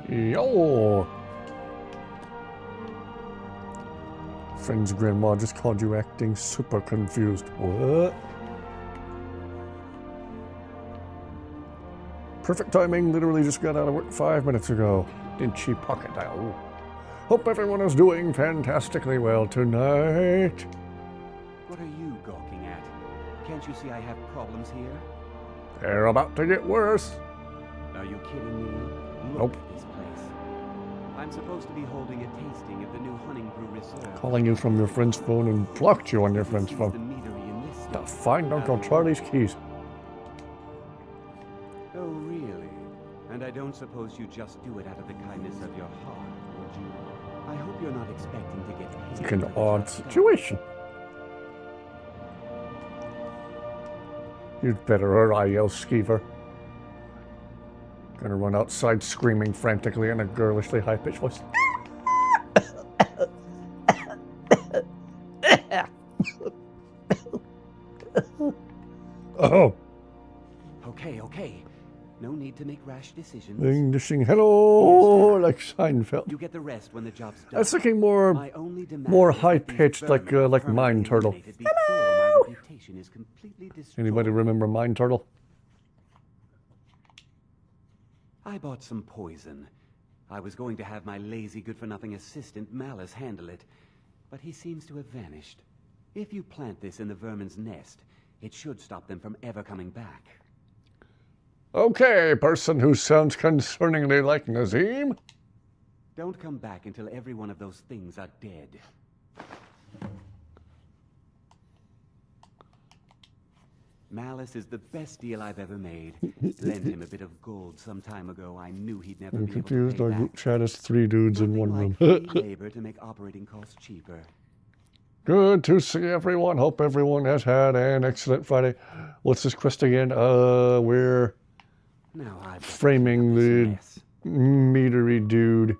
Yo! Friend's grandma just called you acting super confused. What? Perfect timing, literally just got out of work 5 minutes ago. Did she pocket dial? Hope everyone is doing fantastically well tonight. What are you gawking at? Can't you see I have problems here? They're about to get worse. Are you kidding me? Look at this place. I'm supposed to be holding a tasting of the new Honningbrew Reserve. Calling you from your friend's phone and blocked you on your friend's The phone. meadery in this Now find Uncle Charlie's keys. Oh, really? And I don't suppose you just do it out of the kindness of your heart, would you? I hope you're not expecting to get paid. It's an for the odd job done. situation. You'd better hurry, yell Skeever. Gonna run outside screaming frantically in a girlishly high-pitched voice. Oh. Okay. No need to make rash decisions. Englishing hello like Seinfeld. You get the rest when the job's done. I was thinking more My only demand more is that high-pitched, these like, vermin are like Mind permanently Turtle. eliminated before my reputation is completely destroyed. Anybody remember Mind Turtle? I bought some poison. I was going to have my lazy good-for-nothing assistant Malice handle it, but he seems to have vanished. If you plant this in the vermin's nest, it should stop them from ever coming back. Okay, person who sounds concerningly like Nazim. Don't come back until every one of those things are dead. Malice is the best deal I've ever made. Lent him a bit of gold some time ago. I knew he'd never I'm be able confused. to Our pay group back. chat is 3 dudes in one room. Nothing like free labor to make operating costs cheaper. Good to see everyone. Hope everyone has had an excellent Friday. What's this quest again? We're Now I've framing the mess. meadery dude,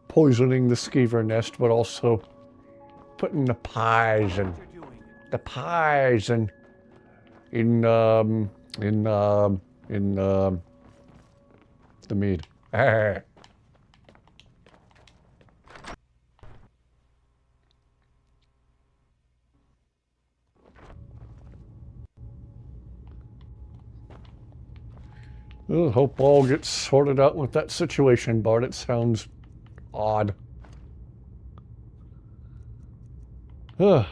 poisoning the skeever nest, but also putting the pies and in the mead. Well, hope all gets sorted out with that situation, Bart. It sounds odd. Ugh.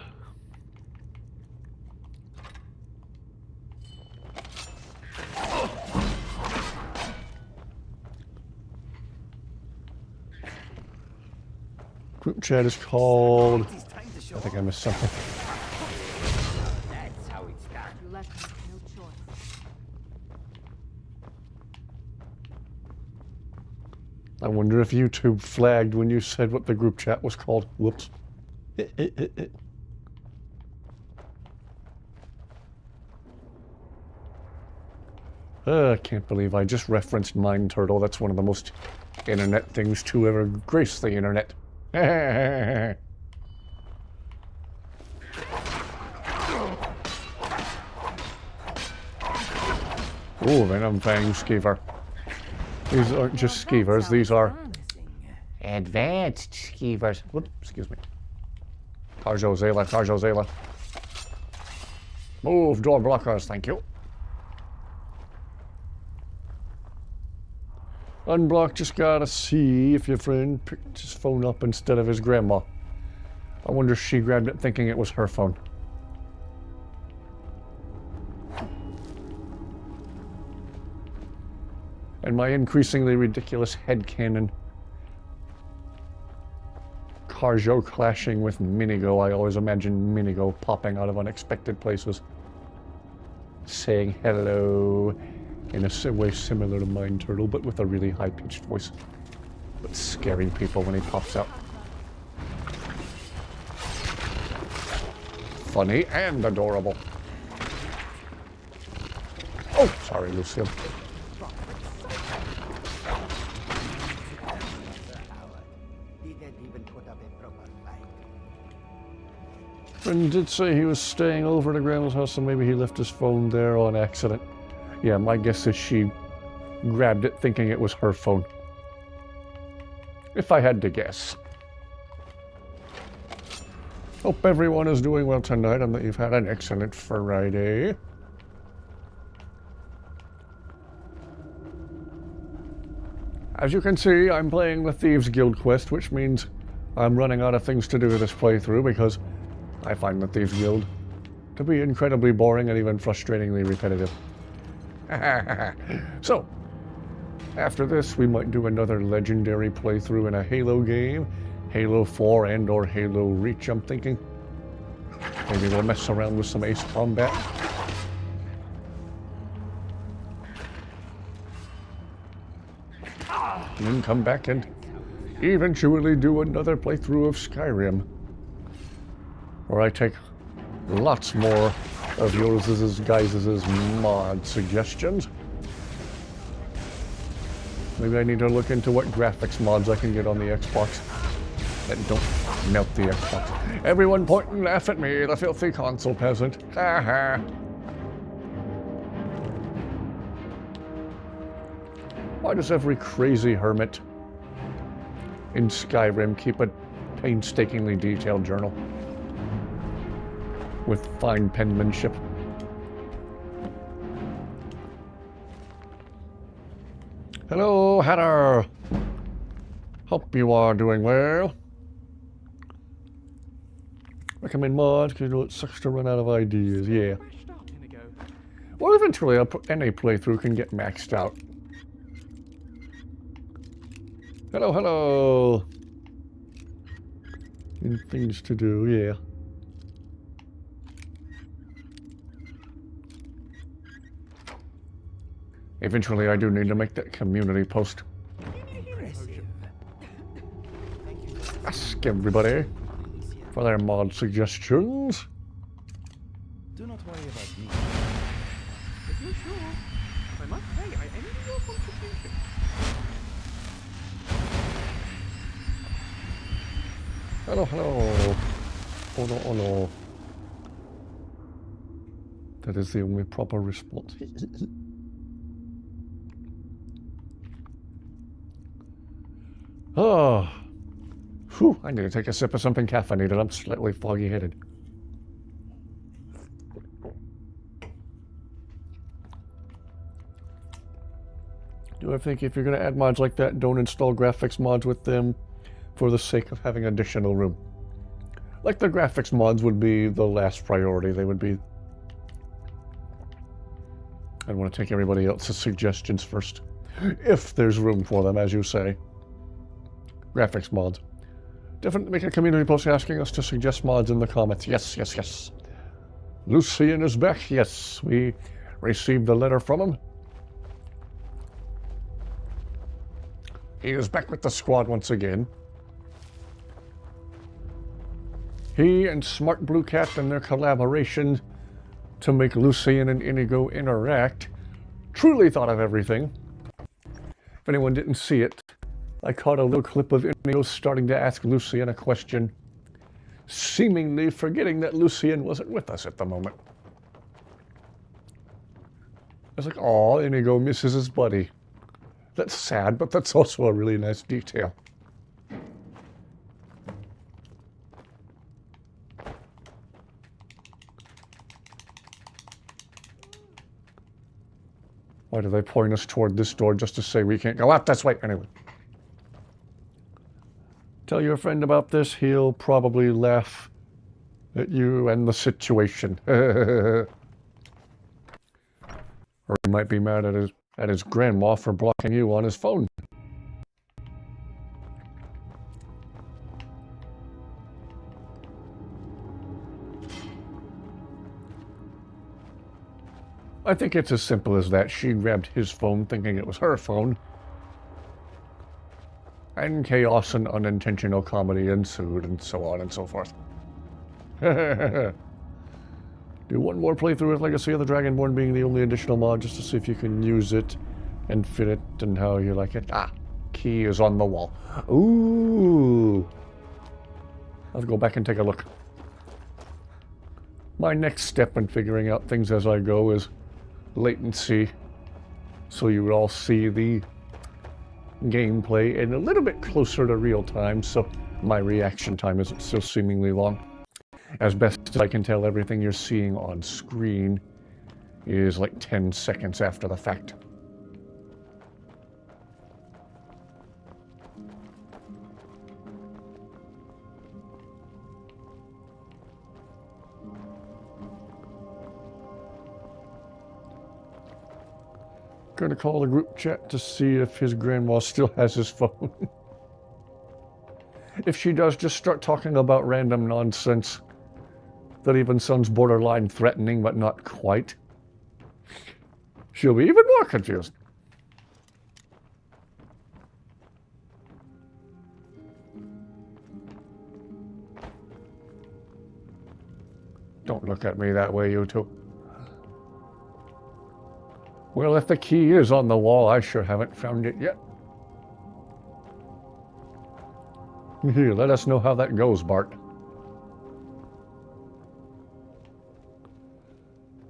Group chat is called... I think I missed something. That's how it starts. You left me no choice. I wonder if YouTube flagged when you said what the group chat was called. Whoops. I can't believe I just referenced Mind Turtle. That's one of the most internet things to ever grace the internet. Oh, Venom Fang Skeever. These aren't just skeevers, these are advanced skeevers. Whoops, excuse me. Tarjo Zayla. Move, door blockers, thank you. Unblock, just gotta see if your friend picked his phone up instead of his grandma. I wonder if she grabbed it thinking it was her phone. And my increasingly ridiculous headcanon. Carjo clashing with Minigo. I always imagine Minigo popping out of unexpected places. Saying hello in a way similar to Mind Turtle, but with a really high-pitched voice. But scaring people when he pops out. Funny and adorable. Oh, sorry, Lucille. Friend did say he was staying over at Grandma's house, so maybe he left his phone there on accident. Yeah, my guess is she grabbed it thinking it was her phone. if I had to guess. Hope everyone is doing well tonight and that you've had an excellent Friday. As you can see, I'm playing the Thieves Guild quest, which means I'm running out of things to do this playthrough because I find the Thieves Guild to be incredibly boring and even frustratingly repetitive. So, after this, we might do another legendary playthrough in a Halo game. Halo 4 and or Halo Reach, I'm thinking. Maybe we'll mess around with some ace combat. And then come back and eventually do another playthrough of Skyrim. Where I take lots more of yours' guys' mod suggestions. Maybe I need to look into what graphics mods I can get on the Xbox that don't melt the Xbox. Everyone point and laugh at me, the filthy console peasant. Haha. Why does every crazy hermit in Skyrim keep a painstakingly detailed journal with fine penmanship? Hello, Hatter. Hope you are doing well. Recommend mods because you know it sucks to run out of ideas. Yeah. Well, eventually any playthrough can get maxed out. Hello, hello. And things to do, yeah. Eventually, I do need to make that community post. Ask everybody for their mod suggestions. Do not worry about me. If you're sure, I must say I envy your contribution. Hello, hello. Oh no, oh no. That is the only proper response. Oh. Whew, I need to take a sip of something caffeinated. I'm slightly foggy-headed. Do I think if you're going to add mods like that, don't install graphics mods with them for the sake of having additional room. Like the graphics mods would be the last priority. They would be... I'd want to take everybody else's suggestions first. If there's room for them, as you say. Graphics mods. Definitely make a community post asking us to suggest mods in the comments. Yes, yes, yes. Lucian is back. Yes, we received a letter from him. He is back with the squad once again. He and Smart Blue Cat and their collaboration to make Lucian and Inigo interact truly thought of everything. If anyone didn't see it, I caught a little clip of Inigo starting to ask Lucian a question, seemingly forgetting that Lucian wasn't with us at the moment. I was like, aw, Inigo misses his buddy. That's sad, but that's also a really nice detail. Why do they point us toward this door just to say we can't go out this way? Anyway. Tell your friend about this, he'll probably laugh at you and the situation. Or he might be mad at his grandma for blocking you on his phone. I think it's as simple as that. She grabbed his phone thinking it was her phone. And chaos and unintentional comedy ensued, and so on and so forth. Do one more playthrough with Legacy of the Dragonborn being the only additional mod, just to see if you can use it and fit it and how you like it. Ah, key is on the wall. Ooh. I'll go back and take a look. My next step in figuring out things as I go is latency, so you would all see the gameplay and a little bit closer to real time, so my reaction time isn't so seemingly long. As best as I can tell, everything you're seeing on screen is like 10 seconds after the fact. Gonna call the group chat to see if his grandma still has his phone. If she does, just start talking about random nonsense that even sounds borderline threatening, but not quite. She'll be even more confused. Don't look at me that way, you two. Well, if the key is on the wall, I sure haven't found it yet. Here, let us know how that goes, Bart.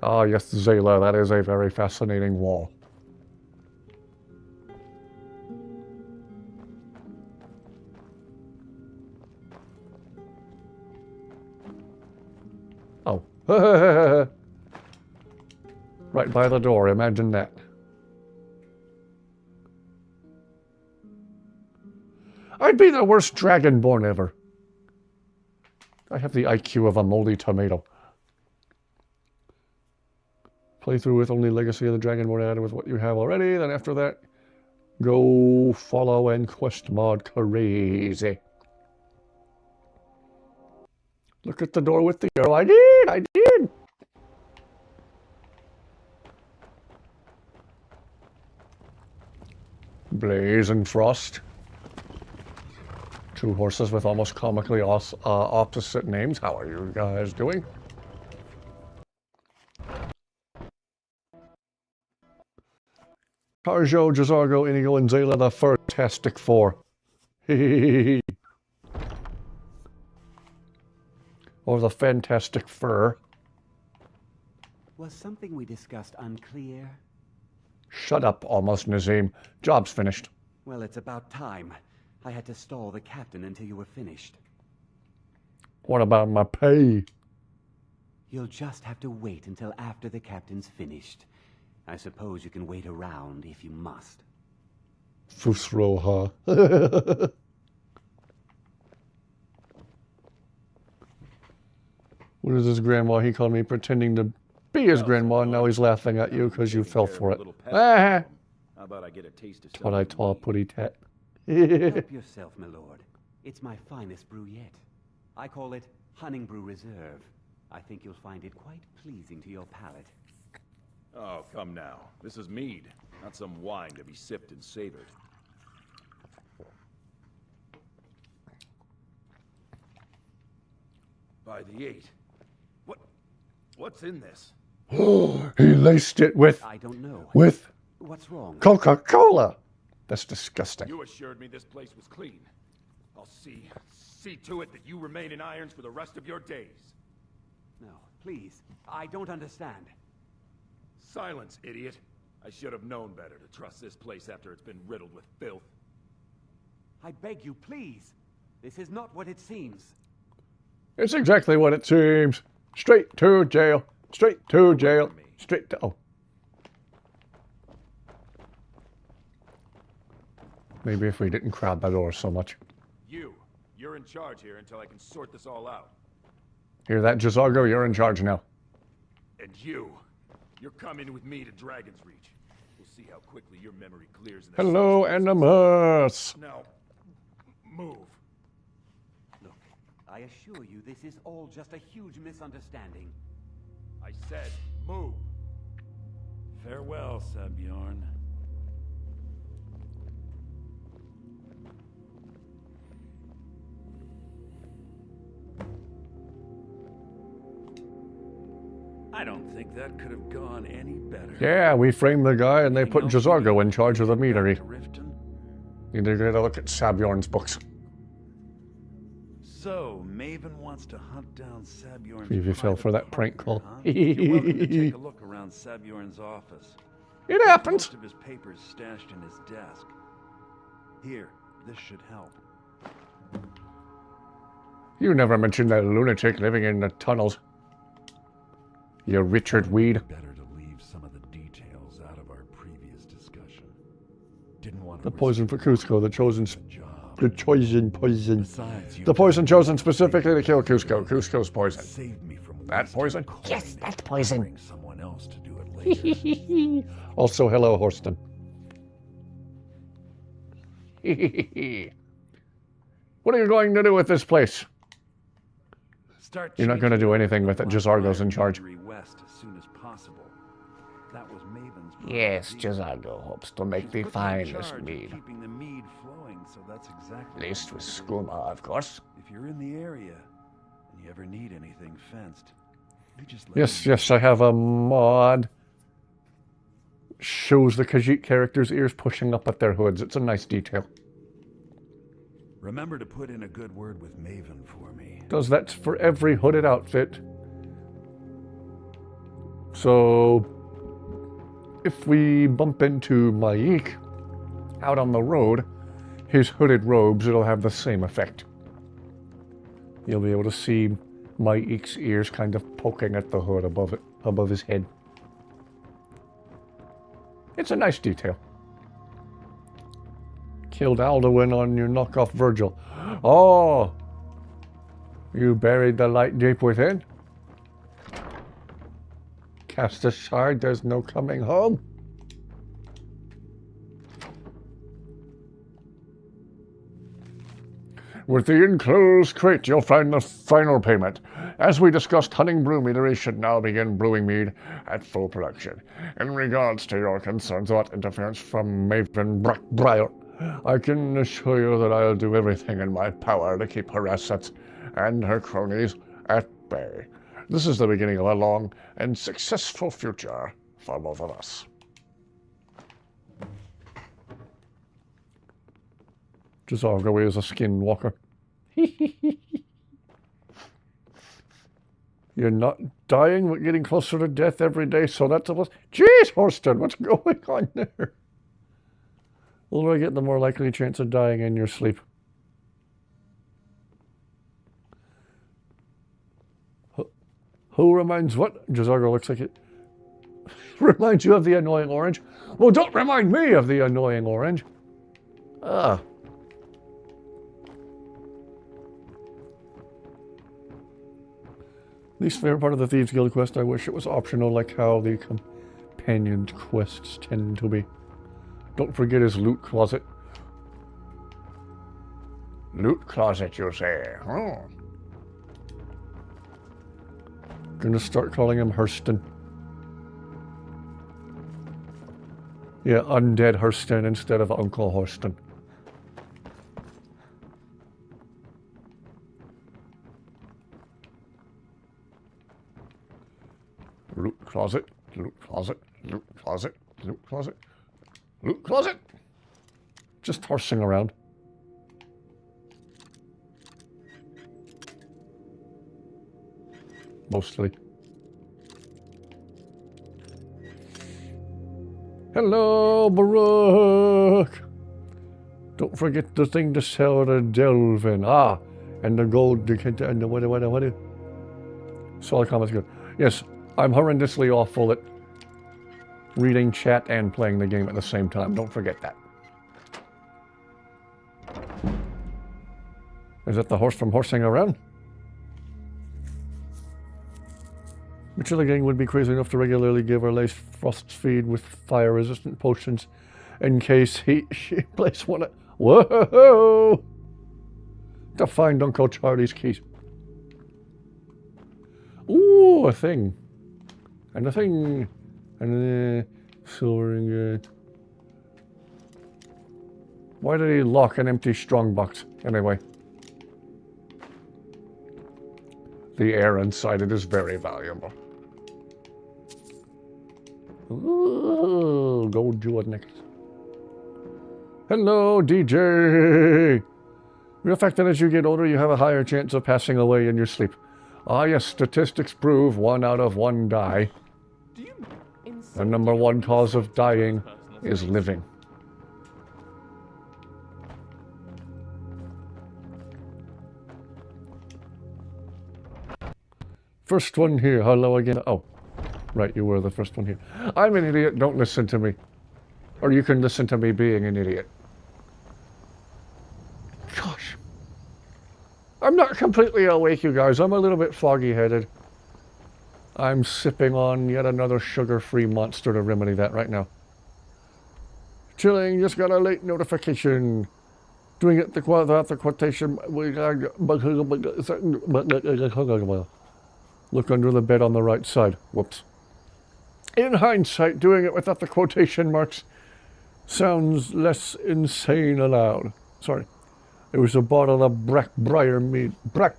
Ah, yes, Zayla, that is a very fascinating wall. Oh. Right by the door, imagine that. I'd be the worst dragonborn ever. I have the IQ of a moldy tomato. Play through with only Legacy of the Dragonborn added with what you have already. Then after that, go follow and quest mod crazy. Look at the door with the arrow. I did! Blaze and Frost. Two horses with almost comically opposite names. How are you guys doing? Tarjo, Jazargo, Inigo, and Zayla, the Fantastic Four. Or the Fantastic Fur. Was something we discussed unclear? Shut up, almost Nazim. Job's finished. Well, it's about time. I had to stall the captain until you were finished. What about my pay? You'll just have to wait until after the captain's finished. I suppose you can wait around if you must. Fusro, huh? What is his grandma? He called me pretending to be his grandma, and now he's laughing at you because you fell for it. Ah! How about I get a taste of What I tall putty tat. Help yourself, my lord. It's my finest brew yet. I call it Hunting Brew Reserve. I think you'll find it quite pleasing to your palate. Oh, come now. This is mead, not some wine to be sipped and savored. By the 8. What's in this? He laced it with... I don't know. With... What's wrong? Coca-Cola! That's disgusting. You assured me this place was clean. I'll see to it that you remain in irons for the rest of your days. No, please. I don't understand. Silence, idiot. I should have known better to trust this place after it's been riddled with filth. I beg you, please. This is not what it seems. It's exactly what it seems. Straight to jail. Straight to jail. Straight to... Oh. Maybe if we didn't crowd the door so much. You're in charge here until I can sort this all out. Hear that, Jazargo? You're in charge now. And you're coming with me to Dragon's Reach. We'll see how quickly your memory clears. In Hello, Animus. Now, move. Look, I assure you this is all just a huge misunderstanding. I said, move. Farewell, Sabjorn. I don't think that could have gone any better. Yeah, we framed the guy and they put Jazargo in charge of the meadery. Need to get a look at Sabjorn's books. So, Maven wants to hunt down Sabjorn's If you fell for that prank call. huh? You're welcome to take a look around Sabjorn's office. It happens. Most of his papers stashed in his desk. Here, this should help. You never mentioned that lunatic living in the tunnels. You Richard Weed. Better to leave some of the details out of our previous discussion. Didn't want to The poison for Cusco, the chosen... job. The poison. Besides, you The poison chosen specifically to kill Cusco. Cusco's poison. saved me from That wasting poison? coin Yes, that's and poison. hiring someone else to do it later. Also, hello, Horston. What are you going to do with this place? Start You're not going to do anything with it. changing Jazargo's in charge. Boundary West as soon as possible. That was Maven's Yes, idea. Jazargo hopes to make the She put me in finest charge of mead. keeping the mead flowing, so that's exactly Laced what with I'm gonna do. skooma, of course. If you're in the area and you ever need anything fenced, you just let Yes, me yes, I have a mod. Shows the Khajiit characters' ears pushing up at their hoods. It's a nice detail. Remember to put in a good word with Maven for me. Does that for every hooded outfit. So, if we bump into Maik out on the road, his hooded robes, it'll have the same effect. You'll be able to see Maik's ears kind of poking at the hood above his head. It's a nice detail. Killed Alduin on your knockoff Virgil. Oh! You buried the light deep within? Cast aside, there's no coming home. With the enclosed crate, you'll find the final payment. As we discussed, hunting brew meadery should now begin brewing mead at full production. In regards to your concerns about interference from Maven Briar, I can assure you that I'll do everything in my power to keep her assets and her cronies at bay. This is the beginning of a long and successful future for both of us. Jazargo is a skinwalker. You're not dying, but getting closer to death every day, so that's a plus. Jeez, Horston, what's going on there? The older I get, the more likely chance of dying in your sleep. Who reminds what? Jazargo looks like it. Reminds you of the annoying orange? Well, don't remind me of the annoying orange. Ah. Least favorite part of the Thieves Guild quest, I wish it was optional like how the companion quests tend to be. Don't forget his loot closet. Loot closet, you say? Oh. Gonna start calling him Hurston. Yeah, undead Hurston instead of Uncle Hurston. Loot closet, loot closet, loot closet, loot closet, loot closet. Just horsing around. Mostly. Hello, Baruch! Don't forget the thing to sell to Delvin. Ah, and the gold, and the what? Solid comments good. Yes, I'm horrendously awful at reading chat and playing the game at the same time. Don't forget that. Is that the horse from horsing around? Which other gang would be crazy enough to regularly give our lace frost feed with fire-resistant potions in case she plays one of... Whoa! To find Uncle Charlie's keys. Ooh, a thing. And a thing. And a silver ingot. Why did he lock an empty strongbox? Anyway. The air inside it is very valuable. Ooh, gold jeweled necklace. Hello, DJ! The fact that as you get older, you have a higher chance of passing away in your sleep. Ah, yes, statistics prove 1 out of 1 die. Do you The number one cause of dying is living. First one here. Hello again. Oh, right, you were the first one here. I'm an idiot. Don't listen to me. Or you can listen to me being an idiot. Gosh. I'm not completely awake, you guys. I'm a little bit foggy-headed. I'm sipping on yet another sugar-free monster to remedy that right now. Chilling, just got a late notification. Doing it without the quotation. Look under the bed on the right side. Whoops. In hindsight, doing it without the quotation marks sounds less insane aloud. Sorry. It was a bottle of Blackbriar mead. Black.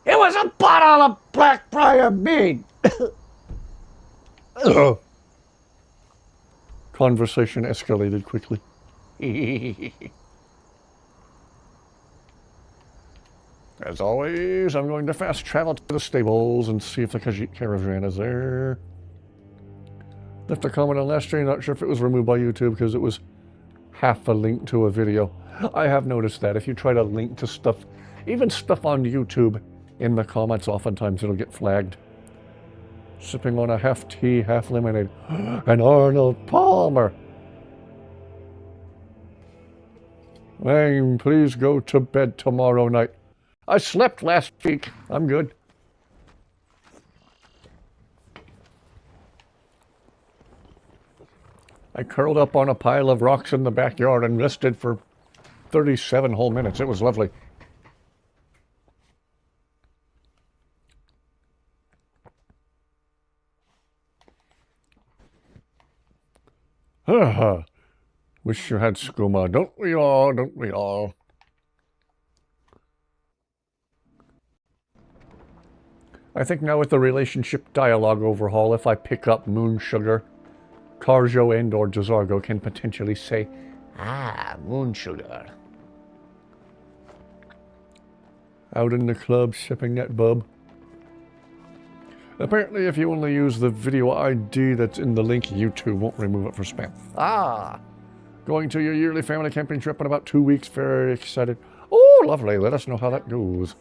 It was a bottle of Blackbriar mead! Conversation escalated quickly. As always, I'm going to fast travel to the stables and see if the Khajiit caravan is there. Left a comment on last stream, not sure if it was removed by YouTube because it was half a link to a video. I have noticed that if you try to link to stuff, even stuff on YouTube, in the comments, oftentimes it'll get flagged. Sipping on a half tea, half lemonade. And Arnold Palmer. Wayne, please go to bed tomorrow night. I slept last week. I'm good. I curled up on a pile of rocks in the backyard and rested for 37 whole minutes. It was lovely. Wish you had skooma. Don't we all? Don't we all? I think now with the relationship dialogue overhaul, if I pick up Moon Sugar, Karjo and or Jazargo can potentially say, "Ah, Moon Sugar." Out in the club sipping that bub. Apparently, if you only use the video ID that's in the link, YouTube won't remove it for spam. Ah! Going to your yearly family camping trip in about 2 weeks. Very excited. Oh, lovely. Let us know how that goes.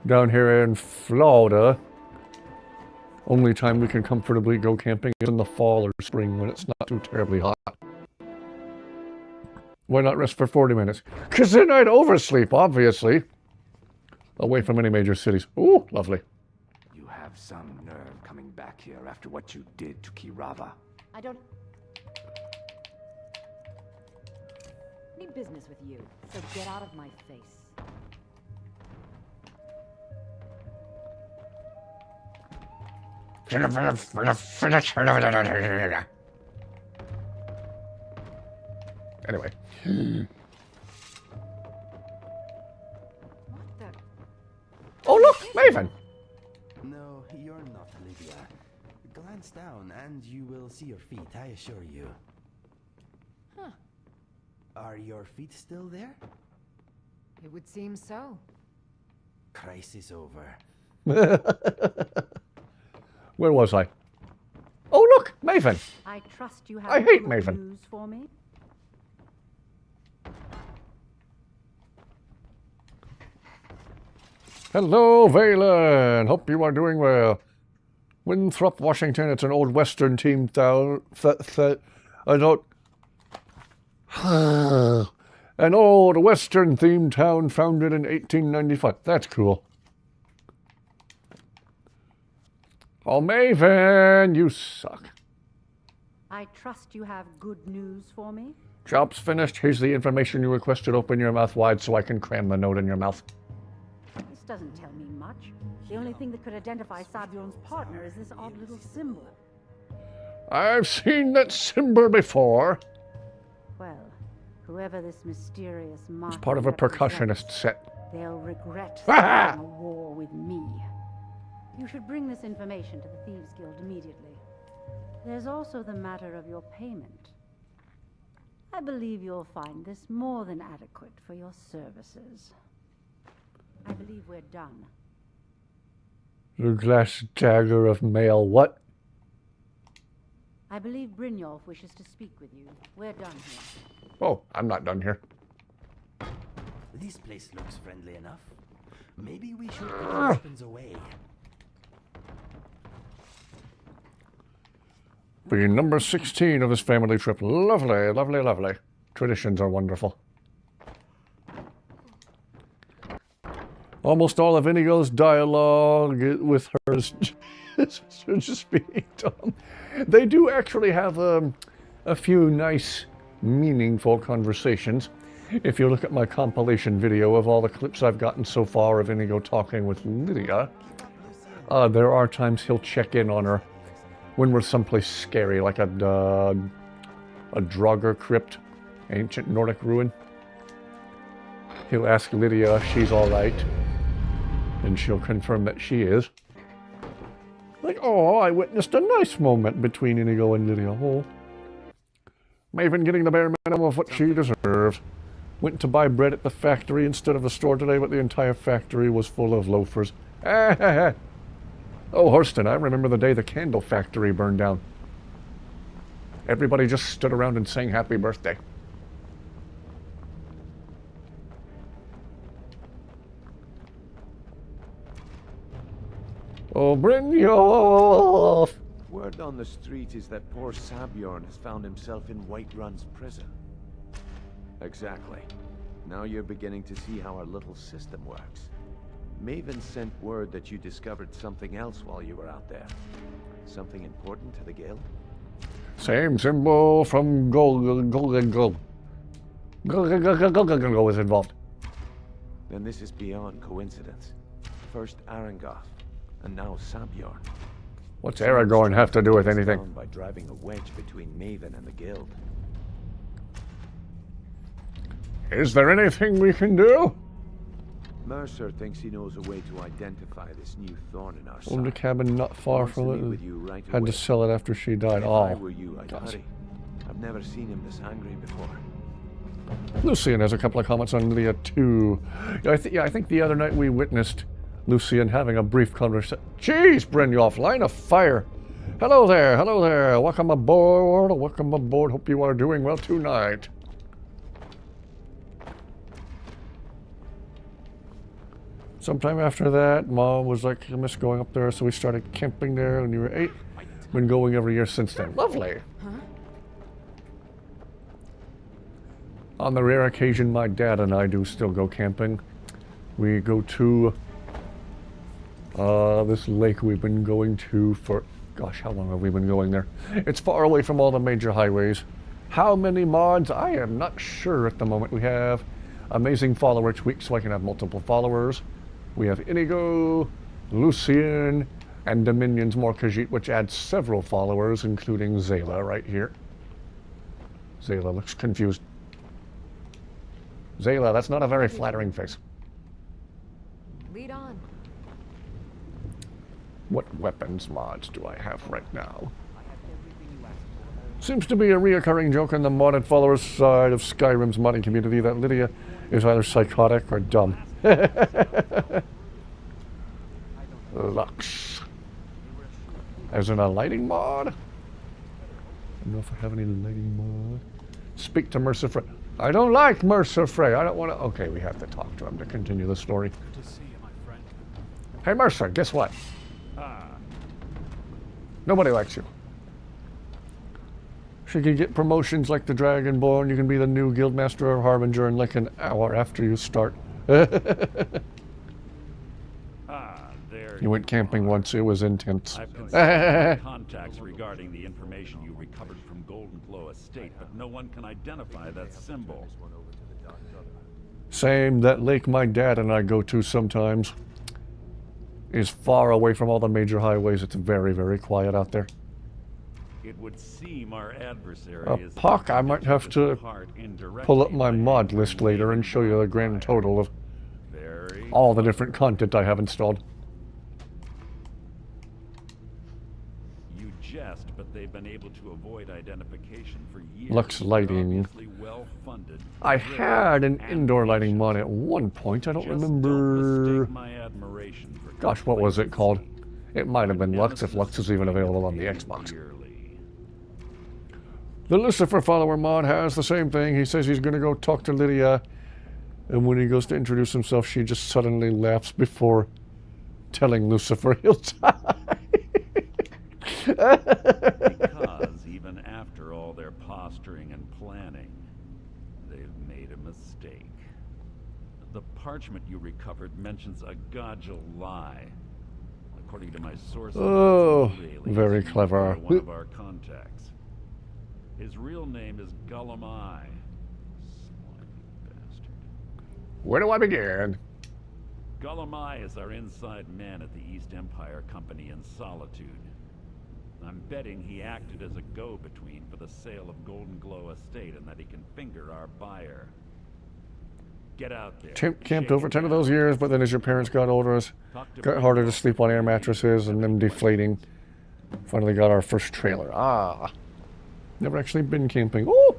Down here in Florida, only time we can comfortably go camping is in the fall or spring when it's not too terribly hot. Why not rest for 40 minutes? Because then I'd oversleep, obviously. Away from any major cities. Ooh, lovely. You have some nerve coming back here after what you did to Kirava. I don't need business with you, so get out of my face. Anyway. What the? Oh, look, Maven. No, you're not, Lydia. Glance down and you will see your feet, I assure you. Huh. Are your feet still there? It would seem so. Crisis over. Where was I? Oh, look, Maven. I trust you have I hate good Maven. news for me. Hello, Valen. Hope you are doing well. Winthrop, Washington. It's an old Western team town. I don't. An old Western themed town founded in 1895. That's cool. Oh, Maven, you suck. I trust you have good news for me. Job's finished. Here's the information you requested. Open your mouth wide so I can cram the note in your mouth. This doesn't tell me much. The only thing that could identify Sabion's partner is this odd little symbol. I've seen that symbol before. Well, whoever this mysterious mark It's part of a percussionist set. they'll regret Ah! starting a war with me. You should bring this information to the Thieves Guild immediately. There's also the matter of your payment. I believe you'll find this more than adequate for your services. I believe we're done. The glass dagger of mail. What? I believe Brynjolf wishes to speak with you. We're done here. Oh, I'm not done here. This place looks friendly enough. Maybe we should put our weapons away. Be number 16 of this family trip. Lovely, lovely, lovely. Traditions are wonderful. Almost all of Inigo's dialogue with her is just being dumb. They do actually have a few nice, meaningful conversations. If you look at my compilation video of all the clips I've gotten so far of Inigo talking with Lydia, there are times he'll check in on her when we're someplace scary, like a Draugr crypt, ancient Nordic ruin. He'll ask Lydia if she's all right, and she'll confirm that she is. Like, oh, I witnessed a nice moment between Inigo and Lydia. Oh, Maven getting the bare minimum of what she deserves. Went to buy bread at the factory instead of the store today, but the entire factory was full of loafers. Oh, Hurston, I remember the day the candle factory burned down. Everybody just stood around and sang happy birthday. Oh, Brynjolf! Word on the street is that poor Sabjorn has found himself in Whiterun's prison. Exactly. Now you're beginning to see how our little system works. Maven sent word that you discovered something else while you were out there. Something important to the guild? Same symbol from Golden was involved. Then this is beyond coincidence. First Arangoth, and now Sabjorn. What's Aragorn have to do with anything? By driving a wedge between Maven and the guild. Is there anything we can do? Mercer thinks he knows a way to identify this new thorn in our side. Owned a cabin not far Wants to from meet it. with you right Had away. to sell it after she died. If I Oh, were you, I'd gosh. hurry. I've never seen him this angry before. Lucian has a couple of comments on Lydia too. I think the other night we witnessed Lucian having a brief conversation. Jeez, Brynjolf, line of fire. Hello there, hello there. Welcome aboard, welcome aboard. Hope you are doing well tonight. Sometime after that, Mom was like, I miss going up there, so we started camping there when you were 8. Been going every year since then. Lovely. On the rare occasion my dad and I do still go camping, we go to this lake we've been going to for, gosh, how long have we been going there? It's far away from all the major highways. How many mods? I am not sure at the moment. We have amazing follower tweaks so I can have multiple followers. We have Inigo, Lucian, and Dominion's Morkajit, which adds several followers, including Zayla right here. Zayla looks confused. Zayla, that's not a very flattering face. Lead on. What weapons mods do I have right now? Seems to be a reoccurring joke on the modded followers side of Skyrim's modding community that Lydia is either psychotic or dumb. Lux. As in a lighting mod? I don't know if I have any lighting mod. Speak to Mercer Frey. I don't like Mercer Frey. I don't want to. Okay, we have to talk to him to continue the story. Good to see you, my friend. Hey, Mercer, guess what? Nobody likes you. She can get promotions like the Dragonborn. You can be the new Guildmaster or Harbinger in like an hour after you start. There You went camping once. It was intense. I've consulted contacts regarding the information you recovered from Golden Glow Estate, but no one can identify that symbol. Same. That lake my dad and I go to sometimes is far away from all the major highways. It's very, very quiet out there. It would seem our adversary is... Puck, I might have to pull up my mod list later and show you the grand total of all the different content I have installed. You jest, but they've been able to avoid identification for years. Lux lighting. Well-funded. I had an indoor lighting mod at one point. I don't remember. Gosh, what was it called? It might have been Lux, if Lux is even available on the Xbox. The Lucifer follower mod has the same thing. He says he's going to go talk to Lydia And when he goes to introduce himself, she just suddenly laughs before telling Lucifer he'll die. Because even after all their posturing and planning, they've made a mistake. The parchment you recovered mentions a Godgel lie. According to my sources, Oh, really very clever. one of our contacts. His real name is Gullum Eye. Slimy bastard. Where do I begin? Gullum Eye is our inside man at the East Empire Company in Solitude. I'm betting he acted as a go-between for the sale of Golden Glow Estate and that he can finger our buyer. Get out there. Camped over 10 of those years, but then as your parents got older, it got harder to sleep on air mattresses and them deflating. Finally got our first trailer. Ah. Never actually been camping. Oh!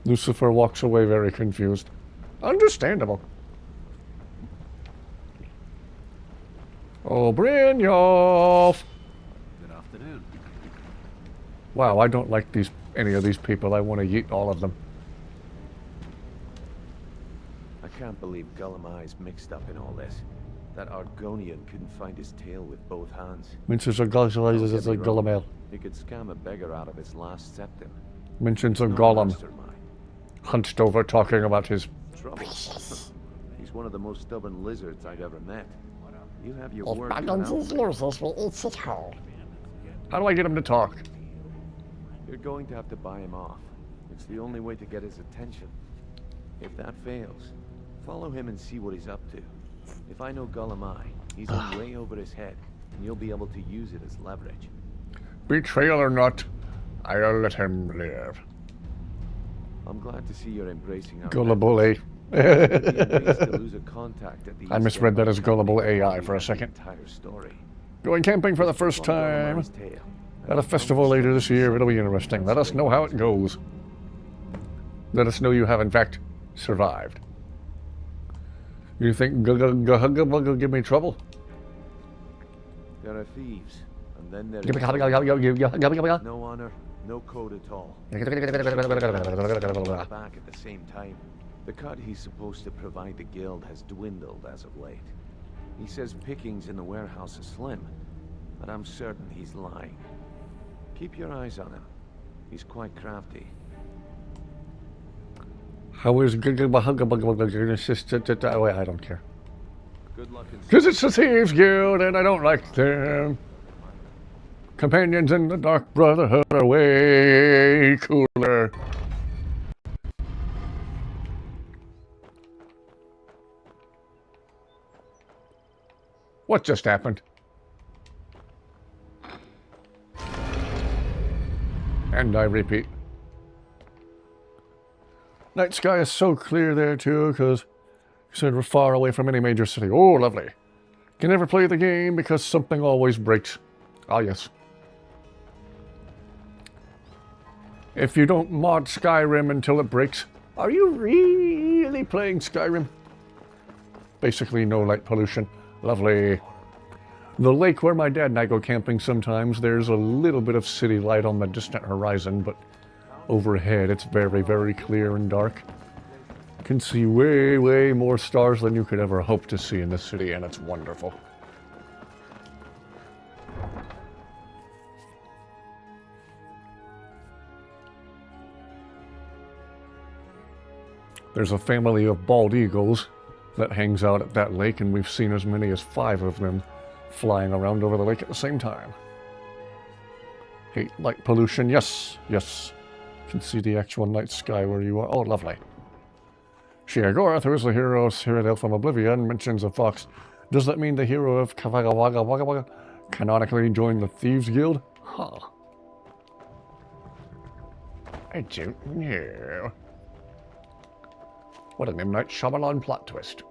Lucifer walks away very confused. Understandable. Oh, Brynjolf! Good afternoon. Wow, I don't like any of these people. I want to eat all of them. I can't believe Gullum Eye's mixed up in all this. That Argonian couldn't find his tail with both hands. Mentions a Gullizer as a Gullum. He could scam a beggar out of his last septim. Mentions a No Gollum. mastermind. Hunched over talking about his... Trouble. He's one of the most stubborn lizards I've ever met. You have your If work my cut out nose for you. loses, we eat it whole. How do I get him to talk? You're going to have to buy him off. It's the only way to get his attention. If that fails, follow him and see what he's up to. If I know Gullum Eye, he's in way over his head, and you'll be able to use it as leverage. Betrayal or not, I'll let him live. I'm glad to see you're embracing our Gullible A. to lose a contact at the I misread that as gullible AI for a second. entire story. Going camping for the first time at a festival later this year. It'll be interesting. Let us know how it goes. Let us know you have in fact survived. You think Gugga will give me trouble? There are thieves, and then there Back is no honor, no code at all. Back at the same time. The cut he's supposed to provide the guild has dwindled as of late. He says pickings in the warehouse are slim, but I'm certain he's lying. Keep your eyes on him. He's quite crafty. How is Gugga? Oh, wait, I don't care. Good luck in Because it's the Thieves Guild and I don't like them. Companions in the Dark Brotherhood are way cooler. What just happened? And I repeat. Night sky is so clear there too, because you said we're far away from any major city. Oh, lovely. Can never play the game because something always breaks. Ah, yes. If you don't mod Skyrim until it breaks, are you really playing Skyrim? Basically no light pollution. Lovely. The lake where my dad and I go camping sometimes, there's a little bit of city light on the distant horizon, but overhead it's very, very clear and dark. You can see way, way more stars than you could ever hope to see in this city, and it's wonderful. There's a family of bald eagles that hangs out at that lake, and we've seen as many as 5 of them flying around over the lake at the same time. Hate light pollution. Yes, yes. You can see the actual night sky where you are. Oh, lovely. Sheagorath, who is the hero of Cyrodiil from Oblivion, mentions a fox. Does that mean the hero of Kavagawaga Wagga Wagga canonically joined the Thieves Guild? Huh. I don't know. What an M. Night Shyamalan plot twist.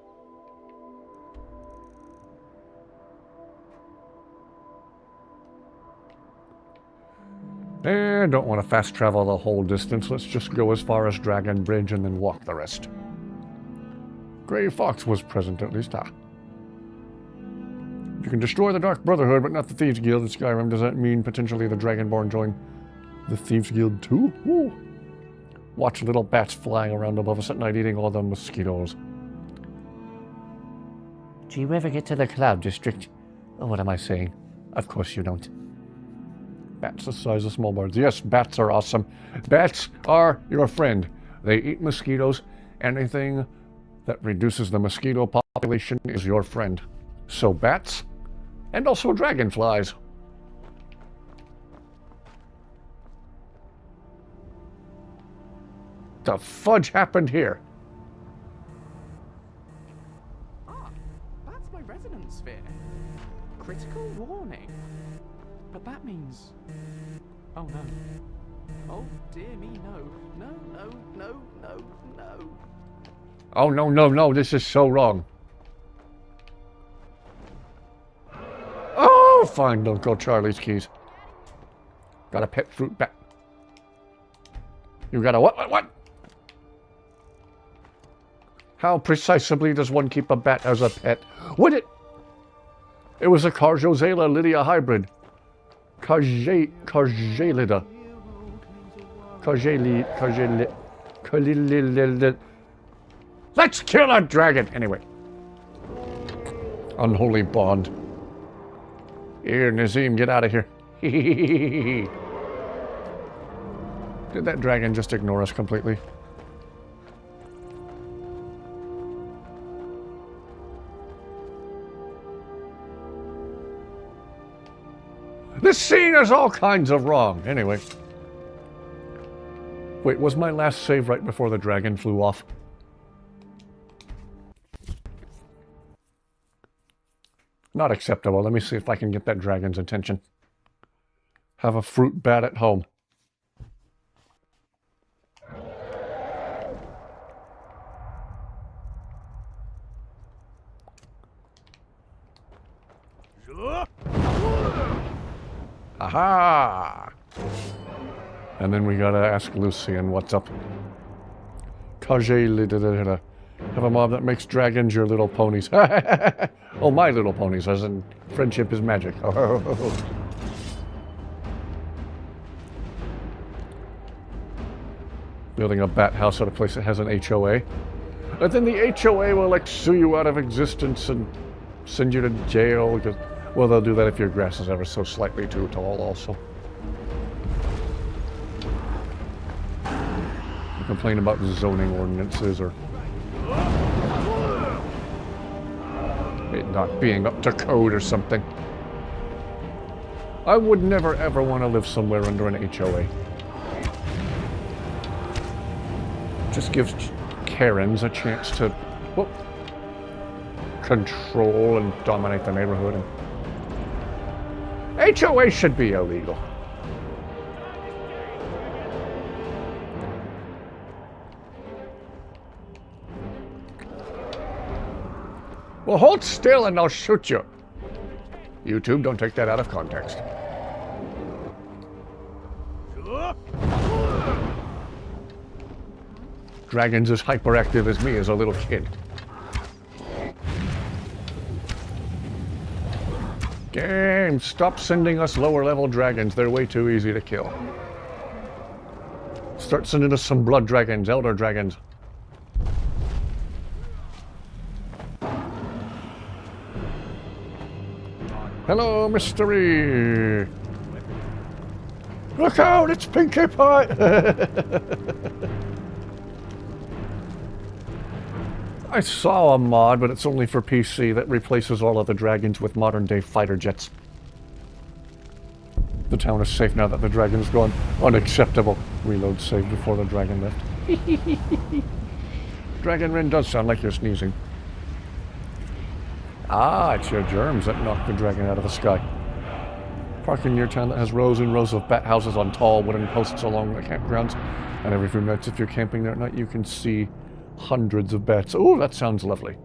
Don't want to fast travel the whole distance. Let's just go as far as Dragon Bridge and then walk the rest. Grey Fox was present at least. Ah. You can destroy the Dark Brotherhood, but not the Thieves Guild in Skyrim. Does that mean potentially the Dragonborn join the Thieves Guild too? Ooh. Watch little bats flying around above us at night eating all the mosquitoes. Do you ever get to the Cloud District? Oh, what am I saying? Of course you don't. Bats the size of small birds. Yes, bats are awesome. Bats are your friend. They eat mosquitoes. Anything that reduces the mosquito population is your friend. So bats, and also dragonflies. The fudge happened here? Ah, that's my resonance sphere. Critical warning. But that means... Oh no. Oh dear me, no. No, no, no, no, no. Oh, no, no, no, this is so wrong. Oh, fine, Uncle Charlie's keys. Got a pet fruit bat. You got a what? How precisely does one keep a bat as a pet? Would it? It was a Carjozela Lydia hybrid. Cargelida. Let's kill a dragon! Anyway. Unholy bond. Here, Nazim, get out of here. Did that dragon just ignore us completely? This scene is all kinds of wrong. Anyway. Wait, was my last save right before the dragon flew off? Not acceptable. Let me see if I can get that dragon's attention. Have a fruit bat at home. Aha! And then we gotta ask Lucian what's up. Have a mob that makes dragons your little ponies. Oh, my little ponies, as in friendship is magic. Building a bat house at a place that has an HOA. But then the HOA will like sue you out of existence and send you to jail because, well, they'll do that if your grass is ever so slightly too tall also. You complain about zoning ordinances or it not being up to code or something. I would never ever want to live somewhere under an HOA. Just gives Karens a chance to control and dominate the neighborhood. And HOA should be illegal. Well, hold still and I'll shoot you. YouTube, don't take that out of context. Dragon's as hyperactive as me as a little kid. Game, stop sending us lower level dragons. They're way too easy to kill. Start sending us some blood dragons, elder dragons. Hello, mystery! Look out, it's Pinkie Pie! I saw a mod, but it's only for PC, that replaces all of the dragons with modern-day fighter jets. The town is safe now that the dragon is gone. Unacceptable. Reload save before the dragon left. Dragon Rin does sound like you're sneezing. Ah, it's your germs that knocked the dragon out of the sky. Park in your town that has rows and rows of bat houses on tall wooden posts along the campgrounds. And every few minutes, if you're camping there at night, you can see hundreds of bats. Oh, that sounds lovely.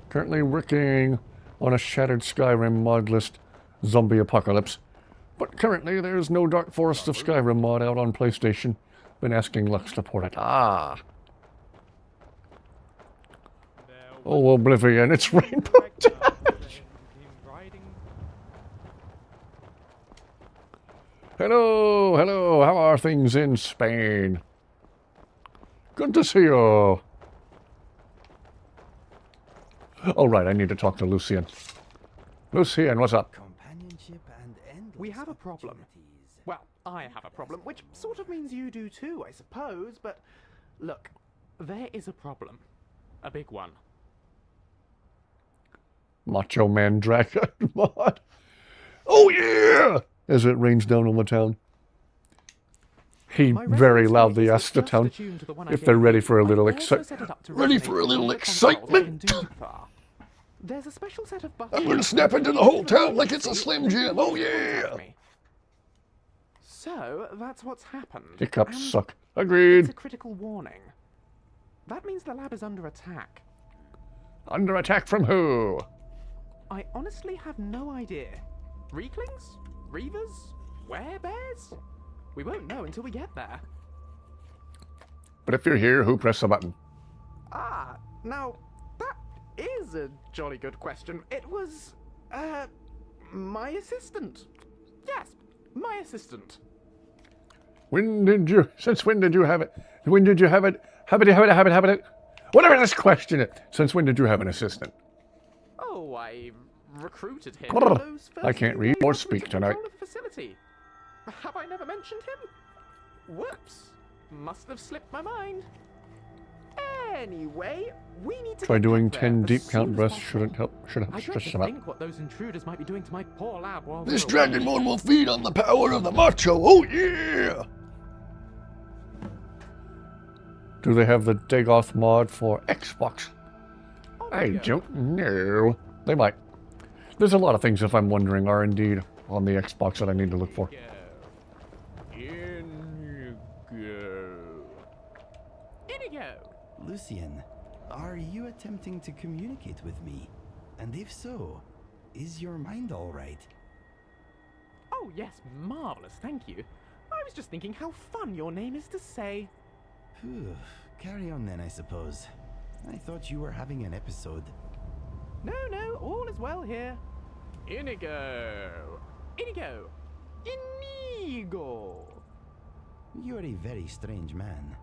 Currently working on a Shattered Skyrim mod list, Zombie Apocalypse. But currently there's no Dark Forest of Skyrim mod out on PlayStation. Been asking Lux to port it. Ah. Oh, Oblivion, it's Rainbow Dash! Hello, hello. How are things in Spain? Good to see you. Oh, right. I need to talk to Lucien. Lucien, what's up? Companionship and endless We have a problem. opportunities. Well, I have a problem, which sort of means you do too, I suppose, but look, there is a problem. A big one. Macho Man Dragon mod. Oh, yeah! As it rains down on the town. He My very residence loudly is asks the just town attuned to the one I if gave they're ready you. for a little I also set it up to Ready resonate for a with little all the consoles I can excitement? do far. There's a special set of buttons. I'm gonna snap into the whole town like it's a Slim Jim. Oh, yeah! So, that's what's happened. Hiccups and suck. It's Agreed. a critical warning. That means the lab is under attack. Under attack from who? I honestly have no idea. Reeklings? Reavers? Werebears? We won't know until we get there. But if you're here, who pressed the button? Ah, now, that is a jolly good question. It was, my assistant. Yes, my assistant. Since when did you have it? When did you have it? Have it? Whatever this question is. Since when did you have an assistant? Oh, I recruited him. Brr. Those I first can't few read days or of speak control tonight. of the facility. Have I never mentioned him? Whoops. Must have slipped my mind. Anyway, we need to Try get doing back there 10 as deep soon count as breaths possible. shouldn't help. Should I help dread stress to them out. think what those intruders might be doing to my poor lab while This we're away. dragon mode will feed on the power of the macho. Oh yeah! Do they have the Dagoth mod for Xbox? Oh, I yeah. don't know. They might. There's a lot of things, if I'm wondering, are indeed on the Xbox that I need to look for. Inigo! Lucien, are you attempting to communicate with me? And if so, is your mind all right? Oh, yes, marvelous, thank you. I was just thinking how fun your name is to say. Phew, carry on then, I suppose. I thought you were having an episode. No, no, all is well here. Inigo! Inigo! Inigo! You're a very strange man.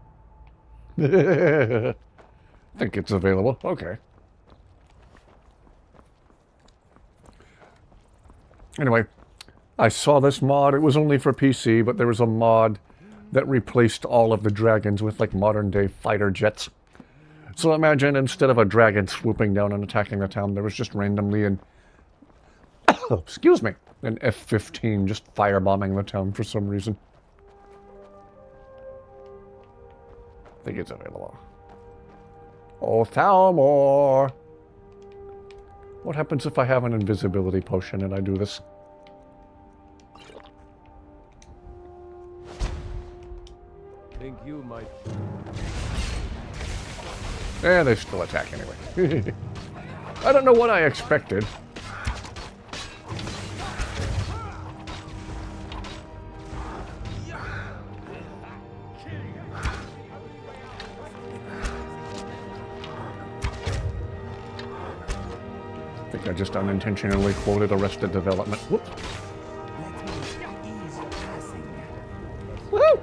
Think it's available. Okay. Anyway, I saw this mod. It was only for PC, but there was a mod that replaced all of the dragons with like modern day fighter jets. So imagine instead of a dragon swooping down and attacking the town, there was just randomly an excuse me, an F-15 just firebombing the town for some reason. I think it's available. Oh, Thalmor! What happens if I have an invisibility potion and I do this? Think you might. Eh, they still attack anyway. I don't know what I expected. I think I just unintentionally quoted Arrested Development. Whoops. Let me ease your passing. Woohoo!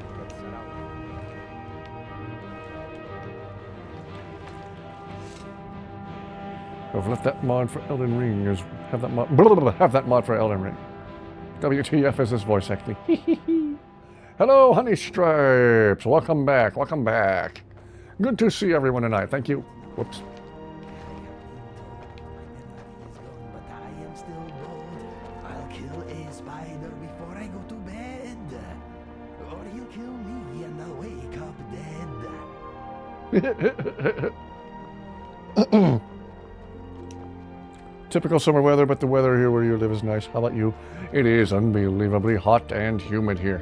I've left that mod for Elden Ring. Have that mod. Blah, blah, blah, have that mod for Elden Ring. WTF is this voice acting? Hello, Honey Stripes. Welcome back. Welcome back. Good to see everyone tonight. Thank you. Whoops. But I am still bold. I'll kill a spider before I go to bed. Or he'll kill me and I'll wake up dead. Typical summer weather, but the weather here where you live is nice. How about you? It is unbelievably hot and humid here.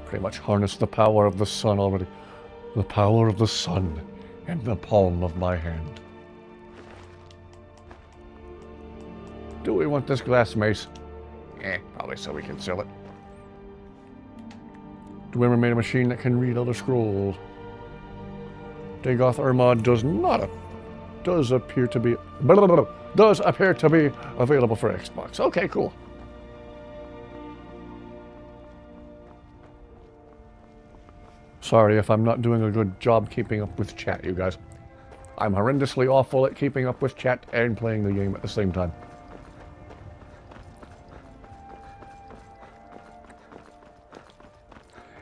Pretty much harness the power of the sun already. The power of the sun in the palm of my hand. Do we want this glass mace? Probably so we can sell it. Do we ever made a machine that can read other scrolls? Dagoth Ermod does appear to be available for Xbox. Okay, cool. 'Cause I was gonna say, I don't know what I expected. Do we ever made a machine that can read other scrolls? Dagoth Ermod does appear to be available for Xbox. Okay, cool. 'Cause I was gonna say, I don't know what I expected. Do we ever made a machine that can read other scrolls? Okay, cool. Sorry if I'm not doing a good job keeping up with chat, you guys. I'm horrendously awful at keeping up with chat and playing the game at the same time.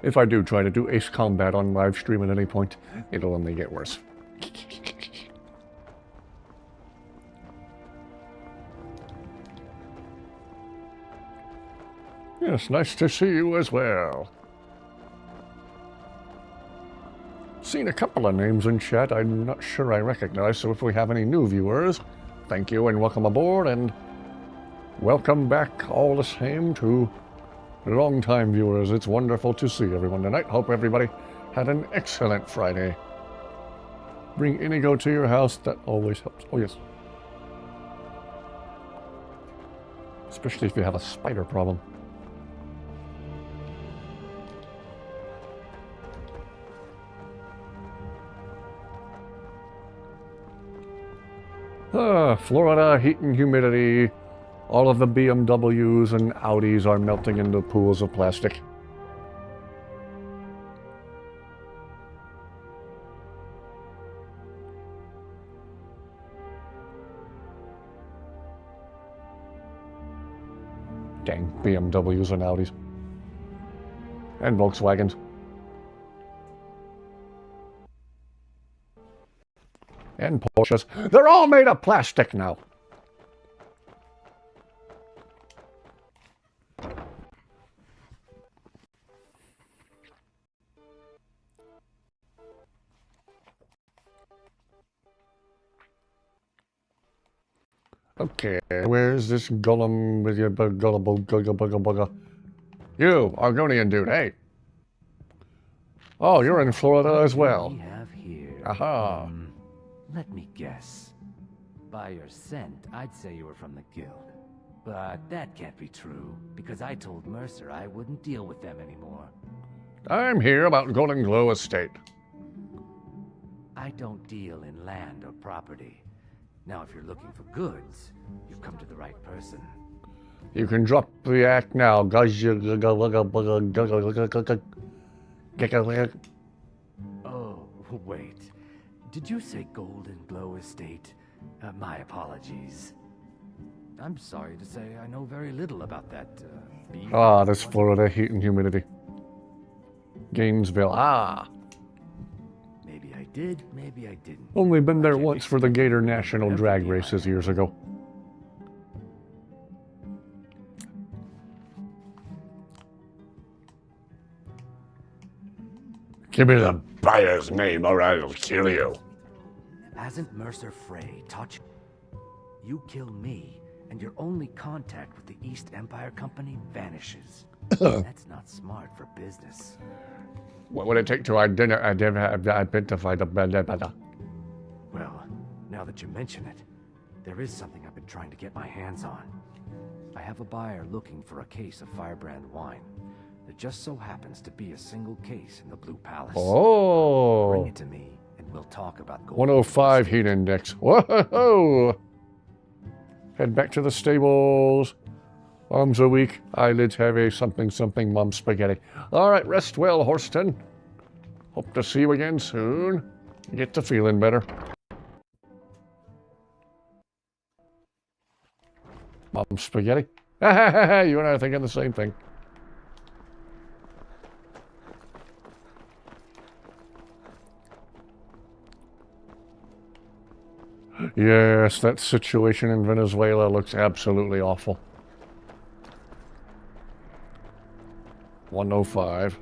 If I do try to do Ace Combat on live stream at any point, it'll only get worse. Yes, nice to see you as well. Seen a couple of names in chat I'm not sure I recognize, so if we have any new viewers, thank you and welcome aboard, and welcome back all the same to long-time viewers. It's wonderful to see everyone tonight. Hope everybody had an excellent Friday. Bring Inigo to your house, that always helps. Oh yes. Especially if you have a spider problem. Florida, heat and humidity. All of the BMWs and Audis are melting into pools of plastic. Dang, BMWs and Audis. And Volkswagens. And Porsches. They're all made of plastic now. Okay, where's this golem with your gullible bugga? You, Argonian dude, hey. Oh, you're in Florida as well. We have here. Aha. Let me guess. By your scent, I'd say you were from the guild. But that can't be true, because I told Mercer I wouldn't deal with them anymore. I'm here about Golden Glow Estate. I don't deal in land or property. Now, if you're looking for goods, you've come to the right person. You can drop the act now. Oh, wait. Did you say Golden Glow Estate? My apologies. I'm sorry to say I know very little about that, this Florida heat and humidity. Gainesville, Maybe I did, maybe I didn't. Only been there once for the Gator National Drag Races years ago. Give me the buyer's name or I'll kill you. Hasn't Mercer Frey taught you? You kill me, and your only contact with the East Empire Company vanishes. That's not smart for business. What would it take to identify the bad? Well, now that you mention it, there is something I've been trying to get my hands on. I have a buyer looking for a case of Firebrand wine. There just so happens to be a single case in the Blue Palace. Oh. Bring it to me, and we'll talk about gold. 105 heat index. Whoa! Head back to the stables. Arms are weak, eyelids heavy, something, mom spaghetti. All right, rest well, Horston. Hope to see you again soon. Get to feeling better. Mom spaghetti. You and I are thinking the same thing. Yes, that situation in Venezuela looks absolutely awful. 105.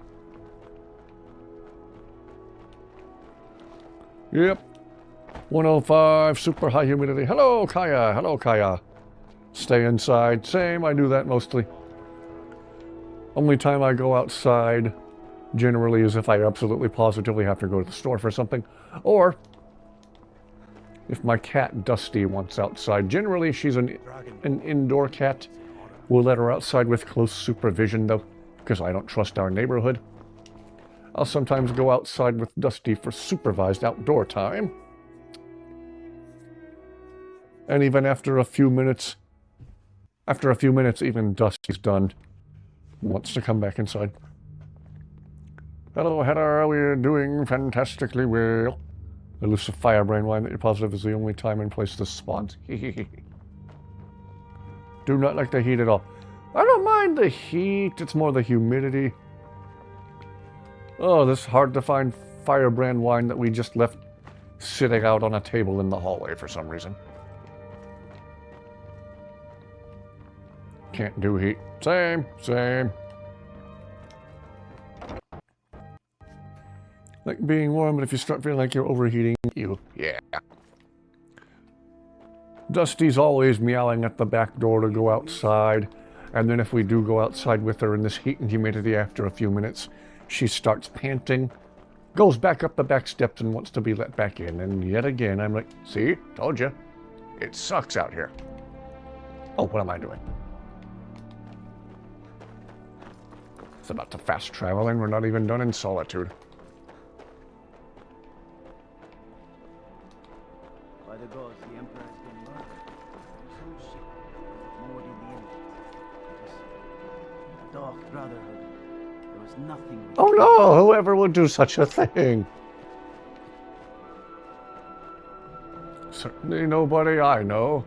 Yep. 105, super high humidity. Hello, Kaya. Hello, Kaya. Stay inside. Same, I do that mostly. Only time I go outside generally is if I absolutely positively have to go to the store for something. Or if my cat Dusty wants outside. Generally, she's an indoor cat. We'll let her outside with close supervision, though, because I don't trust our neighborhood. I'll sometimes go outside with Dusty for supervised outdoor time. And even after a few minutes, even Dusty's done, wants to come back inside. Hello, Heather. We're doing fantastically well. Elusive firebrand wine that you're positive is the only time and place to spot. Do not like the heat at all. I don't mind the heat. It's more the humidity. Oh, this hard to find firebrand wine that we just left sitting out on a table in the hallway for some reason. Can't do heat. Same. Like being warm, but if you start feeling like you're overheating, yeah. Dusty's always meowing at the back door to go outside, and then if we do go outside with her in this heat and humidity after a few minutes, she starts panting, goes back up the back steps and wants to be let back in, and yet again I'm like, see, told you, it sucks out here. Oh, what am I doing? It's about to fast travel and we're not even done in Solitude. By the gods, the Emperor has been murdered. His whole ship, moored in the inlet. It was the Dark Brotherhood. There was nothing. Oh no! Whoever would do such a thing? Certainly nobody I know.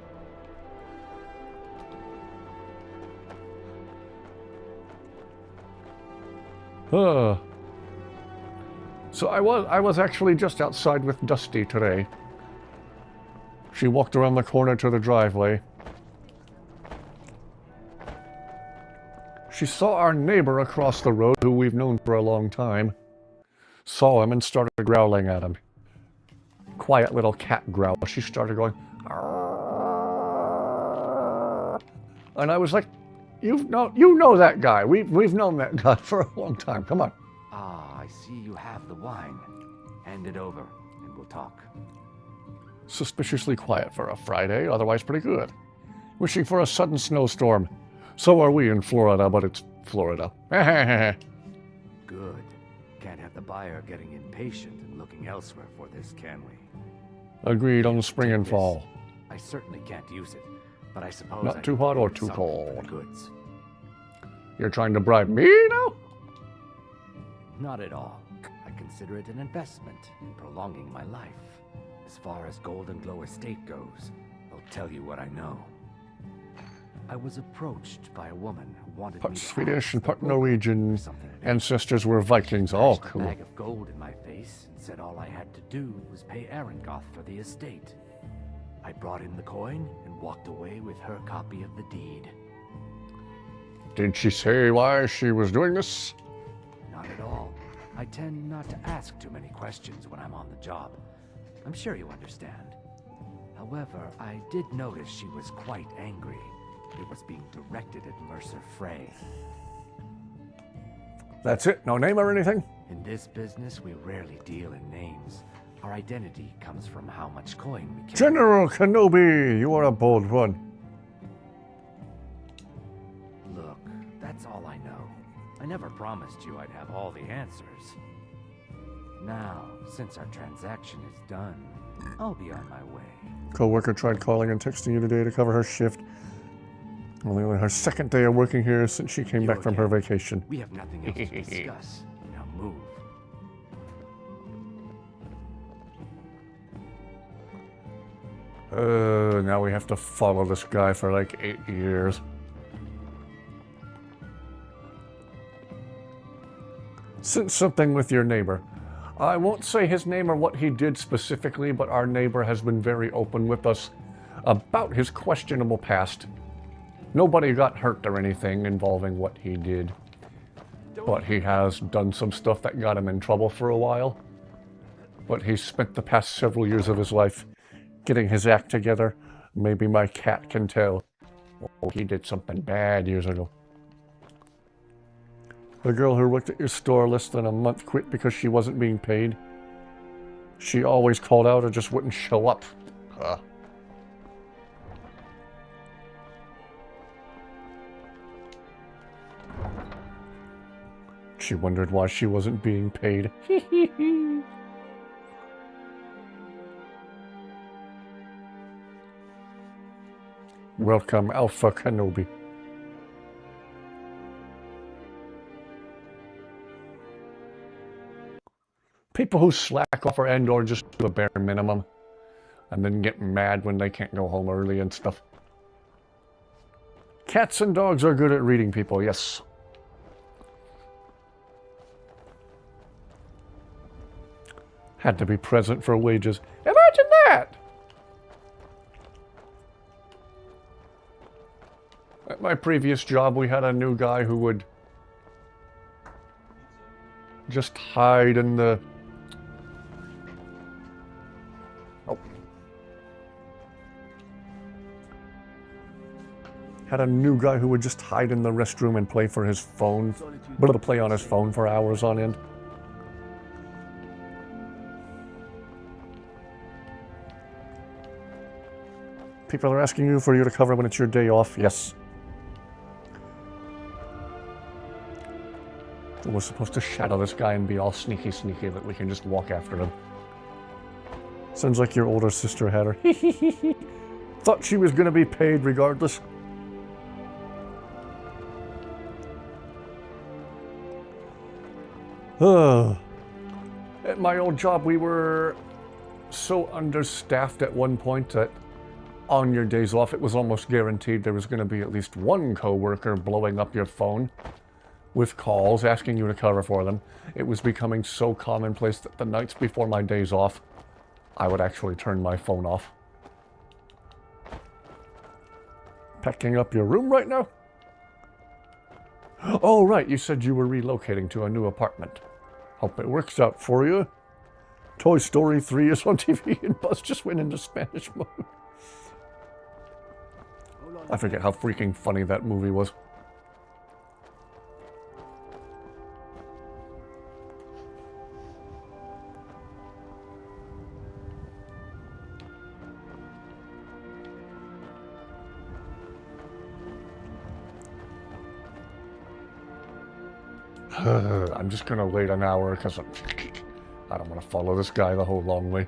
So I was actually just outside with Dusty today. She walked around the corner to the driveway. She saw our neighbor across the road, who we've known for a long time. Saw him and started growling at him. Quiet little cat growl. She started going, "Arr!" And I was like, you know that guy. We've known that guy for a long time. Come on. Ah, I see you have the wine. Hand it over, and we'll talk. Suspiciously quiet for a Friday, otherwise pretty good. Wishing for a sudden snowstorm. So are we in Florida, but it's Florida. Good. Can't have the buyer getting impatient and looking elsewhere for this, can we? Agreed on spring and fall. I certainly can't use it, but I suppose Not too hot or too for cold. the goods. You're trying to bribe me now? Not at all. I consider it an investment in prolonging my life. As far as Golden Glow Estate goes, I'll tell you what I know. I was approached by a woman who wanted Part me to Swedish and ask part the Norwegian. something to do. Ancestors were Vikings. Oh, Flashed a cool. bag of gold in my face and said all I had to do was pay Aarongoth for the estate. I brought in the coin and walked away with her copy of the deed. Did she say why she was doing this? Not at all. I tend not to ask too many questions when I'm on the job. I'm sure you understand. However, I did notice she was quite angry. It was being directed at Mercer Frey. That's it? No name or anything? In this business, we rarely deal in names. Our identity comes from how much coin we carry. General Kenobi, you are a bold one. Look, that's all I know. I never promised you I'd have all the answers. Now, since our transaction is done, I'll be on my way. Co-worker tried calling and texting you today to cover her shift. Only on her second day of working here since she came back from her vacation. We have nothing else to discuss. Now move. Now we have to follow this guy for like 8 years. Since something with your neighbor. I won't say his name or what he did specifically, but our neighbor has been very open with us about his questionable past. Nobody got hurt or anything involving what he did, but he has done some stuff that got him in trouble for a while. But he spent the past several years of his life getting his act together. Maybe my cat can tell. Oh, he did something bad years ago. The girl who worked at your store less than a month quit because she wasn't being paid. She always called out or just wouldn't show up. She wondered why she wasn't being paid. Welcome, Alpha Kenobi. People who slack off or end or just do a bare minimum and then get mad when they can't go home early and stuff. Cats and dogs are good at reading people, yes. Had to be present for wages. Imagine that! At my previous job, we had a new guy who would just hide in the... Oh. Had a new guy who would just hide in the restroom and play for his phone. But play on his phone for hours on end. People are asking you for you to cover when it's your day off. Yes. We're supposed to shadow this guy and be all sneaky that we can just walk after him. Sounds like your older sister had her. Thought she was going to be paid regardless. At my old job, we were so understaffed at one point that on your days off, it was almost guaranteed there was going to be at least one coworker blowing up your phone with calls asking you to cover for them. It was becoming so commonplace that the nights before my days off, I would actually turn my phone off. Packing up your room right now? Oh, right, you said you were relocating to a new apartment. Hope it works out for you. Toy Story 3 is on TV and Buzz just went into Spanish mode. I forget how freaking funny that movie was. I'm just gonna wait an hour because I don't want to follow this guy the whole long way.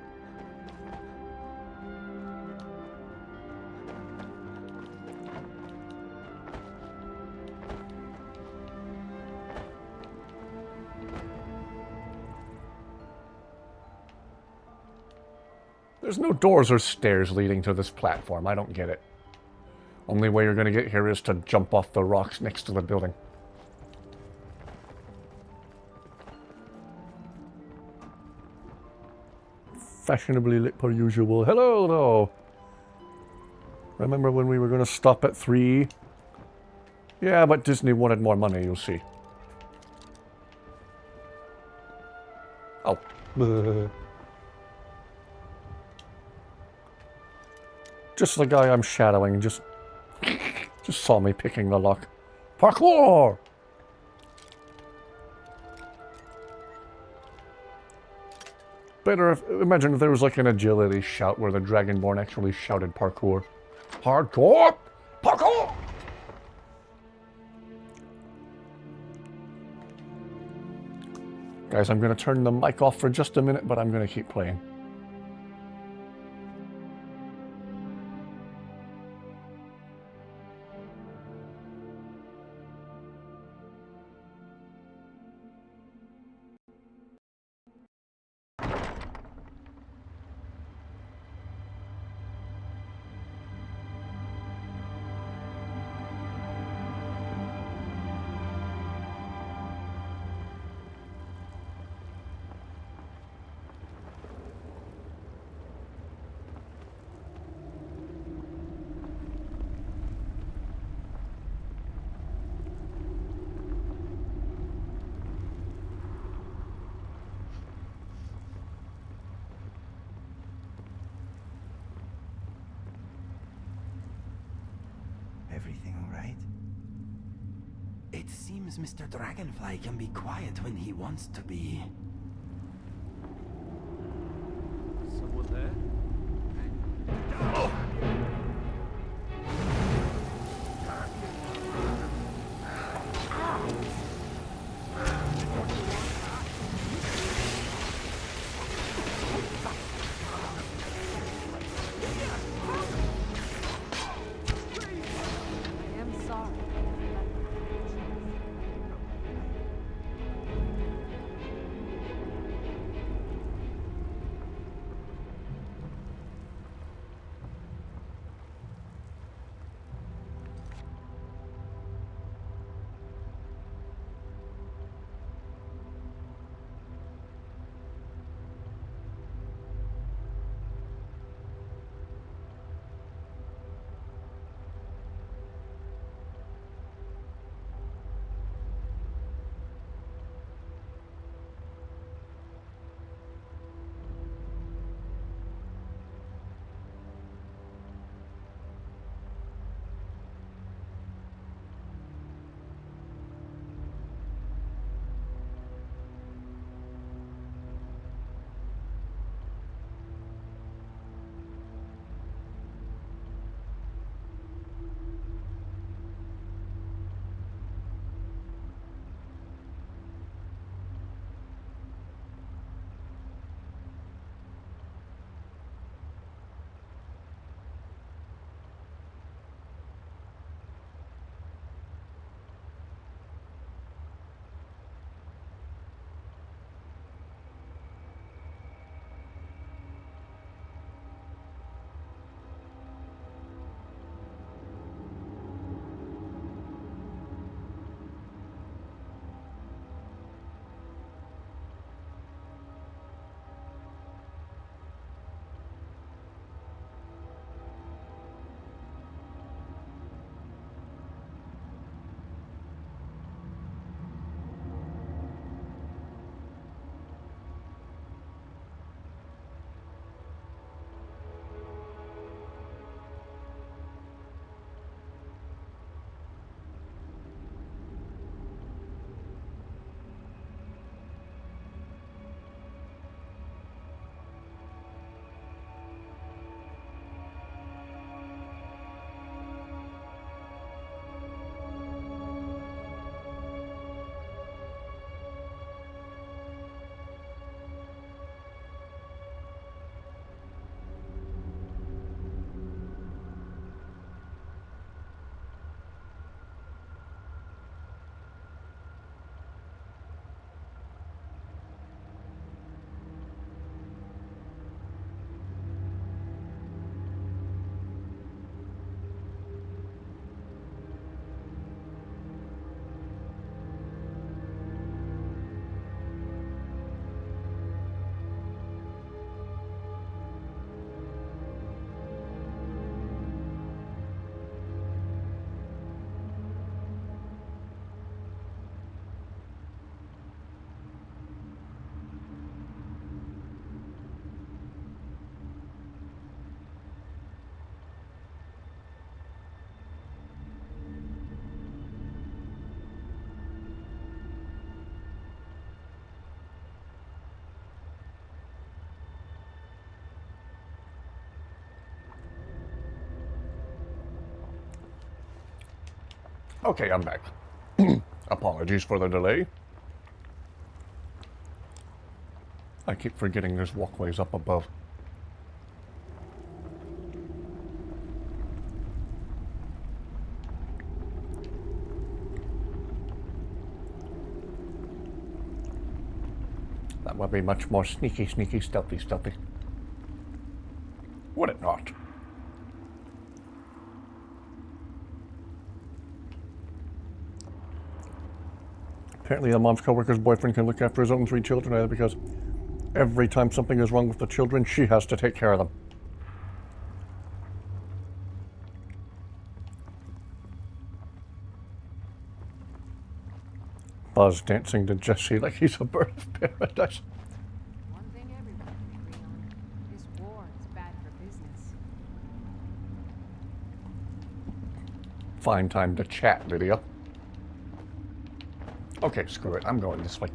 There's no doors or stairs leading to this platform. I don't get it. Only way you're gonna get here is to jump off the rocks next to the building. Fashionably lit per usual. Hello, though. Remember when we were going to stop at 3? Yeah, but Disney wanted more money, you'll see. Oh. Just the guy I'm shadowing just saw me picking the lock. Parkour! Better if, imagine if there was like an agility shout where the Dragonborn actually shouted parkour. Hardcore! Parkour! Guys, I'm going to turn the mic off for just a minute, but I'm going to keep playing. Everything all right? It seems Mr. Dragonfly can be quiet when he wants to be. Someone there? Okay, I'm back. Apologies for the delay. I keep forgetting there's walkways up above. That would be much more sneaky, sneaky, stealthy, stealthy. Would it not? Apparently the mom's co-worker's boyfriend can look after his own 3 children either because every time something is wrong with the children, she has to take care of them. Buzz dancing to Jesse like he's a bird of paradise. One thing everyone can agree on. This war is bad for business. Fine time to chat, Lydia. Okay, screw it. I'm going this way.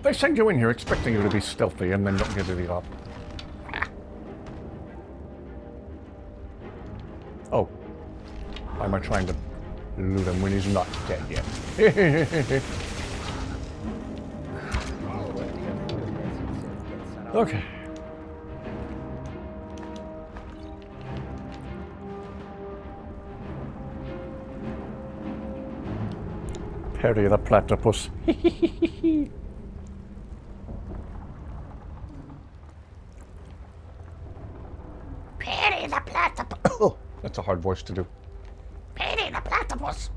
They send you in here expecting you to be stealthy and then don't give you the op. Oh. Why am I trying to loot him when he's not dead yet? Okay. Perry the platypus. Perry the platypus. Oh, that's a hard voice to do. Perry the platypus.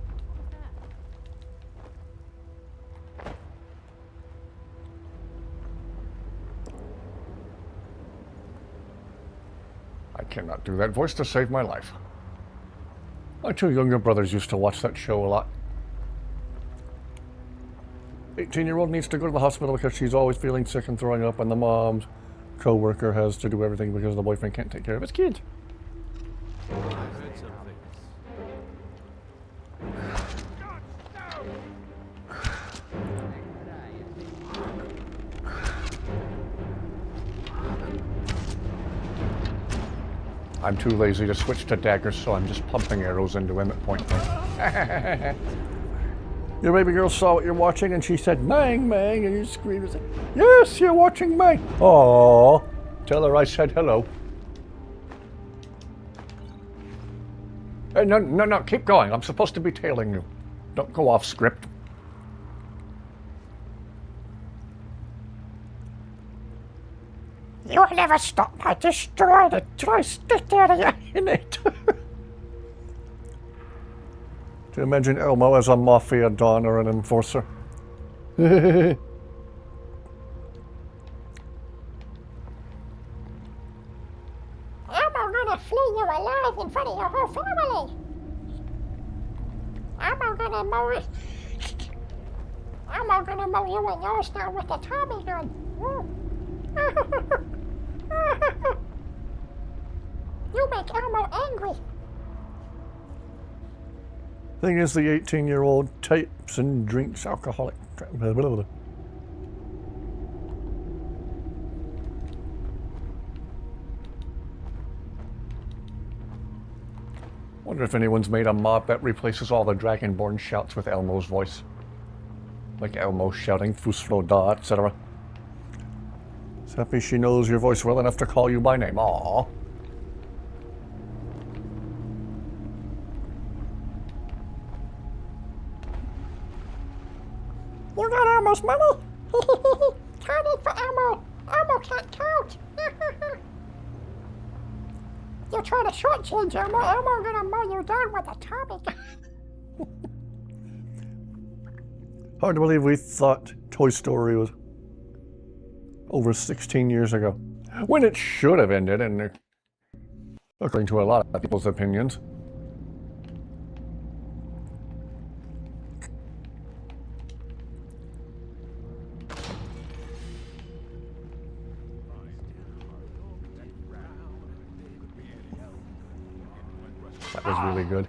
I cannot do that voice to save my life. My 2 younger brothers used to watch that show a lot. 18-year-old needs to go to the hospital because she's always feeling sick and throwing up, and the mom's co-worker has to do everything because the boyfriend can't take care of his kids. I'm too lazy to switch to daggers, so I'm just pumping arrows into him at point blank. Your baby girl saw what you're watching and she said, "Mang, Mang," and you screamed and said, "Yes, you're watching Mang." Aww. Tell her I said hello. Hey, no, keep going. I'm supposed to be tailing you. Don't go off script. You'll never stop my destroy the stick out of your innate. Do you imagine Elmo as a mafia don or an enforcer? Elmo gonna flay you alive in front of your whole family. Elmo gonna mow it. Elmo gonna mow you and yours down with a Tommy gun. You make Elmo angry. Thing is, the 18-year-old tapes and drinks alcoholic. Blah, blah, blah. Wonder if anyone's made a mod that replaces all the Dragonborn shouts with Elmo's voice. Like Elmo shouting, Fusflo da, etc. Happy she knows your voice well enough to call you by name. Aww. You got Elmo's money? Count it for Elmo. Elmo can't count. You're trying to shortchange Elmo. Elmo gonna mow you down with a Tommy gun. Hard to believe we thought Toy Story was over 16 years ago, when it should have ended, and according to a lot of people's opinions. That was really good.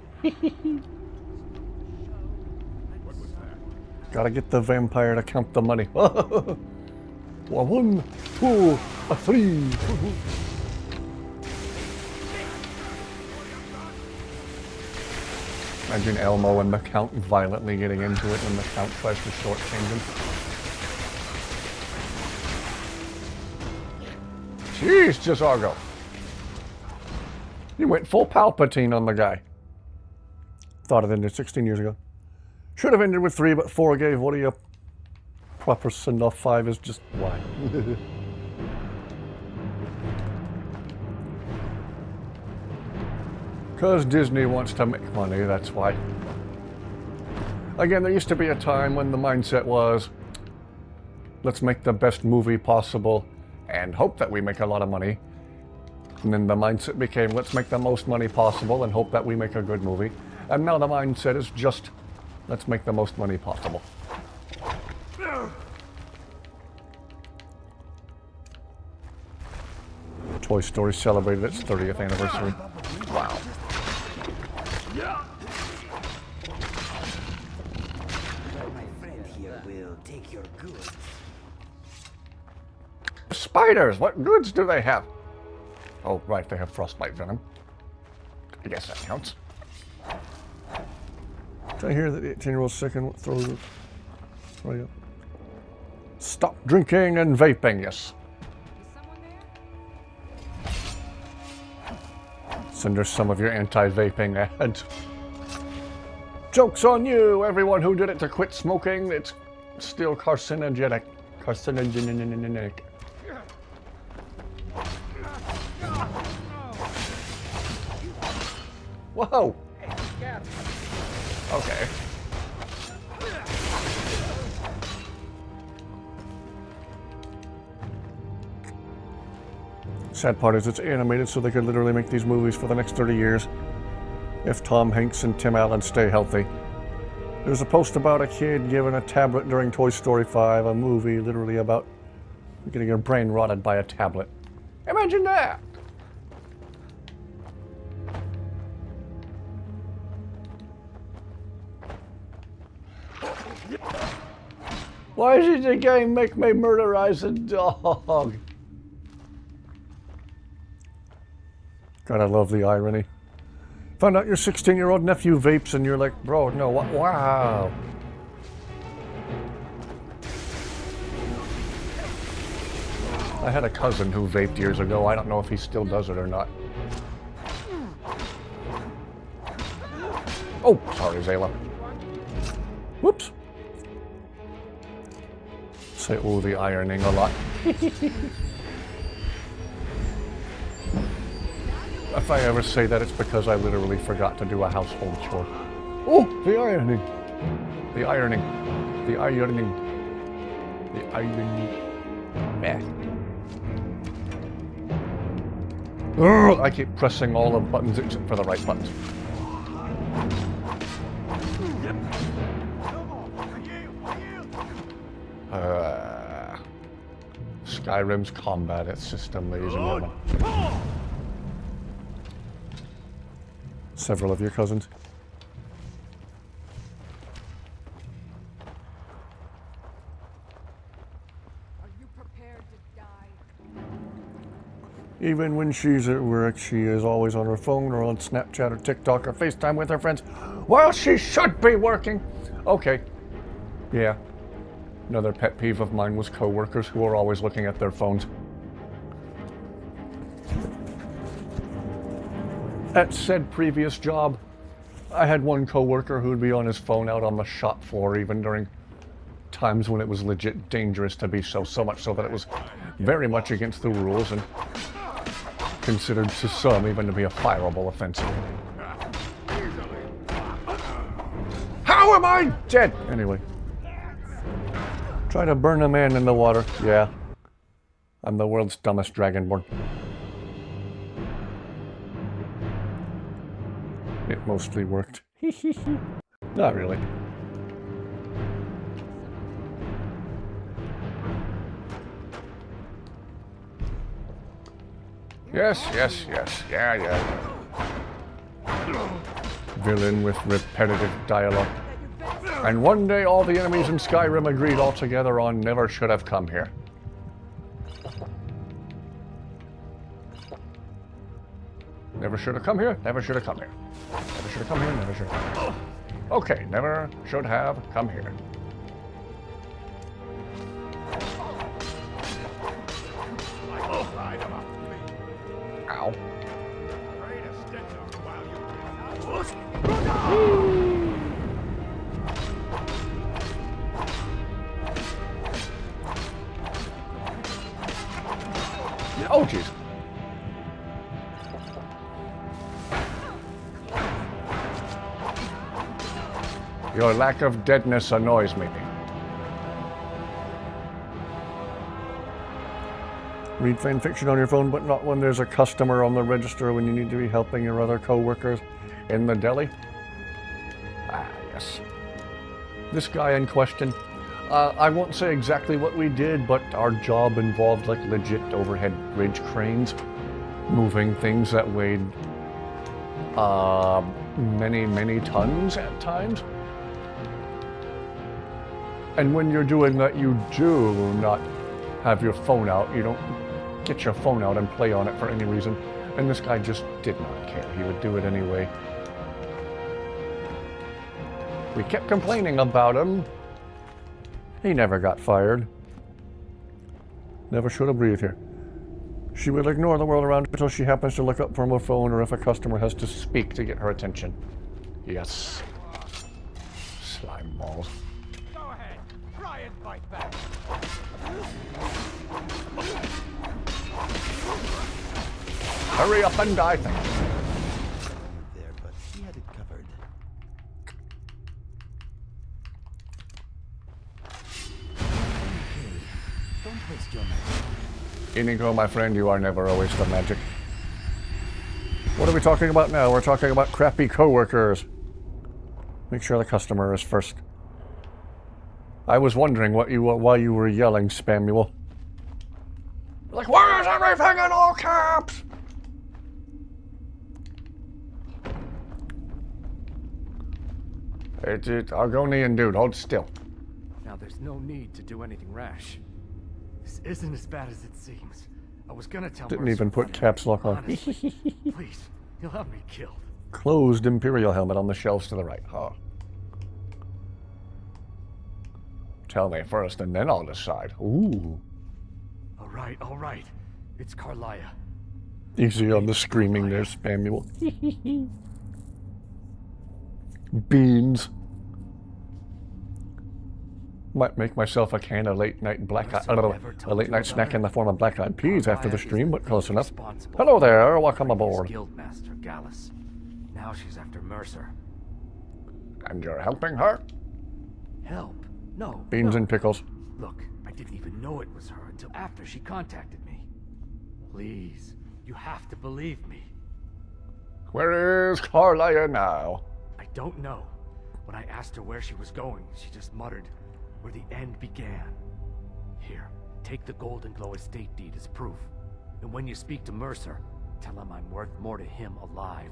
Gotta get the vampire to count the money. A 1, 2, a 3. Imagine Elmo and the Count violently getting into it when the Count tries to shortchange him. Jeez, Gisargo. You went full Palpatine on the guy. Thought it ended 16 years ago. Should have ended with 3, but 4 gave Woody a proper send-off. 5 is just why. Because Disney wants to make money, that's why. Again, there used to be a time when the mindset was, let's make the best movie possible and hope that we make a lot of money. And then the mindset became, let's make the most money possible and hope that we make a good movie. And now the mindset is just, let's make the most money possible. Toy Story celebrated its 30th anniversary. Wow. My friend here will take your goods. Spiders! What goods do they have? Oh, right, they have frostbite venom. I guess that counts. Did I hear that the 18-year-old's sick and throw you up? Stop drinking and vaping, yes. Send her some of your anti-vaping ads. Joke's on you, everyone who did it to quit smoking. It's still carcinogenic. Carcinogenic. Whoa! Okay. Sad part is it's animated, so they could literally make these movies for the next 30 years if Tom Hanks and Tim Allen stay healthy. There's a post about a kid given a tablet during Toy Story 5, a movie literally about getting your brain rotted by a tablet. Imagine that! Why did the game make me murderize a dog? God, I love the irony. Found out your 16-year-old nephew vapes and you're like, bro, no, what? Wow. I had a cousin who vaped years ago. I don't know if he still does it or not. Oh, sorry, Zayla. Whoops. Say, oh, the ironing a lot. If I ever say that, it's because I literally forgot to do a household chore. Oh, the ironing. The ironing. The ironing. The ironing. Meh. Ugh, I keep pressing all the buttons except for the right buttons. Skyrim's combat system, ladies and gentlemen. Several of your cousins. Are you prepared to die? Even when she's at work, she is always on her phone or on Snapchat or TikTok or FaceTime with her friends. Well, she should be working. Okay. Yeah. Another pet peeve of mine was coworkers who are always looking at their phones. At said previous job, I had one coworker who'd be on his phone out on the shop floor even during times when it was legit dangerous to be so much so that it was very much against the rules and considered to some even to be a fireable offense. How am I dead? Anyway. Try to burn a man in the water. Yeah. I'm the world's dumbest dragonborn. It mostly worked. Not really. Yes, yes, yes. Yeah, yeah. Villain with repetitive dialogue. And one day all the enemies in Skyrim agreed all together on never should have come here. Never should have come here. Never should have come here. Never should have come here. Never should have come here. Okay, never should have come here. Ow. Oh, jeez. Your lack of deadness annoys me. Read fan fiction on your phone, but not when there's a customer on the register when you need to be helping your other co-workers in the deli. Ah, yes. This guy in question. I won't say exactly what we did, but our job involved like legit overhead bridge cranes, moving things that weighed many, many tons at times. And when you're doing that, you do not have your phone out. You don't get your phone out and play on it for any reason. And this guy just did not care. He would do it anyway. We kept complaining about him. He never got fired. Never should have breathed here. She will ignore the world around her until she happens to look up from her phone or if a customer has to speak to get her attention. Yes. Slime balls. Go ahead. Try and fight back. Hurry up and die, thank you. There, but he had it covered. Okay, don't waste your magic. Inigo, my friend, you are never a waste of magic. What are we talking about now? We're talking about crappy co-workers. Make sure the customer is first. I was wondering why you were yelling, Spamuel. Like, why is everything in all caps? It's Argonian dude, hold still. Now there's no need to do anything rash. This isn't as bad as it seems. I was gonna tell Didn't Mercer even put Friday. caps lock on. Honestly, please, you'll have me killed. Closed Imperial helmet on the shelves to the right, huh? Tell me first and then I'll decide. Ooh. All right. It's Carlia. Easy on the screaming there, Spamuel. Beans. Might make myself a can of late-night a late-night snack in the form of black-eyed peas after the stream, but close enough. Hello there, welcome aboard. Guildmaster Gallus. Now she's after Mercer. And you're helping her? Help? No. Beans and pickles. Look, I didn't even know it was her until after she contacted me. Please, you have to believe me. Where is Carlia now? I don't know. When I asked her where she was going, she just muttered, where the end began. Here, take the Golden Glow estate deed as proof. And when you speak to Mercer, tell him I'm worth more to him alive.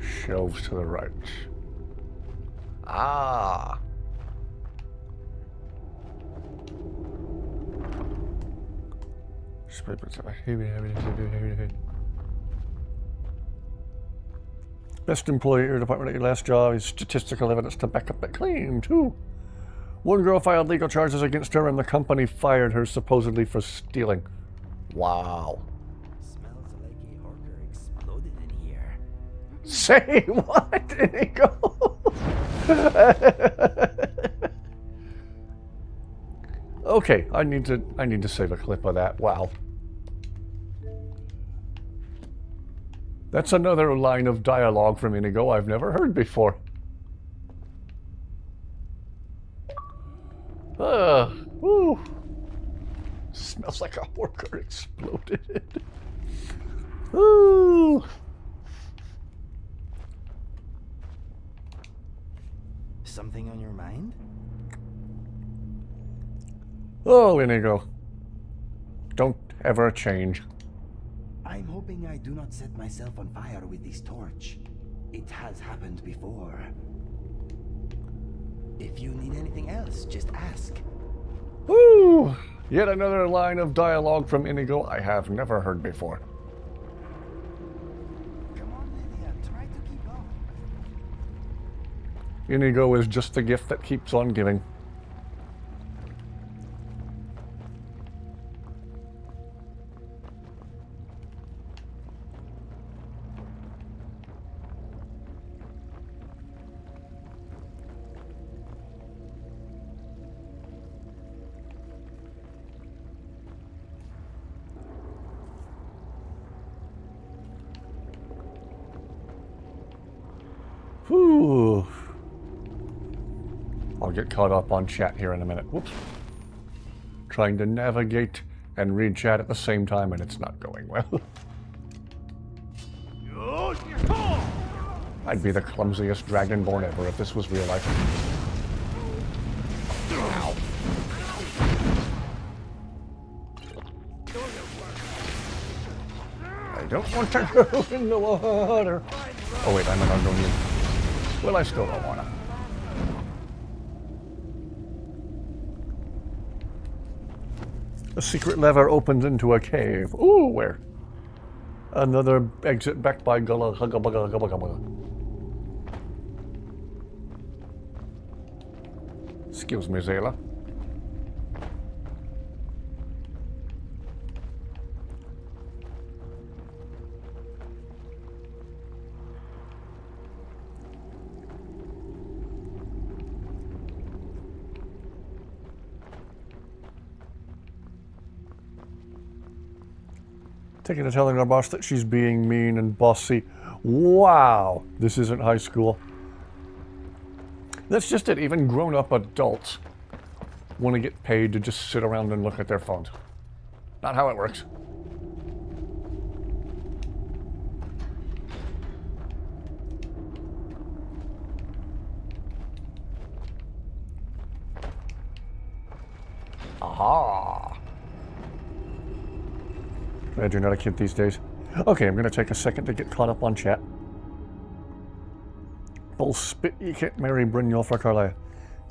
Shelves to the right. Ah. Best employee at your department at your last job is statistical evidence to back up that claim, too. One girl filed legal charges against her and the company fired her supposedly for stealing. Wow. Smells like a hawker exploded in here. Say what? Did it go? Okay, I need to save a clip of that. Wow. That's another line of dialogue from Inigo I've never heard before. Woo. Smells like a worker exploded. Ooh. Something on your mind? Oh, Inigo. Don't ever change. I'm hoping I do not set myself on fire with this torch. It has happened before. If you need anything else, just ask. Woo! Yet another line of dialogue from Inigo I have never heard before. Come on, Lydia, try to keep up. Inigo is just the gift that keeps on giving. Whew. I'll get caught up on chat here in a minute. Whoops. Trying to navigate and read chat at the same time, and it's not going well. I'd be the clumsiest dragonborn ever if this was real life. Ow. I don't want to go in the water. Oh wait, I'm an Argonian. Well, I still don't wanna. A secret lever opens into a cave. Ooh, where? Another exit back by Gullah Hugga Bugga Gubba Gubba. Excuse me, Zayla. Taking to telling our boss that she's being mean and bossy. Wow, this isn't high school. That's just it. Even grown-up adults want to get paid to just sit around and look at their phones. Not how it works. Aha! Glad you're not a kid these days. Okay, I'm going to take a second to get caught up on chat. Full spit, you can't marry Brynjolf or Carlisle.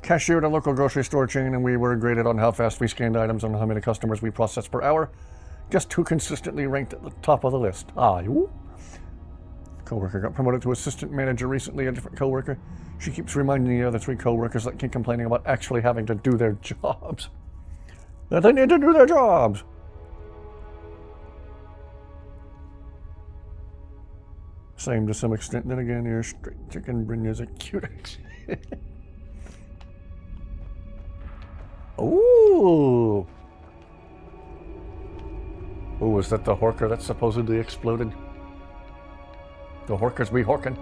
Cashier at a local grocery store chain, and we were graded on how fast we scanned items and how many customers we processed per hour. Guess who consistently ranked at the top of the list? Ah, you? Coworker got promoted to assistant manager recently, a different coworker. She keeps reminding the other three coworkers that keep complaining about actually having to do their jobs. That they need to do their jobs! Same to some extent. Then again, your straight chicken Brynja's a cute accent. Ooh! Ooh, is that the Horker that supposedly exploded? The Horkers be horkin'.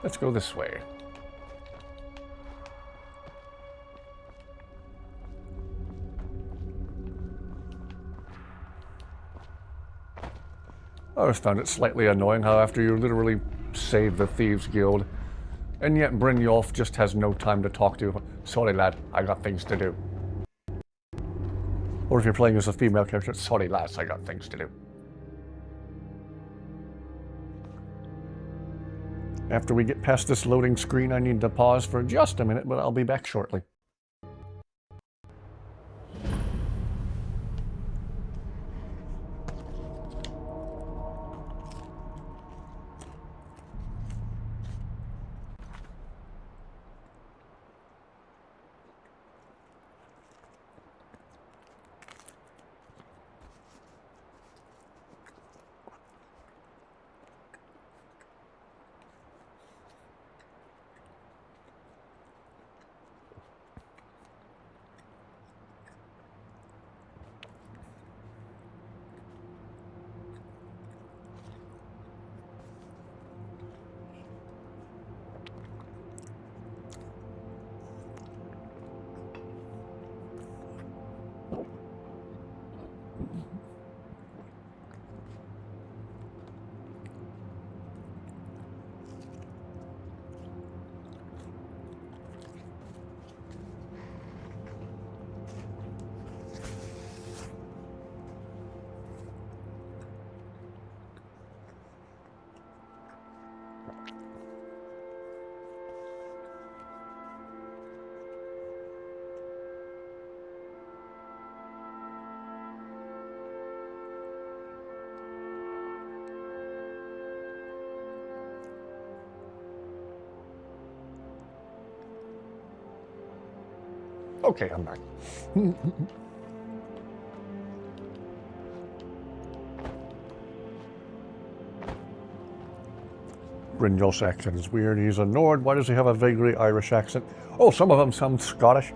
Let's go this way. I always found it slightly annoying how after you literally save the Thieves Guild, and yet Brynjolf just has no time to talk to. Sorry lad, I got things to do. Or if you're playing as a female character, sorry lads, I got things to do. After we get past this loading screen, I need to pause for just a minute, but I'll be back shortly. Okay, I'm back. Brynjolf's accent is weird. He's a Nord. Why does he have a vaguely Irish accent? Oh, some of them sound Scottish.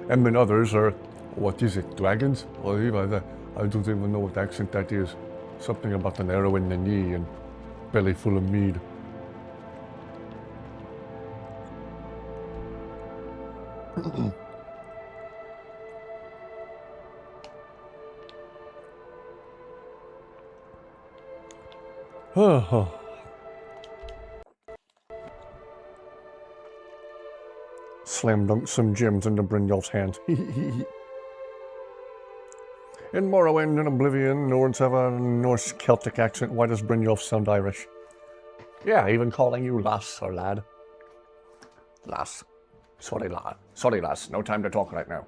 And then others are, what is it, dragons? I don't even know what accent that is. Something about an arrow in the knee and belly full of mead. Slam dunk some gems into Brynjolf's hands. In Morrowind and Oblivion, Nords have a Norse Celtic accent. Why does Brynjolf sound Irish? Yeah, even calling you lass or lad. Lass. Sorry, lad. Sorry, lass. No time to talk right now.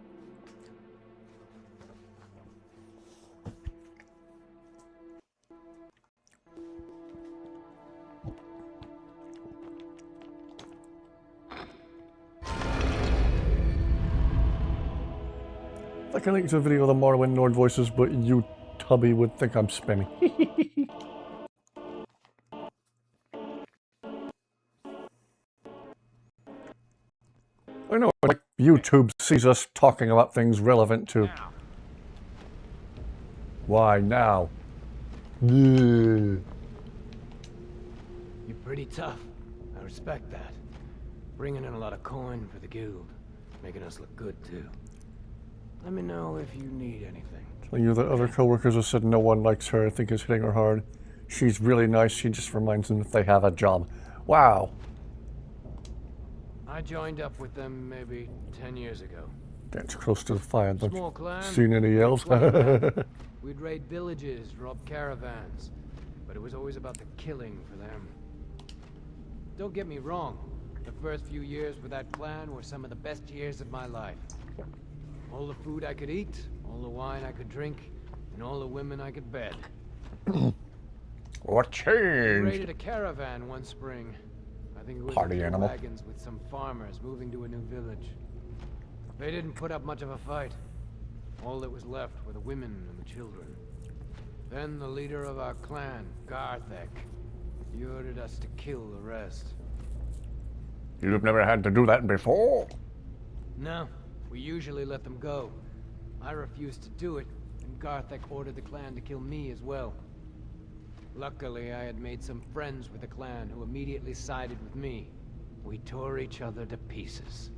I can link to a video of the Morrowind Nord voices, but you tubby would think I'm spinning. I know, like, YouTube sees us talking about things relevant to... Why now? You're pretty tough. I respect that. Bringing in a lot of coin for the guild. Making us look good, too. Let me know if you need anything. Telling you that other co-workers have said no one likes her. I think it's hitting her hard. She's really nice. She just reminds them that they have a job. Wow. I joined up with them maybe 10 years ago. That's close to the fire. Small clan. Seen any elves? We'd raid villages, rob caravans. But it was always about the killing for them. Don't get me wrong. The first few years with that clan were some of the best years of my life. All the food I could eat, all the wine I could drink, and all the women I could bed. What changed? We raided a caravan one spring. I think it was Party animal. wagons with some farmers moving to a new village. They didn't put up much of a fight. All that was left were the women and the children. Then the leader of our clan, Garthek, he ordered us to kill the rest. You've never had to do that before? No. We usually let them go. I refused to do it, and Garthek ordered the clan to kill me as well. Luckily, I had made some friends with the clan who immediately sided with me. We tore each other to pieces.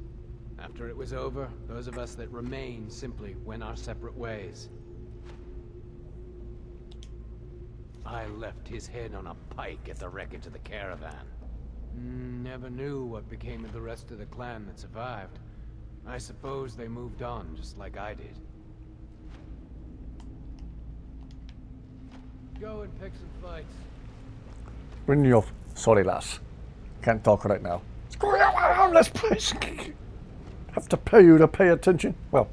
After it was over, those of us that remained simply went our separate ways. I left his head on a pike at the wreckage of the caravan. Never knew what became of the rest of the clan that survived. I suppose they moved on, just like I did. Go and pick some fights. Brynjolf. Sorry, lass. Can't talk right now. Let's please. Have to pay you to pay attention. Well,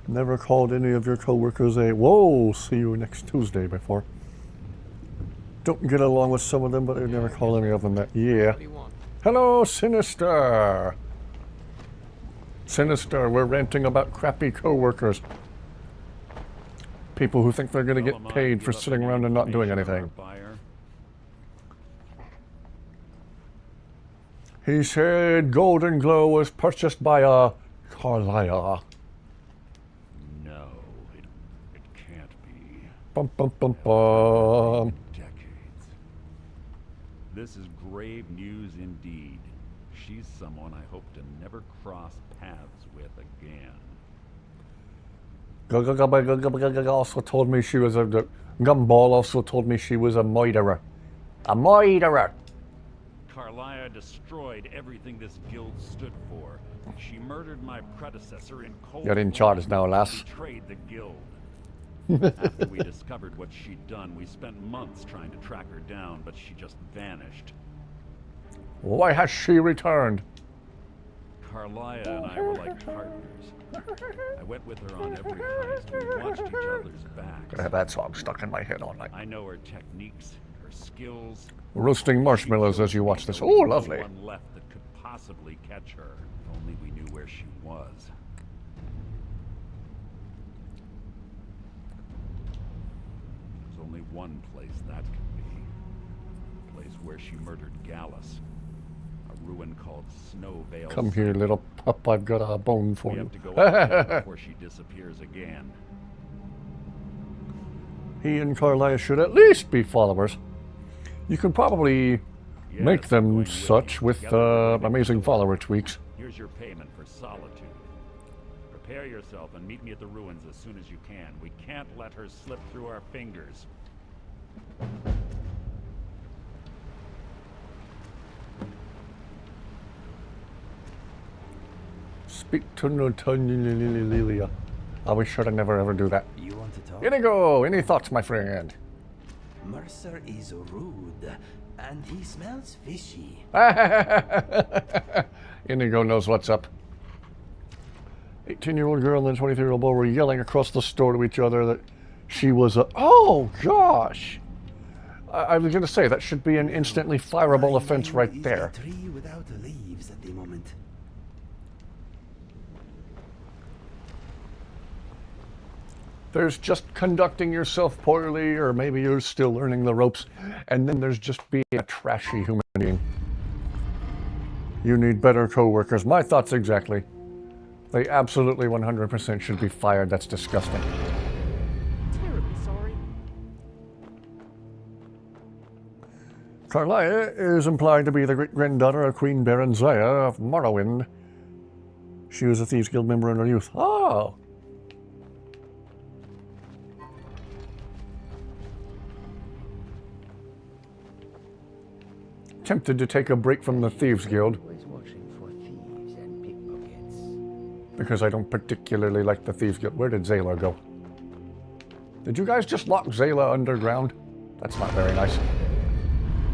never called any of your co-workers a whoa, see you next Tuesday before. Don't get along with some of them, but I never call any of them that. Yeah. Hello, Sinister! Sinister, we're ranting about crappy co-workers. People who think they're gonna get paid for sitting around and not doing anything. He said Golden Glow was purchased by a Carlisle. No, it can't be. Bum bum bum bum. This is grave news indeed. She's someone I hope to never cross paths with again. Also told me she was a... Gumball also told me she was a murderer. A murderer! Carlia destroyed everything this guild stood for. She murdered my predecessor in cold You're in charge now, lass. Betrayed the guild. After we discovered what she'd done, we spent months trying to track her down, but she just vanished. Why has she returned? Carlia and I were like partners. I went with her on every heist. We watched each other's backs. I have that song stuck in my head all night. I know her techniques, her skills. Roasting marshmallows as you watch this. Oh, lovely. No one left that could possibly catch her. If only we knew where she was. There's only one place that could be. A place where she murdered Gallus. A ruin called Snowvale. Come here, little pup. I've got a bone for We you. have to go up there before she disappears again. He and Carlisle should at least be followers. You can probably make them such with amazing follower tweaks. Here's your payment for solitude. Prepare yourself and meet me at the ruins as soon as you can. We can't let her slip through our fingers. Speak to Lilia. I wish I'd never ever do that. You want to talk? Inigo, any thoughts, my friend? Mercer is rude, and he smells fishy. Inigo knows what's up. 18-year-old girl and 23-year-old boy were yelling across the store to each other that she was a... Oh, gosh! I was going to say, that should be an instantly fireable offense right there. A tree without leaves at the moment. There's just conducting yourself poorly, or maybe you're still learning the ropes, and then there's just being a trashy human being. You need better co-workers. My thoughts exactly. They absolutely 100% should be fired. That's disgusting. Terribly sorry. Carlia is implied to be the great-granddaughter of Queen Berenziah of Morrowind. She was a Thieves Guild member in her youth. Oh! Tempted to take a break from the Thieves Guild. Because I don't particularly like the Thieves Guild. Where did Zayla go? Did you guys just lock Zayla underground? That's not very nice.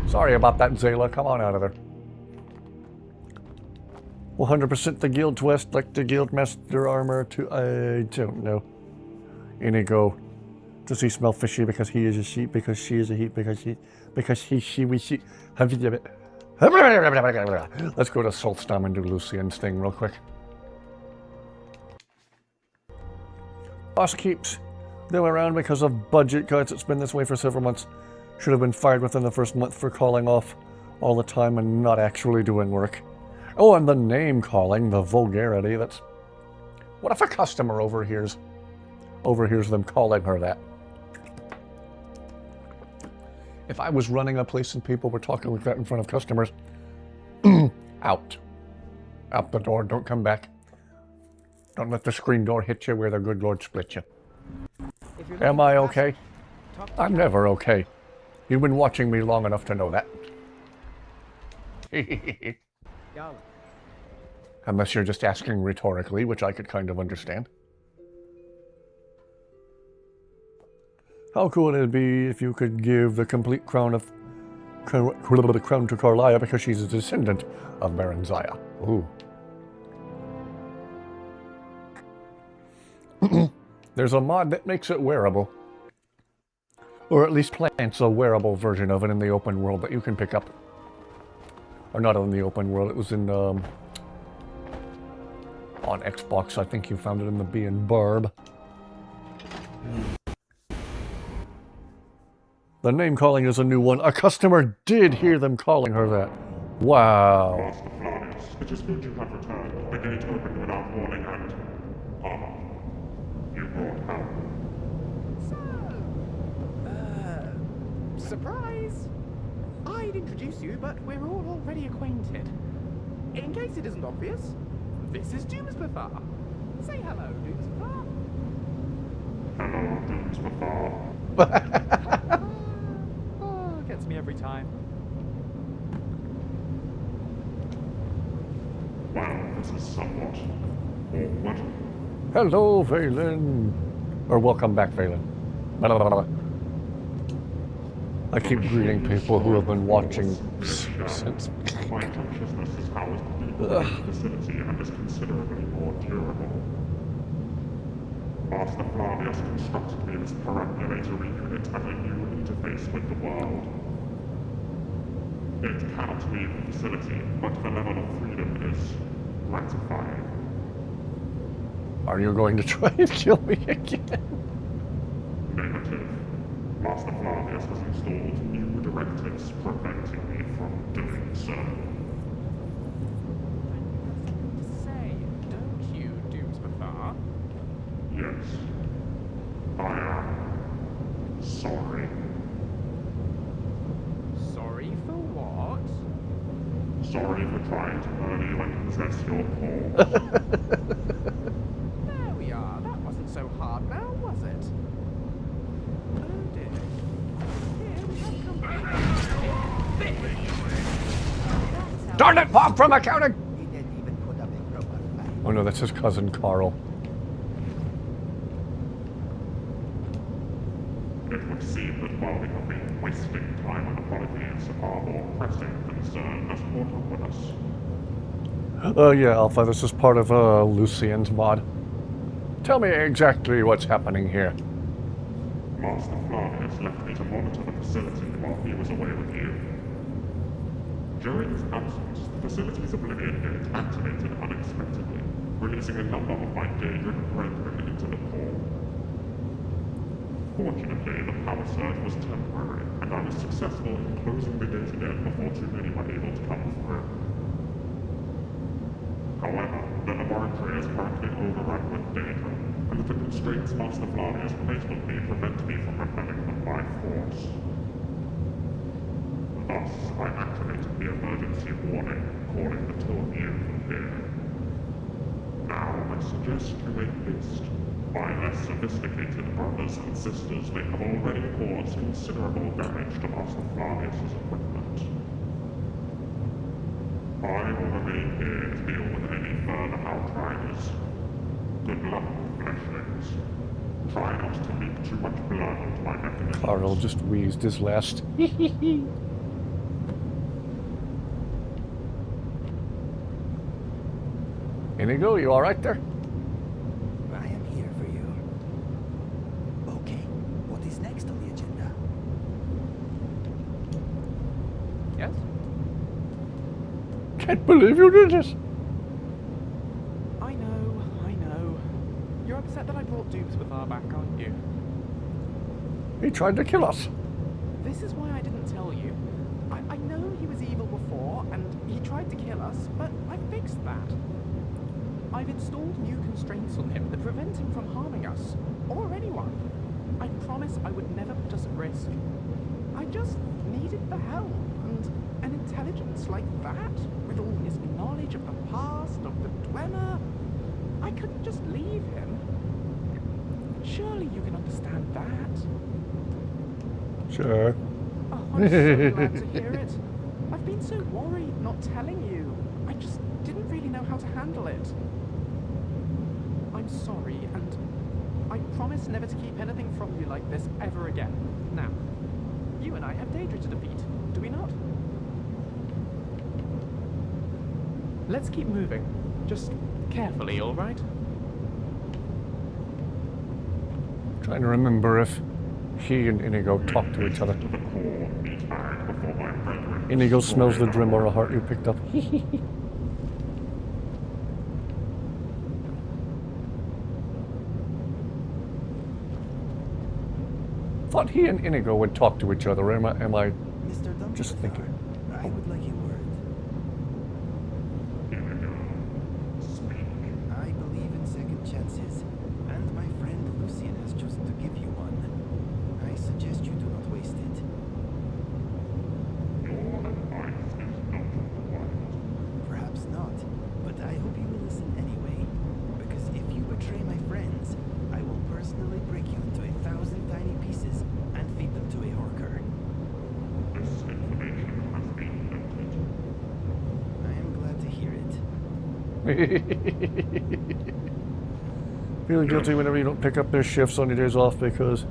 Sorry about that, Zayla. Come on out of there. 100% the Guild Twist, like the Guild Master armor to... I don't know. Inigo. Does he smell fishy because he is a sheep? Because she is a heat? Because he, she, we, she... Let's go to Solstam and do Lucian's thing real quick. Boss keeps them around because of budget cuts. It's been this way for several months. Should have been fired within the first month for calling off all the time and not actually doing work. Oh, and the name calling, the vulgarity, that's... What if a customer overhears them calling her that? If I was running a place and people were talking like that in front of customers, out. Out the door, don't come back. Don't let the screen door hit you where the good Lord split you. Am I okay? I'm never okay. You've been watching me long enough to know that. Unless you're just asking rhetorically, which I could kind of understand. How cool would it be if you could give the complete crown to Carlia because she's a descendant of Berenziah? Ooh. There's a mod that makes it wearable. Or at least plants a wearable version of it in the open world that you can pick up. Or not in the open world, it was in, on Xbox. I think you found it in the Bee and Barb. The name calling is a new one. A customer did hear them calling her that. Wow. Master Flavius, it is good you have returned. The gate opened without warning and... you brought help. Surprise! I'd introduce you, but we're all already acquainted. In case it isn't obvious, this is Doomsbafar. Say hello, Doomsbafar. Hello, Doomsbafar. Gets me every time. Well, this is somewhat awkward. Hello, Valen. Or welcome back, Valen. Blah, blah, blah. I keep greeting people who have been watching since... My consciousness is housed in the facility and is considerably more durable. Master Flavius constructed me this perambulatory unit and a new interface with the world. It cannot leave the facility, but the level of freedom is gratifying. Are you going to try and kill me again? Negative. Master Flavius has installed new directives preventing me from doing so. Say, don't you, Doomsmithar? Yes. I am sorry. Sorry for what? Sorry for trying to murder you and possess your paw. There we are. That wasn't so hard now, was it? Oh dear. Here we have company. Darn it, Pop from accounting! He didn't even put up a proper fight. Oh no, that's his cousin Carl. It would seem that while we have been wasting time on apologies, our more pressing concern has caught up with us. Yeah, Alpha, this is part of Lucian's mod. Tell me exactly what's happening here. Master Flavius left me to monitor the facility while he was away with you. During his absence, the facility's Oblivion gate activated unexpectedly, releasing a number of my day-ridden brethren into the core. Fortunately, the power surge was temporary, and I was successful in closing the gate again before too many were able to come through. However, the laboratory is currently overrun with data, and the constraints Master Flavius placed on me prevent me from repelling them by force. Thus, I activated the emergency warning, calling the two of you from here. Now, I suggest you make haste. My less sophisticated brothers and sisters may have already caused considerable damage to Master Flavius' equipment. I will remain here to deal with any further outriders. Good luck, fleshlings. Try not to leak too much blood into my mechanism. Carl just wheezed his last. Inigo, you alright there? I am here for you. Okay, what is next on the agenda? Yes? Can't believe you did this. I know. You're upset that I brought Doomsmithar back, aren't you? He tried to kill us. This is why I didn't tell you. I know he was evil before, and he tried to kill us, but I fixed that. I've installed new constraints on him that prevent him from harming us, or anyone. I promise I would never put us at risk. I just needed the help, and an intelligence like that, with all his knowledge of the past, of the Dwemer, I couldn't just leave him. Surely you can understand that. Sure. Oh, I'm so glad to hear it. I've been so worried not telling you. I just didn't really know how to handle it. I'm sorry, and I promise never to keep anything from you like this ever again. Now, you and I have Daedra to defeat, do we not? Let's keep moving. Just carefully, all right? Trying to remember if he and Inigo talk to each other. Inigo smells the Dremora heart you picked up. Thought he and Inigo would talk to each other. Am I just thinking? I would like a word. I believe in second chances, and my friend Lucian has chosen to give you one. I suggest you do not waste it. Perhaps not, but I hope you will listen anyway. Because if you betray my friends, I will personally break you into 1,000 tiny pieces and feed them to a horker. This information has been noted. I am glad to hear it. Feeling guilty whenever you don't pick up their shifts on your days off because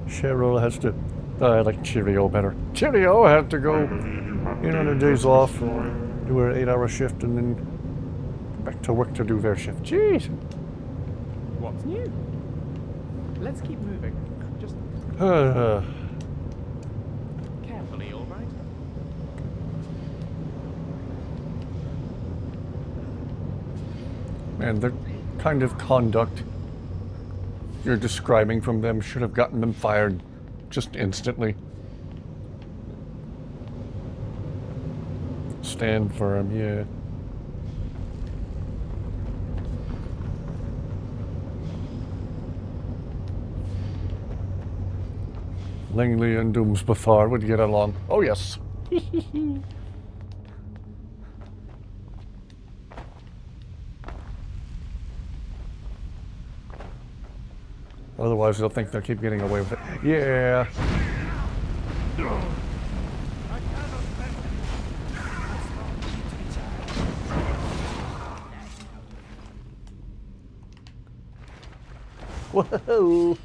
Cheryl has to. I like Cheerio better. Cheerio had to go in on her days off, do her 8-hour shift, and then go back to work to do their shift. Jeez. What's new? Let's keep moving. Just carefully, all right? And the kind of conduct you're describing from them should have gotten them fired just instantly. Stand firm, yeah. Langley and Doomspathar would get along. Oh yes. Otherwise they'll think they'll keep getting away with it. Yeah. Whoa.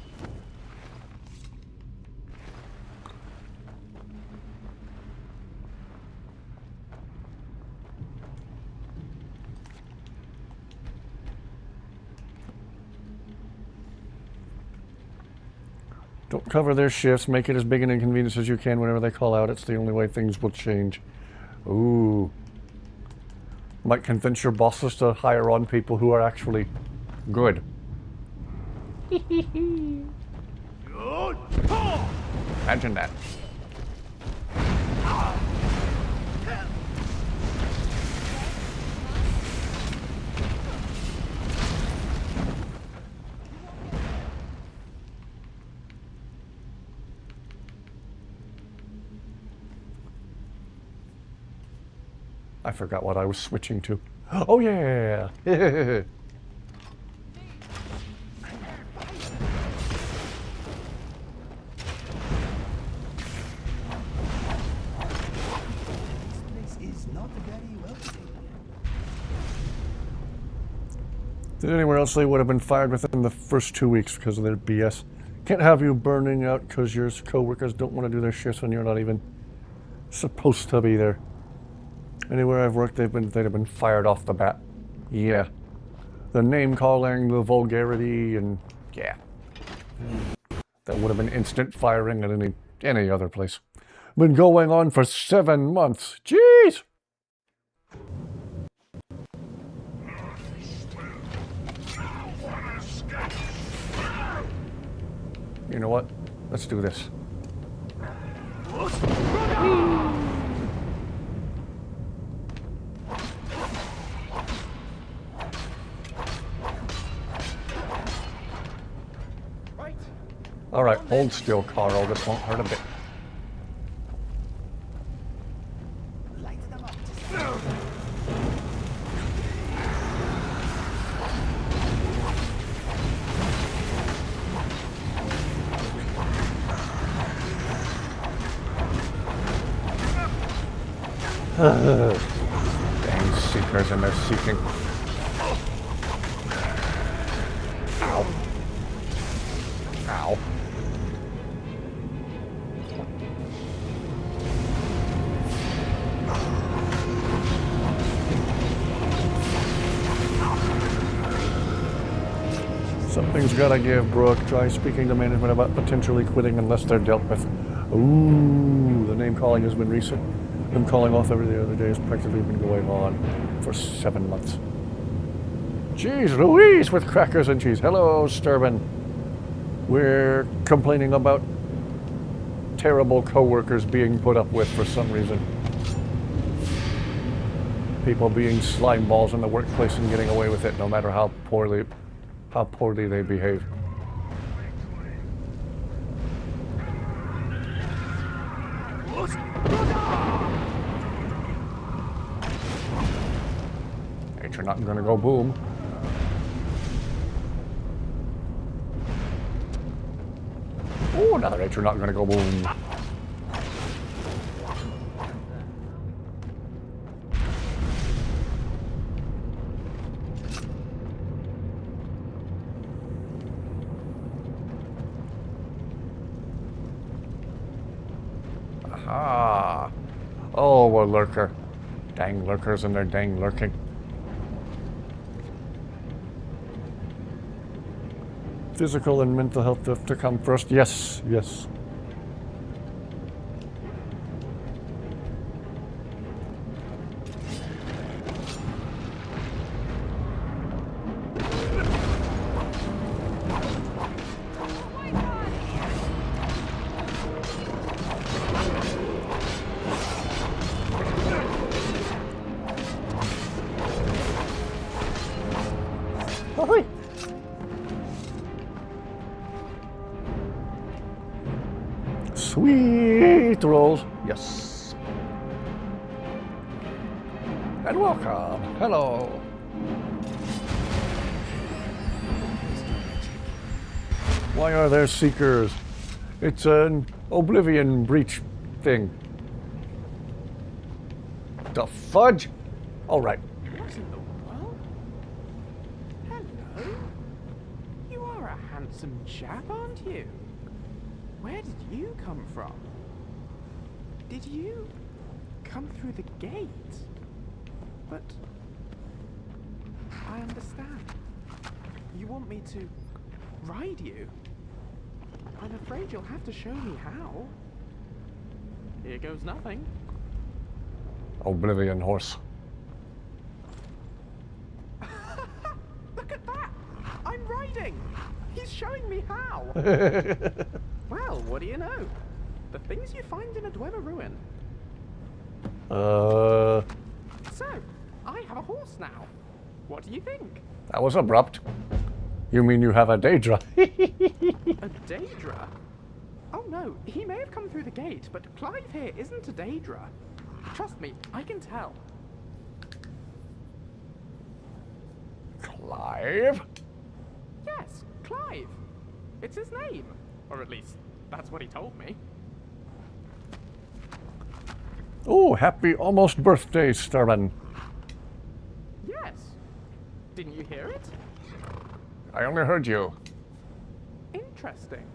Don't cover their shifts. Make it as big an inconvenience as you can whenever they call out. It's the only way things will change. Ooh. Might convince your bosses to hire on people who are actually good. Imagine that. I forgot what I was switching to. Oh yeah! Anywhere else they would have been fired within the first 2 weeks because of their BS. Can't have you burning out because your co-workers don't want to do their shifts and you're not even supposed to be there. Anywhere I've worked, they'd have been fired off the bat. Yeah. The name calling, the vulgarity, and yeah. That would have been instant firing at any other place. Been going on for 7 months. Jeez! You know what? Let's do this. Alright, hold still, Carl. This won't hurt a bit. Dang seekers and their seeking. Ow. Ow. Something's gotta give, Brooke. Try speaking to management about potentially quitting unless they're dealt with. Ooh, the name calling has been recent. Them calling off every other day has practically been going on for 7 months. Jeez Louise with crackers and cheese. Hello, Sturban. We're complaining about terrible co-workers being put up with for some reason. People being slime balls in the workplace and getting away with it no matter how poorly they behave. Ain't you not gonna go boom? Oh, another ain't you not gonna go boom. Aha! Oh, a lurker. Dang lurkers and their dang lurking. Physical and mental health have to come first. Yes, yes. Ahoy! Sweet rolls. Yes. And welcome. Hello. Why are there seekers? It's an Oblivion breach thing. The fudge? All right. What in the world? Hello? You are a handsome chap, aren't you? Where did you come from? Did you come through the gate? But I understand. You want me to ride you? I'm afraid you'll have to show me how. Here goes nothing. Oblivion horse. Look at that! I'm riding! He's showing me how! Well, what do you know? The things you find in a Dwemer ruin. So, I have a horse now. What do you think? That was abrupt. You mean you have a Daedra? A Daedra? Oh no, he may have come through the gate, but Clive here isn't a Daedra. Trust me, I can tell. Clive? Yes, Clive. It's his name. Or at least, that's what he told me. Oh, happy almost birthday, Sturban. Yes. Didn't you hear it? I only heard you. Interesting.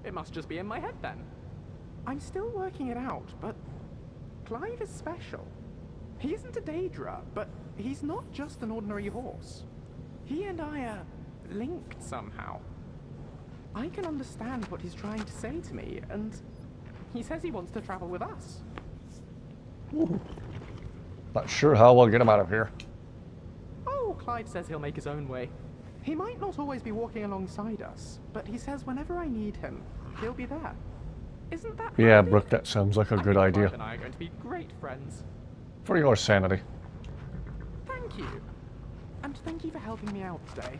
It must just be in my head then. I'm still working it out, but Clive is special. He isn't a Daedra, but he's not just an ordinary horse. He and I are linked somehow. I can understand what he's trying to say to me, and he says he wants to travel with us. Ooh. Not sure how we'll get him out of here. Oh, Clive says he'll make his own way. He might not always be walking alongside us, but he says whenever I need him, he'll be there. Isn't that Yeah, handy? Brooke, that sounds like a good idea. Clive and I are going to be great friends. For your sanity. Thank you. And thank you for helping me out today.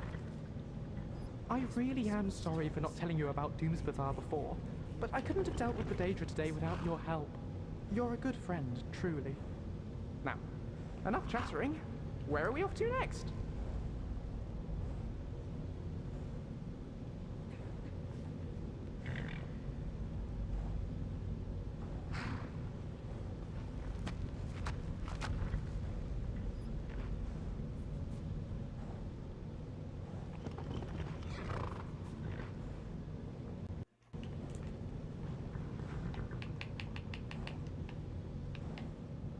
I really am sorry for not telling you about Doomsbathar before, but I couldn't have dealt with the Daedra today without your help. You're a good friend, truly. Now, enough chattering. Where are we off to next?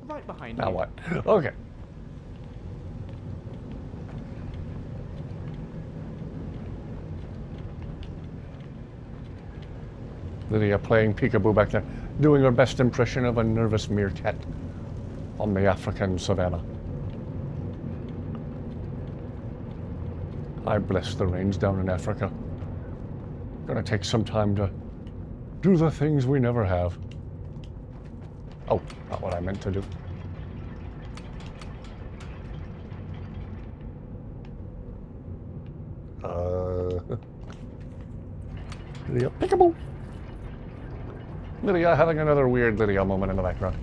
Right behind Now you. what? Okay. Lydia playing peekaboo back there, doing her best impression of a nervous meerkat on the African savannah. I bless the rains down in Africa. Gonna take some time to do the things we never have. Oh, not what I meant to do. Lydia, peekaboo! Lydia having another weird Lydia moment in the background.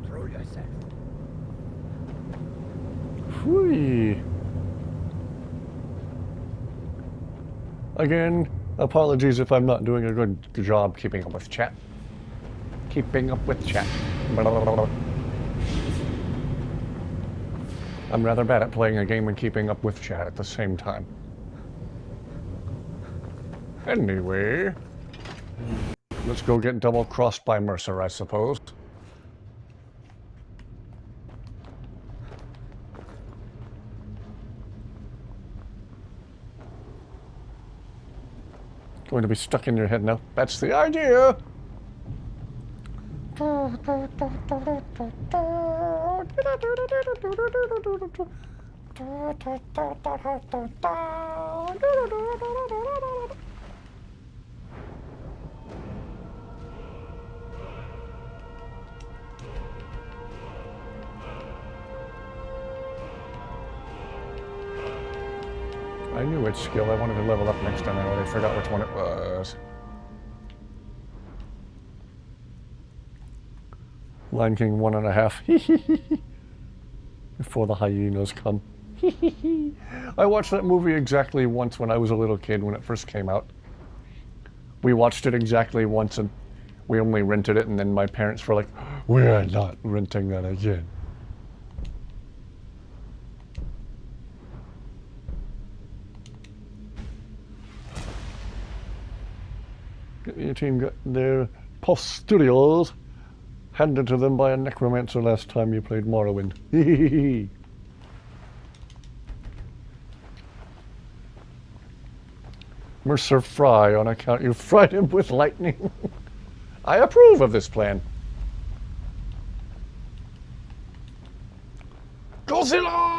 Control yourself. Whee! Again, apologies if I'm not doing a good job keeping up with chat. Keeping up with chat. I'm rather bad at playing a game and keeping up with chat at the same time. Anyway, let's go get double-crossed by Mercer, I suppose. Going to be stuck in your head now. That's the idea! I knew which skill I wanted to level up next time. I already forgot which one it was. Lion King 1.5. Before the hyenas come. I watched that movie exactly once when I was a little kid when it first came out. We watched it exactly once and we only rented it, and then my parents were like, we're not renting that again. Your team got their posteriors handed to them by a necromancer last time you played Morrowind. Mercer Fry, on account you fried him with lightning. I approve of this plan. Godzilla!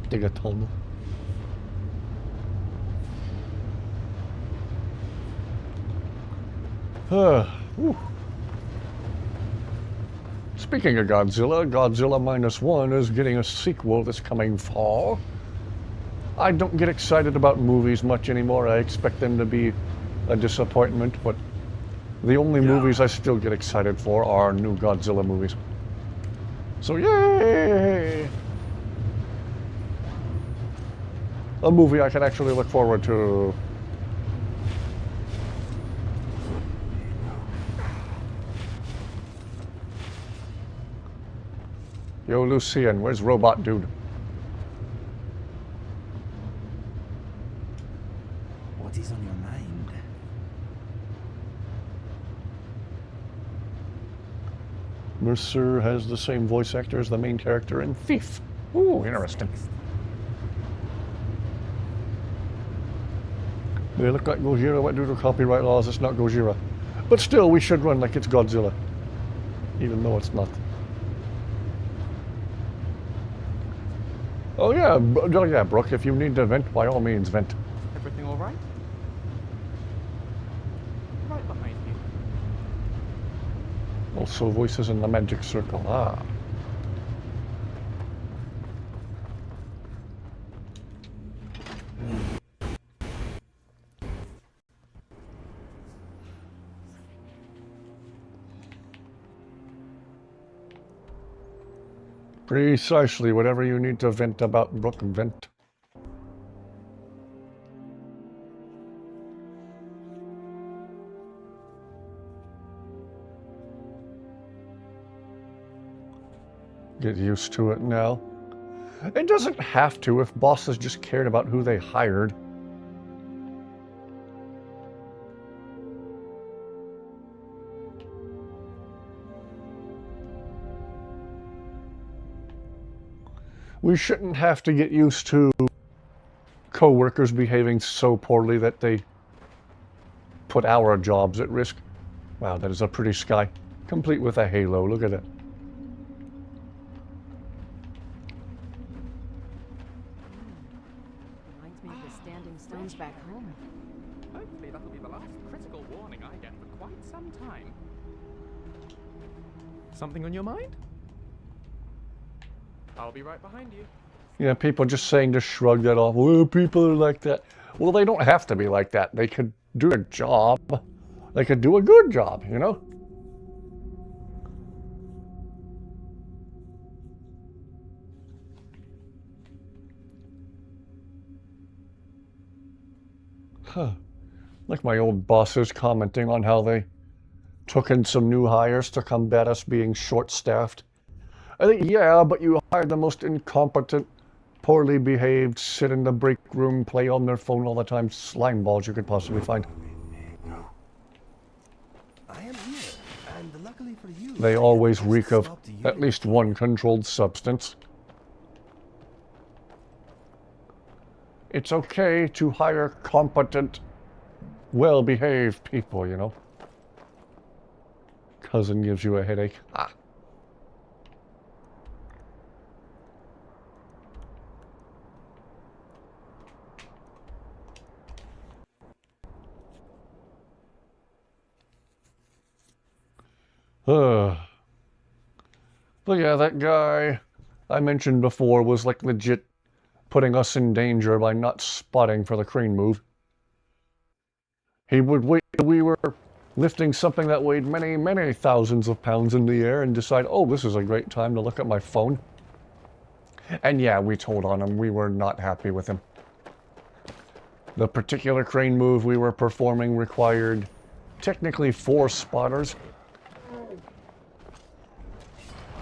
Dig a tunnel. Speaking of Godzilla, Godzilla -1 is getting a sequel this coming fall. I don't get excited about movies much anymore. I expect them to be a disappointment, but the only movies I still get excited for are new Godzilla movies. So yay! A movie I can actually look forward to. Yo, Lucian, where's Robot Dude? What is on your mind? Mercer has the same voice actor as the main character in Thief. Ooh, interesting. They look like Gojira. What due to copyright laws, it's not Gojira. But still, we should run like it's Godzilla. Even though it's not. Oh yeah, Brooke, if you need to vent, by all means, vent. Everything all right? Right behind you. Also, voices in the magic circle. Ah. Precisely, whatever you need to vent about, Brooke, vent. Get used to it now. It doesn't have to if bosses just cared about who they hired. We shouldn't have to get used to co-workers behaving so poorly that they put our jobs at risk. Wow, that is a pretty sky, complete with a halo. Look at that. Reminds me of the standing stones back home. Hopefully that'll be the last critical warning I get for quite some time. Something on your mind? I'll be right behind you. Yeah, people just saying to shrug that off. Well, people are like that. Well, they don't have to be like that. They could do a job. They could do a good job, you know? Huh. Like my old bosses commenting on how they took in some new hires to combat us being short-staffed. I think, yeah, but you hired the most incompetent, poorly behaved, sit in the break room, play on their phone all the time, slime balls you could possibly find. I am here, and luckily for you, They always reek of at least one controlled substance. It's okay to hire competent, well-behaved people, you know. Cousin gives you a headache. Ah. But yeah, that guy I mentioned before was like legit putting us in danger by not spotting for the crane move. He would wait till we were lifting something that weighed many, many thousands of pounds in the air and decide, oh, this is a great time to look at my phone. And yeah, we told on him we were not happy with him. The particular crane move we were performing required technically 4 spotters.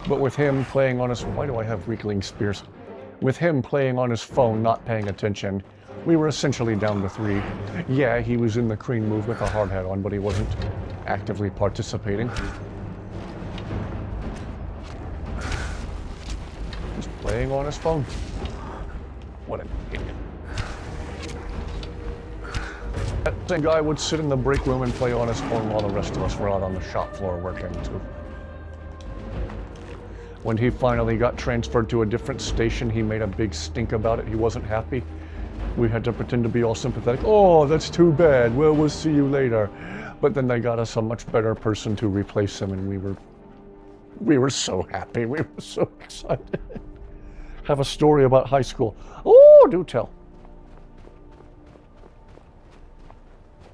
But with him playing on his... Why do I have weakling spears? With him playing on his phone, not paying attention, we were essentially down to 3. Yeah, he was in the crane move with a hard hat on, but he wasn't actively participating. Just playing on his phone. What an idiot. That same guy would sit in the break room and play on his phone while the rest of us were out on the shop floor working too. When he finally got transferred to a different station, he made a big stink about it. He wasn't happy. We had to pretend to be all sympathetic. Oh, that's too bad. Well, we'll see you later. But then they got us a much better person to replace him, and we were so happy. We were so excited. Have a story about high school. Oh, do tell.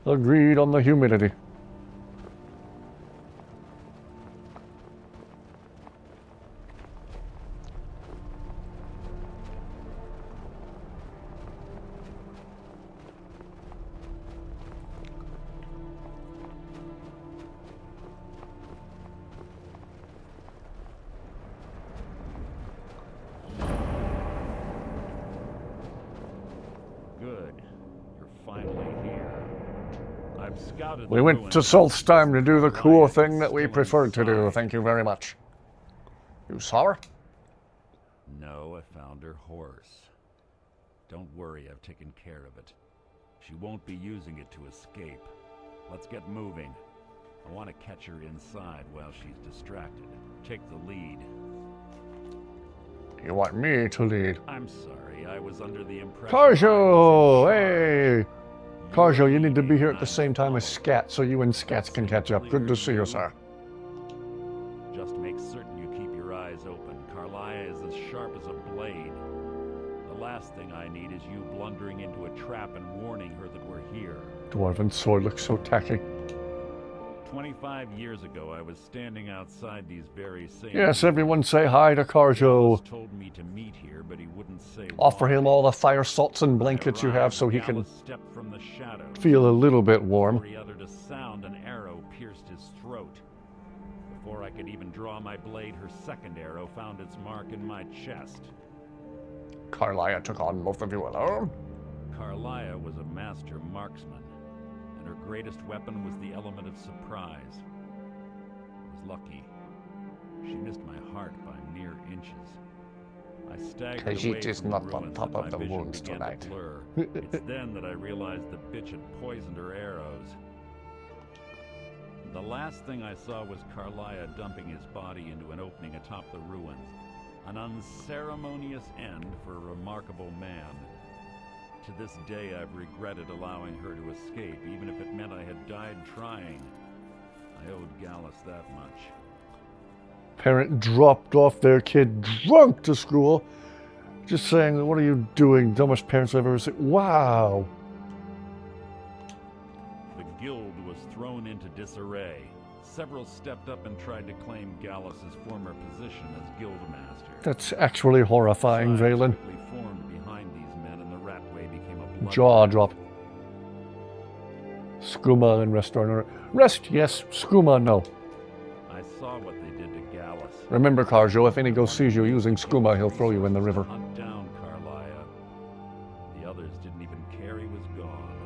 Agreed on the humidity. We went to Solstheim to do the cool thing that we preferred to do. Thank you very much. You saw her? No, I found her horse. Don't worry, I've taken care of it. She won't be using it to escape. Let's get moving. I want to catch her inside while she's distracted. Take the lead. You want me to lead? I'm sorry, I was under the impression... Karjo! Hey! Karjo, you need to be here at the same time as Scat, so you and Scats can catch up. Good to see you, sir. Just make certain you keep your eyes open. Karliah is as sharp as a blade. The last thing I need is you blundering into a trap and warning her that we're here. Dwarven sword looks so tacky. 25 years ago, I was standing outside these very same... Yes, everyone say hi to Karjo. Told me to meet here, but he wouldn't say Offer him all the fire salts and blankets you have so he can feel a little bit warm. Before he uttered a sound, an arrow pierced his throat. Before I could even draw my blade, her second arrow found its mark in my chest. Karliah took on both of you alone? Karliah was a master marksman. And her greatest weapon was the element of surprise. I was lucky. She missed my heart by mere inches. I staggered away Khajiit is from not the on ruins top and of my the vision wounds began tonight. to blur. It's then that I realized the bitch had poisoned her arrows. The last thing I saw was Karliah dumping his body into an opening atop the ruins. An unceremonious end for a remarkable man. To this day, I've regretted allowing her to escape, even if it meant I had died trying. I owed Gallus that much. Parent dropped off their kid drunk to school. Just saying, what are you doing? Dumbest parents I've ever seen. Wow. The guild was thrown into disarray. Several stepped up and tried to claim Gallus's former position as guildmaster. That's actually horrifying, Valen. Formed behind these men, and the ratway became a Jaw drop. Skooma and Rest are... Rest, yes. Skooma, no. I saw what they did to Gallus. Remember, Karjo, if Inigo sees you using Skooma, he'll throw you in the river. Hunt down Karliah. The others didn't even care he was gone.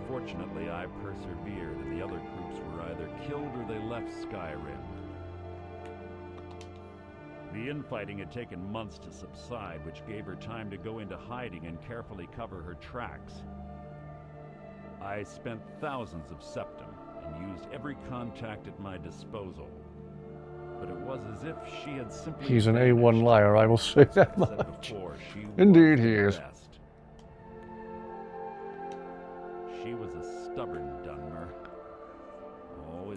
Fortunately, I persevered, and the other groups were either killed or they left Skyrim. The infighting had taken months to subside, which gave her time to go into hiding and carefully cover her tracks. I spent thousands of septum and used every contact at my disposal. But it was as if she had simply... He's an A1 liar, I will say that much. Indeed he is. She was a stubborn Dunmer.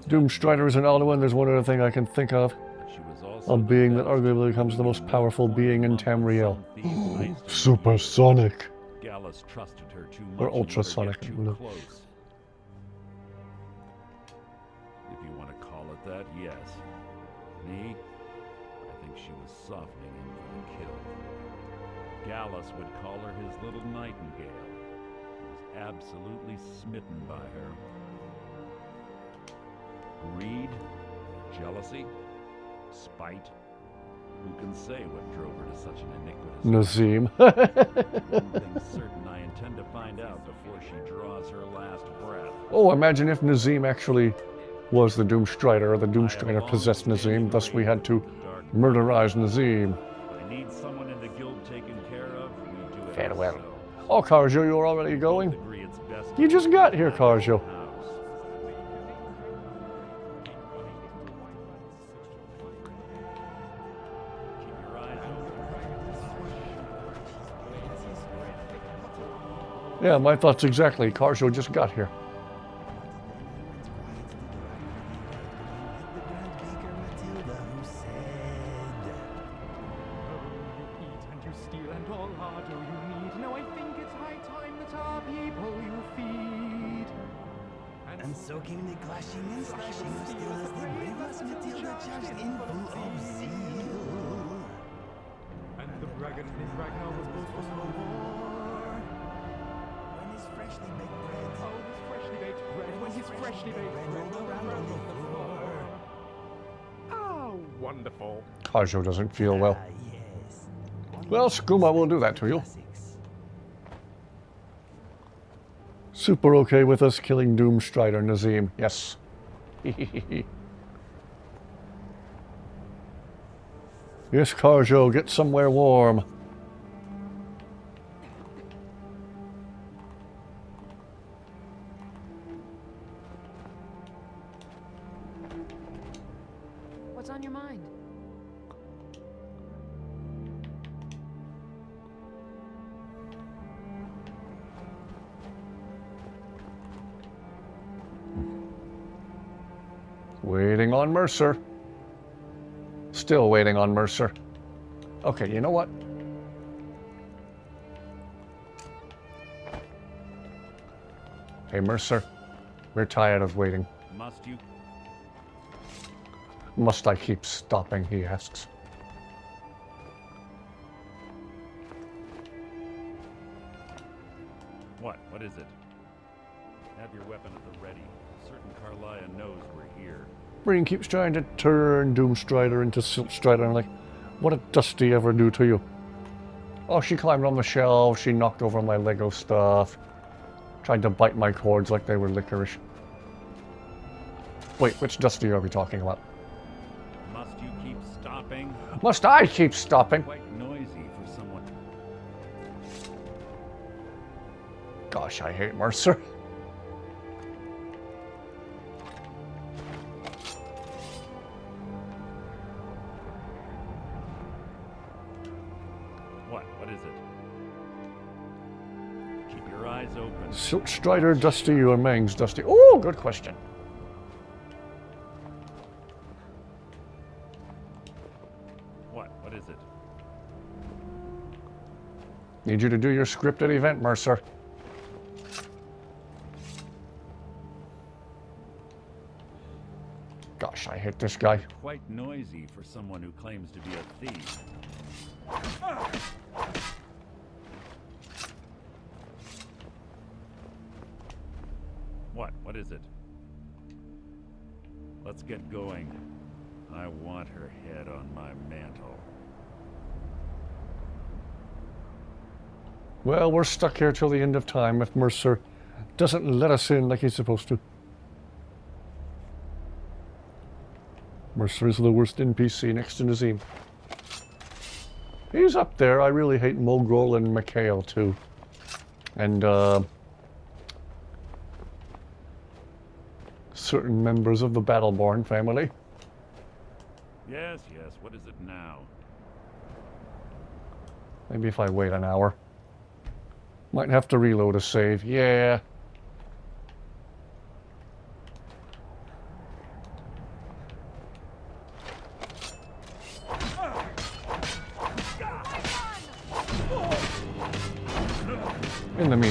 Doomstrider is an Alduin, there's one other thing I can think of. She was also So A being that arguably becomes the most powerful being in Tamriel. Supersonic. Gallus trusted her too much Or and let her ultrasonic, get I too don't know. close. If you want to call it that, yes. Me, I think she was softening him for the kill. Gallus would call her his little nightingale. He was absolutely smitten by her. Greed, jealousy, spite. Who can say what drove her to such an iniquitous Nazim. One thing's certain, I intend to find out before she draws her last breath. Oh, imagine if Nazim actually was the Doomstrider, or the Doomstrider possessed Nazim, thus we had to murderize Nazim. I need someone in the guild taken care of. We do it Farewell. ourselves. Oh, Karjo, you're already going? Agree it's best You just got here, Karjo. Yeah, my thoughts exactly. Karjo just got here. And so came the clashing and slashing of steel as the braveless Matilda charged in full of zeal. And the dragon in Ragnar was both for war. When his freshly baked bread, oh, his freshly baked bread, when his freshly baked bread rolled around on the floor. Oh, wonderful. Karjo doesn't feel well. Well, Skooma will do that to you. Super okay with us killing Doomstrider Nazim. Yes. Yes, Karjo, get somewhere warm. What's on your mind? Waiting on Mercer. Still waiting on Mercer. Okay, you know what? Hey, Mercer. We're tired of waiting. Must you? Must I keep stopping, he asks. What? What is it? Have your weapon at the ready. Certain Carlia knows we're here. Breen keeps trying to turn Doomstrider into Siltstrider. I'm like, what did Dusty ever do to you? Oh, she climbed on the shelf. She knocked over my Lego stuff. Tried to bite my cords like they were licorice. Wait, which Dusty are we talking about? Must you keep stopping? Must I keep stopping? Quite noisy for someone. Gosh, I hate Mercer. What is it? Keep your eyes open. Siltstrider Dusty or Mangs Dusty? Oh, good question. What is it? Need you to do your scripted event, Mercer. Gosh, I hate this guy. Quite noisy for someone who claims to be a thief. What is it? Let's get going. I want her head on my mantle. Well, we're stuck here till the end of time if Mercer doesn't let us in like he's supposed to. Mercer is the worst NPC next to Nazim. He's up there. I really hate Mogrol and Mikhail too. And certain members of the Battleborn family. Yes, what is it now? Maybe if I wait an hour. Might have to reload a save. Yeah.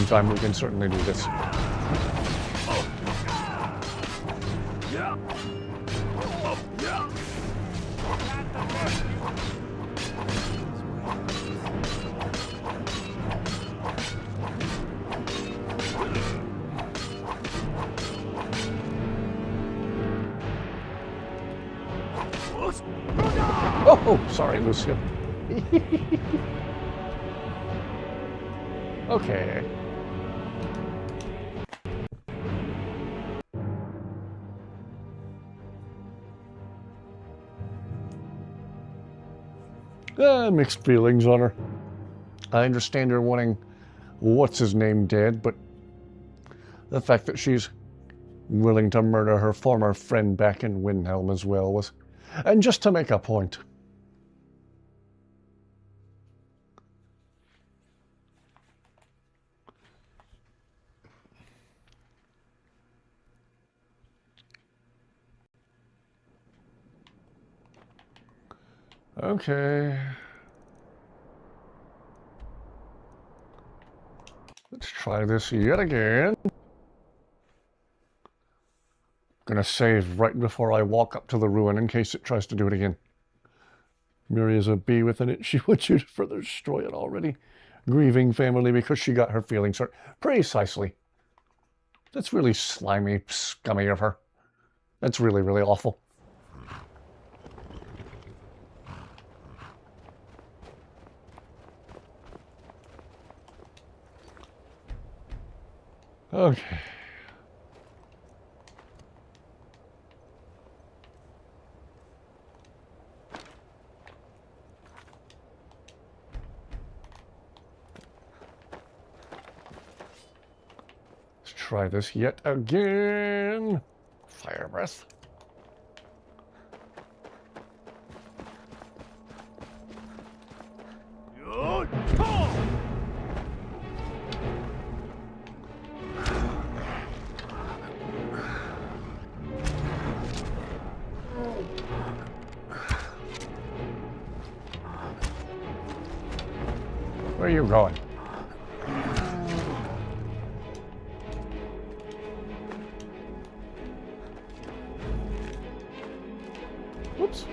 meantime, we can certainly do this. Oh, sorry, Lucia. Okay. Mixed feelings on her. I understand her wanting what's-his-name dead, but the fact that she's willing to murder her former friend back in Windhelm as well was... And just to make a point. Okay. Let's try this yet again. Gonna save right before I walk up to the ruin in case it tries to do it again. Miri is a bee within it. She wants you to further destroy it already. Grieving family because she got her feelings hurt. Precisely. That's really slimy, scummy of her. That's really, really awful. Okay. Let's try this yet again. Fire breath. Where are you going? Whoops.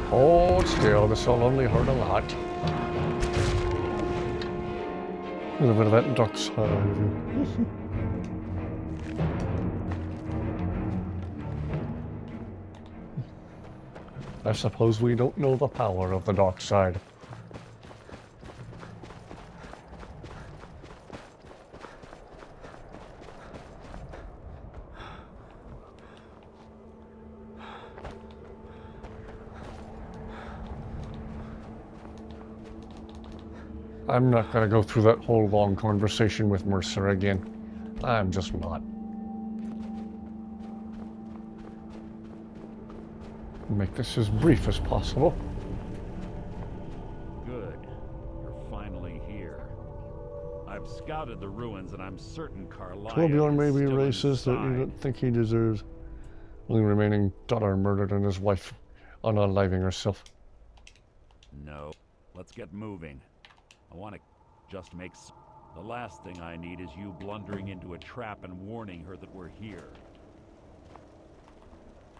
Hold still, this will only hurt a lot. A little bit of that dark side. I suppose we don't know the power of the dark side. I'm not going to go through that whole long conversation with Mercer again. I'm just not. Make this as brief as possible. Good. You're finally here. I've scouted the ruins and I'm certain Carlisle Torbjorn may is be still racist that you don't think he deserves. Only remaining daughter murdered and his wife unaliving herself. No. Let's get moving. I want to just make... The last thing I need is you blundering into a trap and warning her that we're here.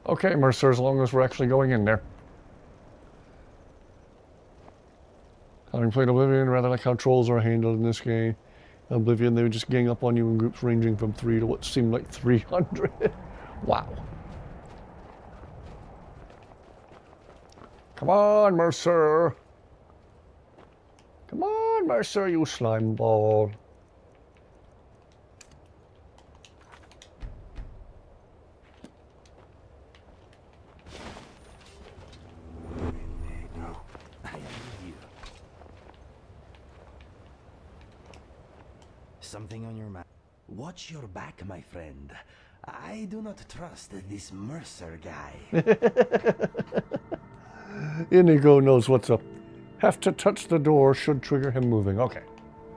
Okay, Mercer, as long as we're actually going in there. Having played Oblivion, rather like how trolls are handled in this game. In Oblivion, they would just gang up on you in groups ranging from 3 to what seemed like 300. Wow. Come on, Mercer. Come on, Mercer, you slime ball. Something on your mind? Watch your back, my friend. I do not trust this Mercer guy. Inigo knows what's up. Have to touch the door should trigger him moving. Okay.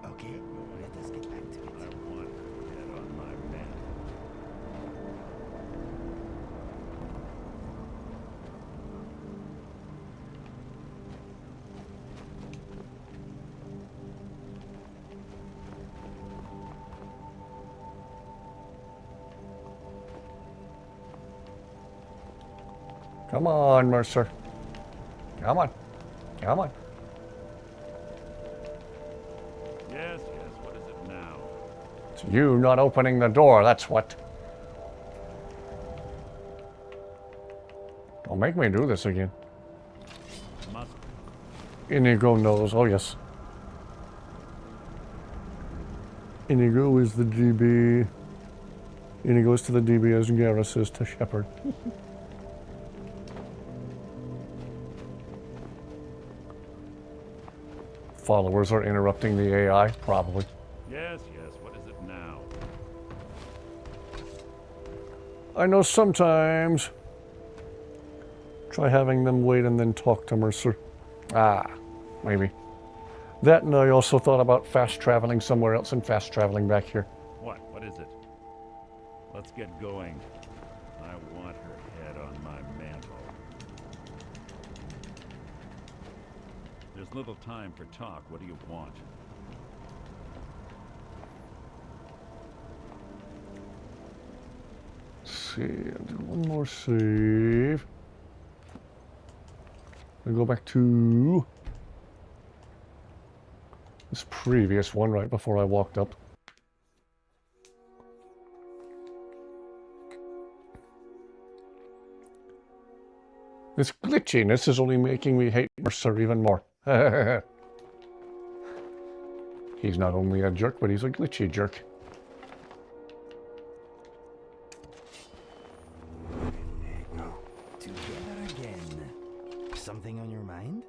Okay, let us get back to it. I want to get on my map. Come on, Mercer. Come on. Come on. Yes, what is it now? It's you not opening the door, that's what. Don't make me do this again. Must. Inigo knows. Oh, yes. Inigo is the DB. Inigo is to the DB as Garrus is to Shepard. Followers are interrupting the AI, probably. Yes, what is it now? I know sometimes. Try having them wait and then talk to Mercer. Ah, maybe. That, and I also thought about fast traveling somewhere else and fast traveling back here. What is it? Let's get going. I want her head on my mantle. There's little time for talk. What do you want? Let's see, I'll do one more save. I'll go back to this previous one right before I walked up. This glitchiness is only making me hate Mercer even more. He's not only a jerk, but he's a glitchy jerk. Together again. Something on your mind?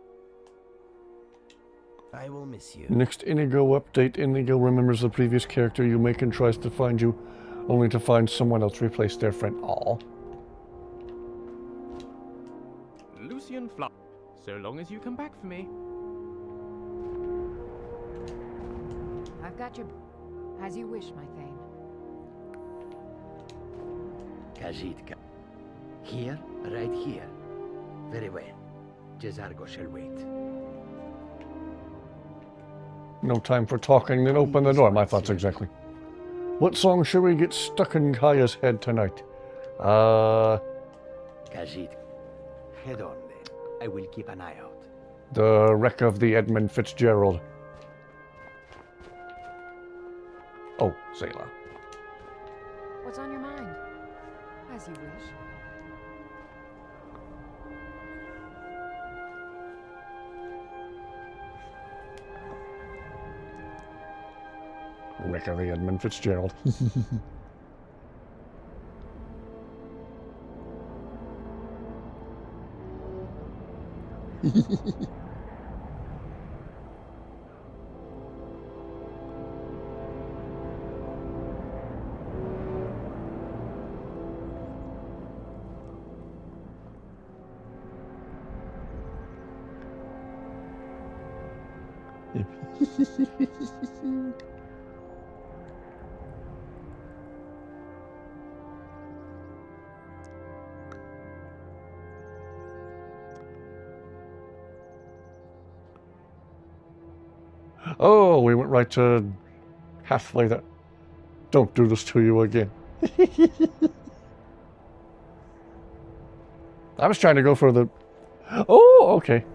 I will miss you. Next Inigo update, Inigo remembers the previous character you make and tries to find you, only to find someone else replace their friend. Aw. Lucian Fly. So long as you come back for me. I've got your... As you wish, my Thane. Kajitka. Here, right here. Very well. Jezargo shall wait. No time for talking, then open the door. My thoughts exactly. What song should we get stuck in Kaya's head tonight? Kajit. Head on then. I will keep an eye out. The Wreck of the Edmund Fitzgerald. Oh, Zayla. What's on your mind? As you wish. Wreck of the Edmund Fitzgerald. Oh, we went right to halfway there. Don't do this to you again. I was trying to go for the... Oh, okay.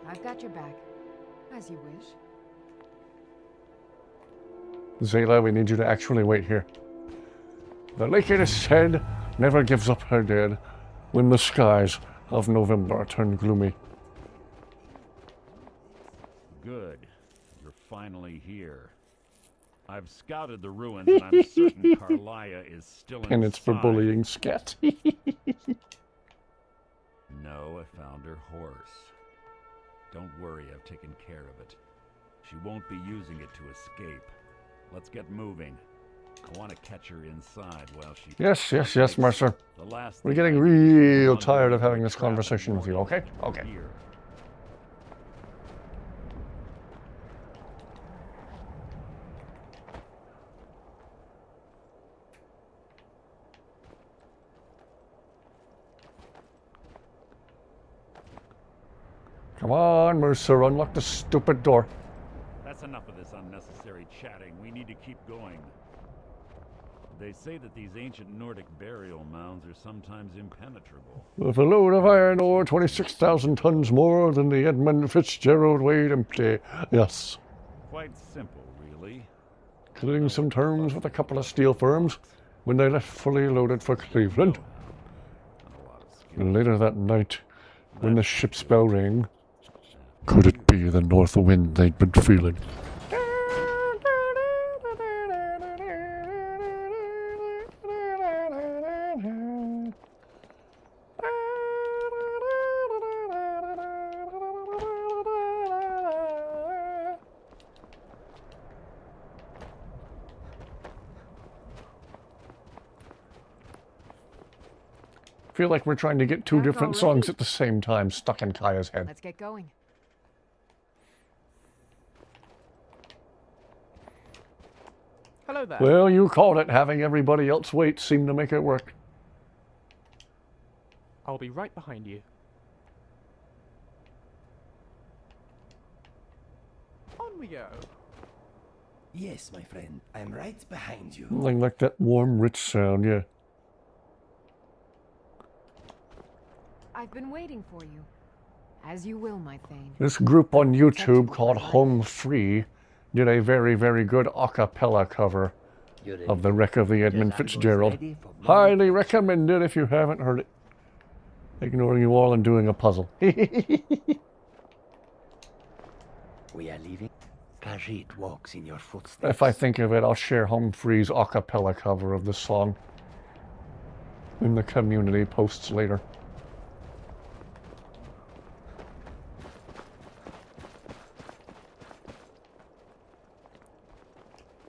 I've got your back. As you wish. Zayla, we need you to actually wait here. The lake, it is said, never gives up her dead when the skies of November turn gloomy. Good. You're finally here. I've scouted the ruins and I'm certain Carlia is still inside. Penance for bullying Scat. No, I found her horse. Don't worry, I've taken care of it. She won't be using it to escape. Let's get moving. I want to catch her inside while she... Yes, Mercer. We're getting real tired of having this conversation with you, okay? Okay. Come on, Mercer, unlock the stupid door. That's enough of this unnecessary chatting. We need to keep going. They say that these ancient Nordic burial mounds are sometimes impenetrable. With a load of iron ore 26,000 tons more than the Edmund Fitzgerald weighed empty. Yes. Quite simple, really. Including some terms with a couple of steel firms when they left fully loaded for Cleveland. And later that night, when the ship's bell rang, could it be the north wind they'd been feeling? I feel like we're trying to get two different songs at the same time stuck in Kaya's head. Let's get going. Hello there. Well, you called it. Having everybody else wait seemed to make it work. I'll be right behind you. On we go. Yes, my friend. I'm right behind you. Something like that warm, rich sound, yeah. I've been waiting for you. As you will, my Thane. This group on YouTube called Home Free did a very, very good a cappella cover of The Wreck of the Edmund Fitzgerald. Highly recommended if you haven't heard it. Ignoring you all and doing a puzzle. We are leaving. Khajiit walks in your footsteps. If I think of it, I'll share Home Free's a cappella cover of the song in the community posts later.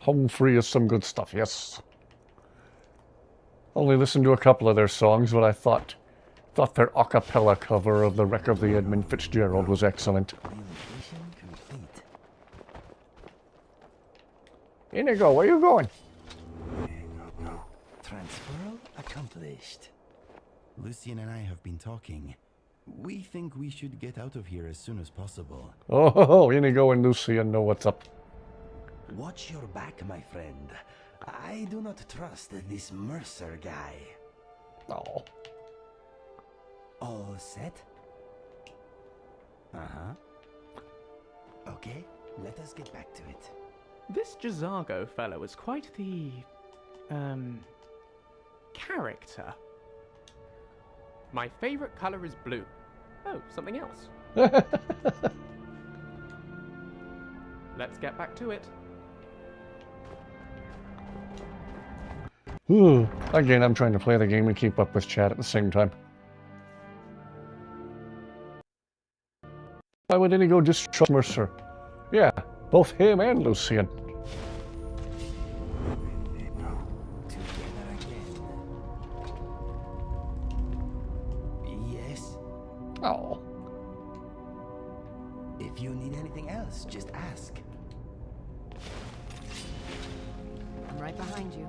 Home Free is some good stuff, yes. Only listened to a couple of their songs, but I thought their a cappella cover of The Wreck of the Edmund Fitzgerald was excellent. Inigo, where you going? Transfer accomplished. Lucian and I have been talking. We think we should get out of here as soon as possible. Oh, Inigo and Lucian know what's up. Watch your back, my friend. I do not trust this Mercer guy. Oh. All set? Uh-huh. Okay, let us get back to it. This Jazago fellow is quite the, character. My favorite color is blue. Oh, something else. Let's get back to it. Again, I'm trying to play the game and keep up with chat at the same time. Why would Inigo just trust Mercer? Yeah, both him and Lucian. Yes? Oh. If you need anything else, just ask. I'm right behind you.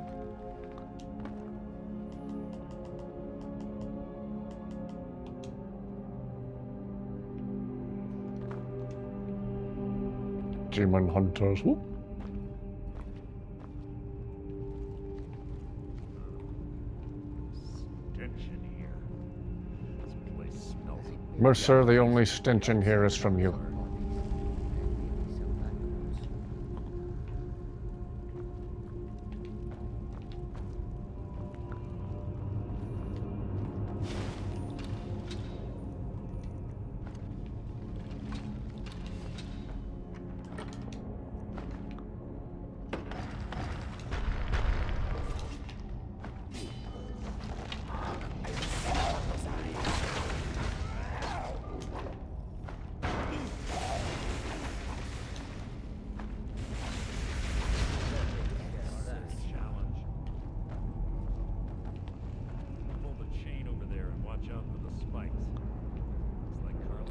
Demon hunters. Whoop. Stench in here. This place smells. Mercer, the only stench in here is from you.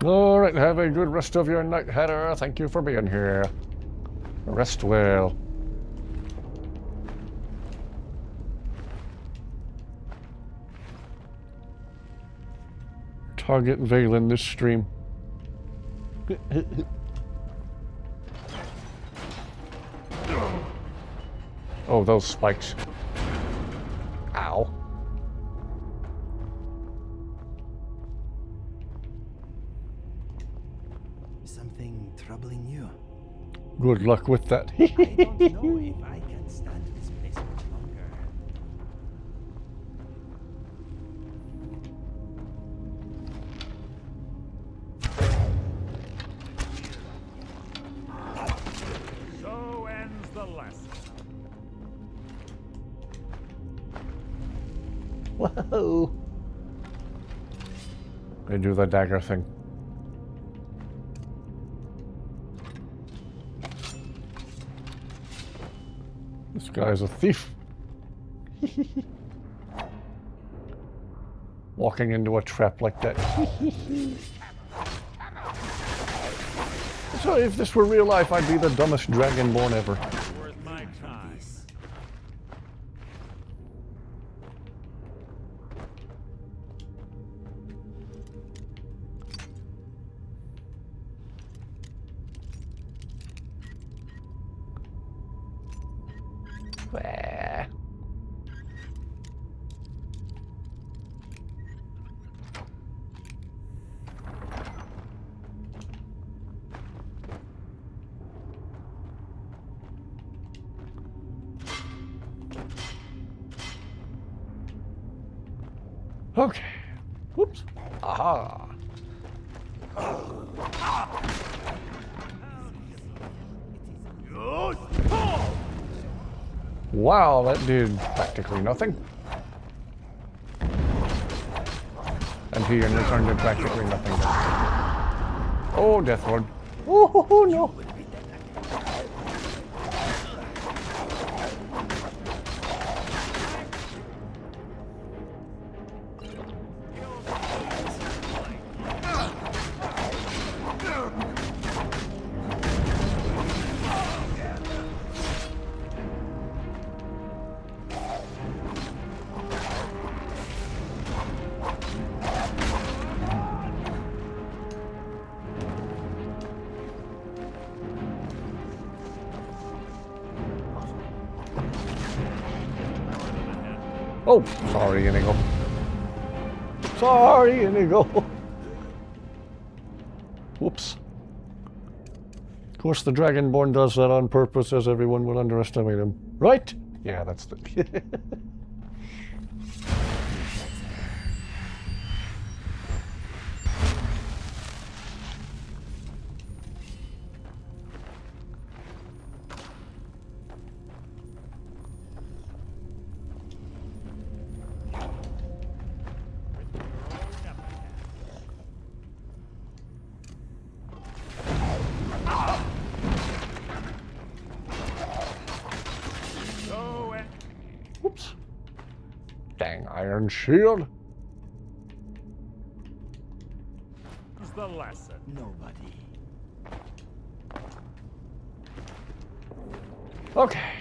Alright, have a good rest of your night, Hatter. Thank you for being here. Rest well. Target Valen this stream. Oh, those spikes. Something troubling you? Good luck with that. I don't know if I can stand this place much longer. So ends the lesson. Whoa. They do the dagger thing. This guy's a thief. Walking into a trap like that. So if this were real life, I'd be the dumbest dragonborn ever. Worth my time. Bah. Okay. Whoops. Aha. Wow, that did practically nothing. And he in return did practically nothing. Oh, Death Lord. Oh, no. Oh, sorry, Inigo. Sorry, Inigo. Whoops. Of course, the Dragonborn does that on purpose, as everyone will underestimate him. Right? Yeah, that's the... Whoops. Dang iron shield. What's the lesson? Nobody. Okay.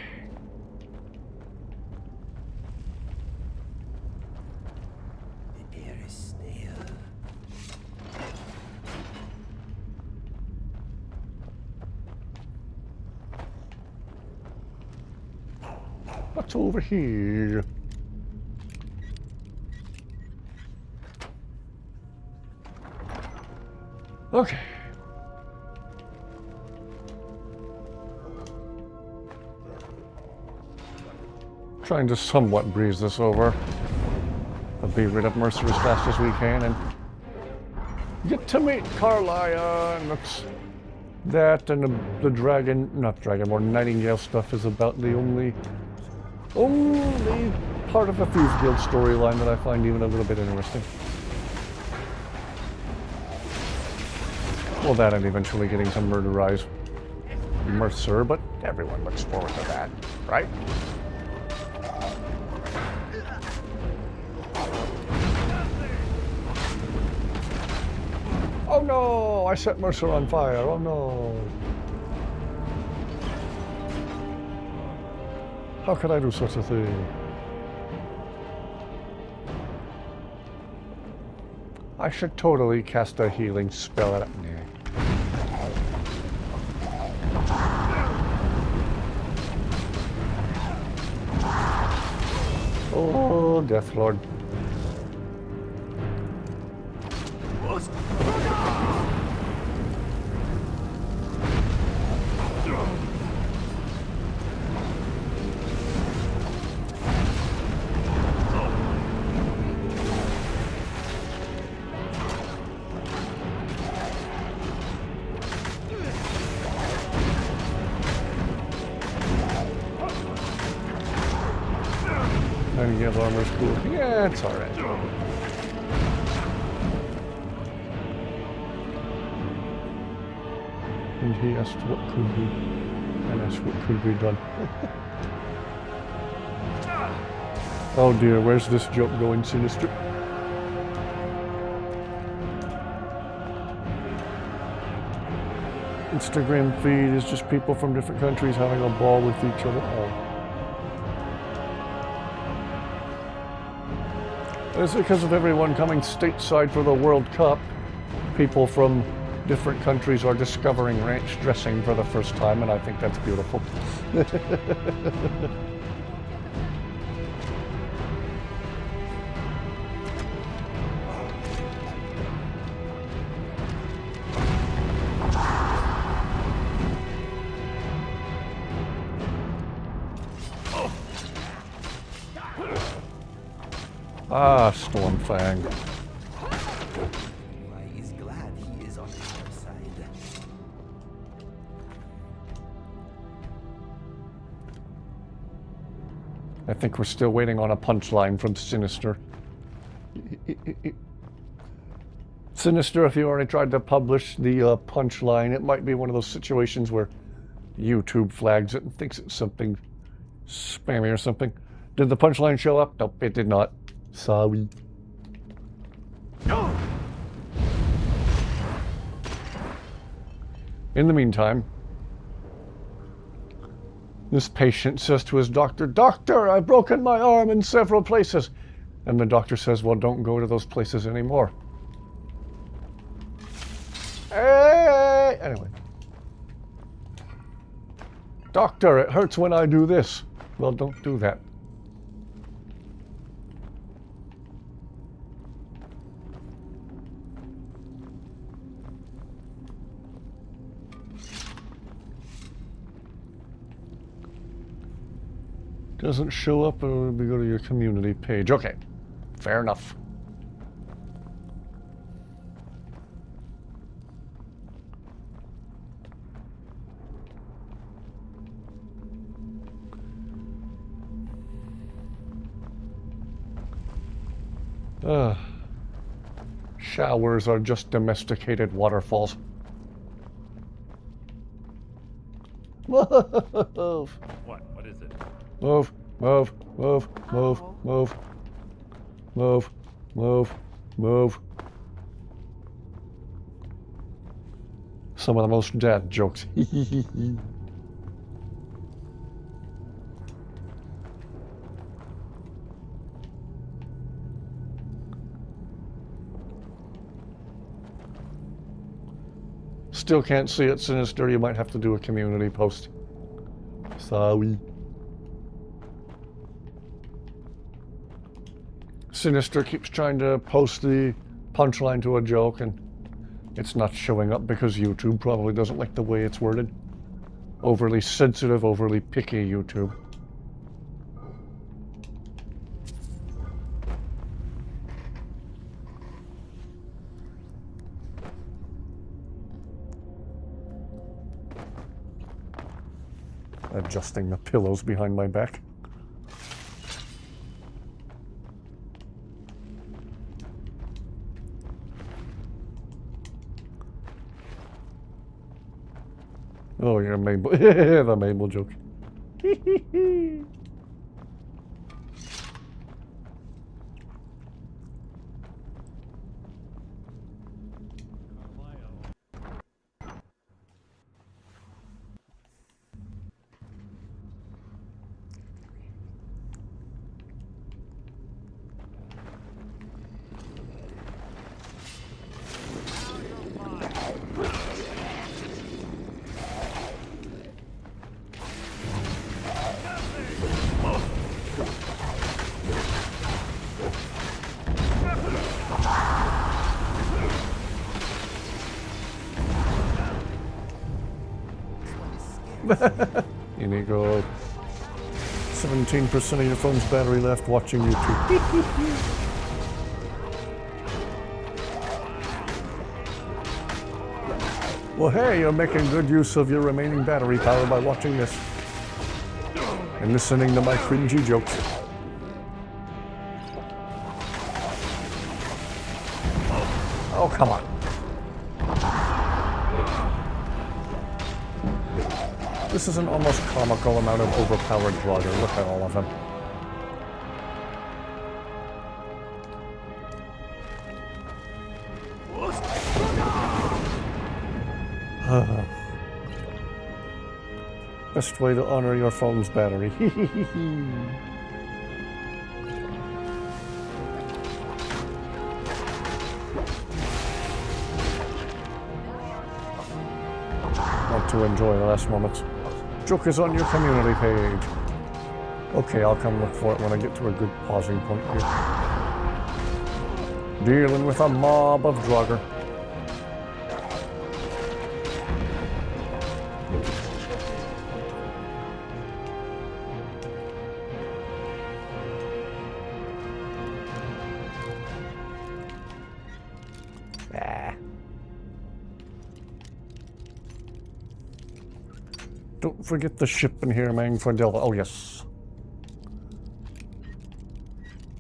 The air is stale. What's over here? Okay. Trying to somewhat breeze this over. But be rid of Mercer as fast as we can and get to meet Carlia, and that's that, and the dragon, not Dragonborn, Nightingale stuff is about the only part of the Thieves Guild storyline that I find even a little bit interesting. Well, that and eventually getting to murderize Mercer, but everyone looks forward to that, right? Oh no! I set Mercer on fire, oh no! How could I do such a thing? I should totally cast a healing spell at it. Oh, Death Lord. shiny yellow armor is cool. Yeah, it's alright. And he asked what could be, and asked what could be done. Oh dear, where's this joke going, Sinister? Instagram feed is just people from different countries having a ball with each other. Oh. It's because of everyone coming stateside for the World Cup. People from different countries are discovering ranch dressing for the first time, and I think that's beautiful. Ah, Stormfang. I is glad he is on our side. I think we're still waiting on a punchline from Sinister. Sinister, if you already tried to publish the punchline, it might be one of those situations where YouTube flags it and thinks it's something spammy or something. Did the punchline show up? Nope, it did not. Sorry. In the meantime, this patient says to his doctor, "Doctor, I've broken my arm in several places." And the doctor says, "Well, don't go to those places anymore." Hey! Anyway. "Doctor, it hurts when I do this." Well, don't do that. Doesn't show up, or we go to your community page. Okay, fair enough. Showers are just domesticated waterfalls. What? What is it? Move, move, move, move, move, move, move, move. Some of the most dad jokes. Still can't see it, Sinister. You might have to do a community post. Sorry. Sinister keeps trying to post the punchline to a joke, and it's not showing up because YouTube probably doesn't like the way it's worded. Overly sensitive, overly picky YouTube. Adjusting the pillows behind my back. Oh, you're a Mabel. The Mabel joke. Inigo. 17% of your phone's battery left watching YouTube. Well, hey, you're making good use of your remaining battery power by watching this. And listening to my cringy jokes. come on. This is an almost comical amount of overpowered Draugr. Look at all of them. Best way to honor your phone's battery. Want to enjoy the last moments. Joke is on your community page. Okay, I'll come look for it when I get to a good pausing point here. Dealing with a mob of Draugr. Don't forget the ship in here, man, for Delta. Oh, yes.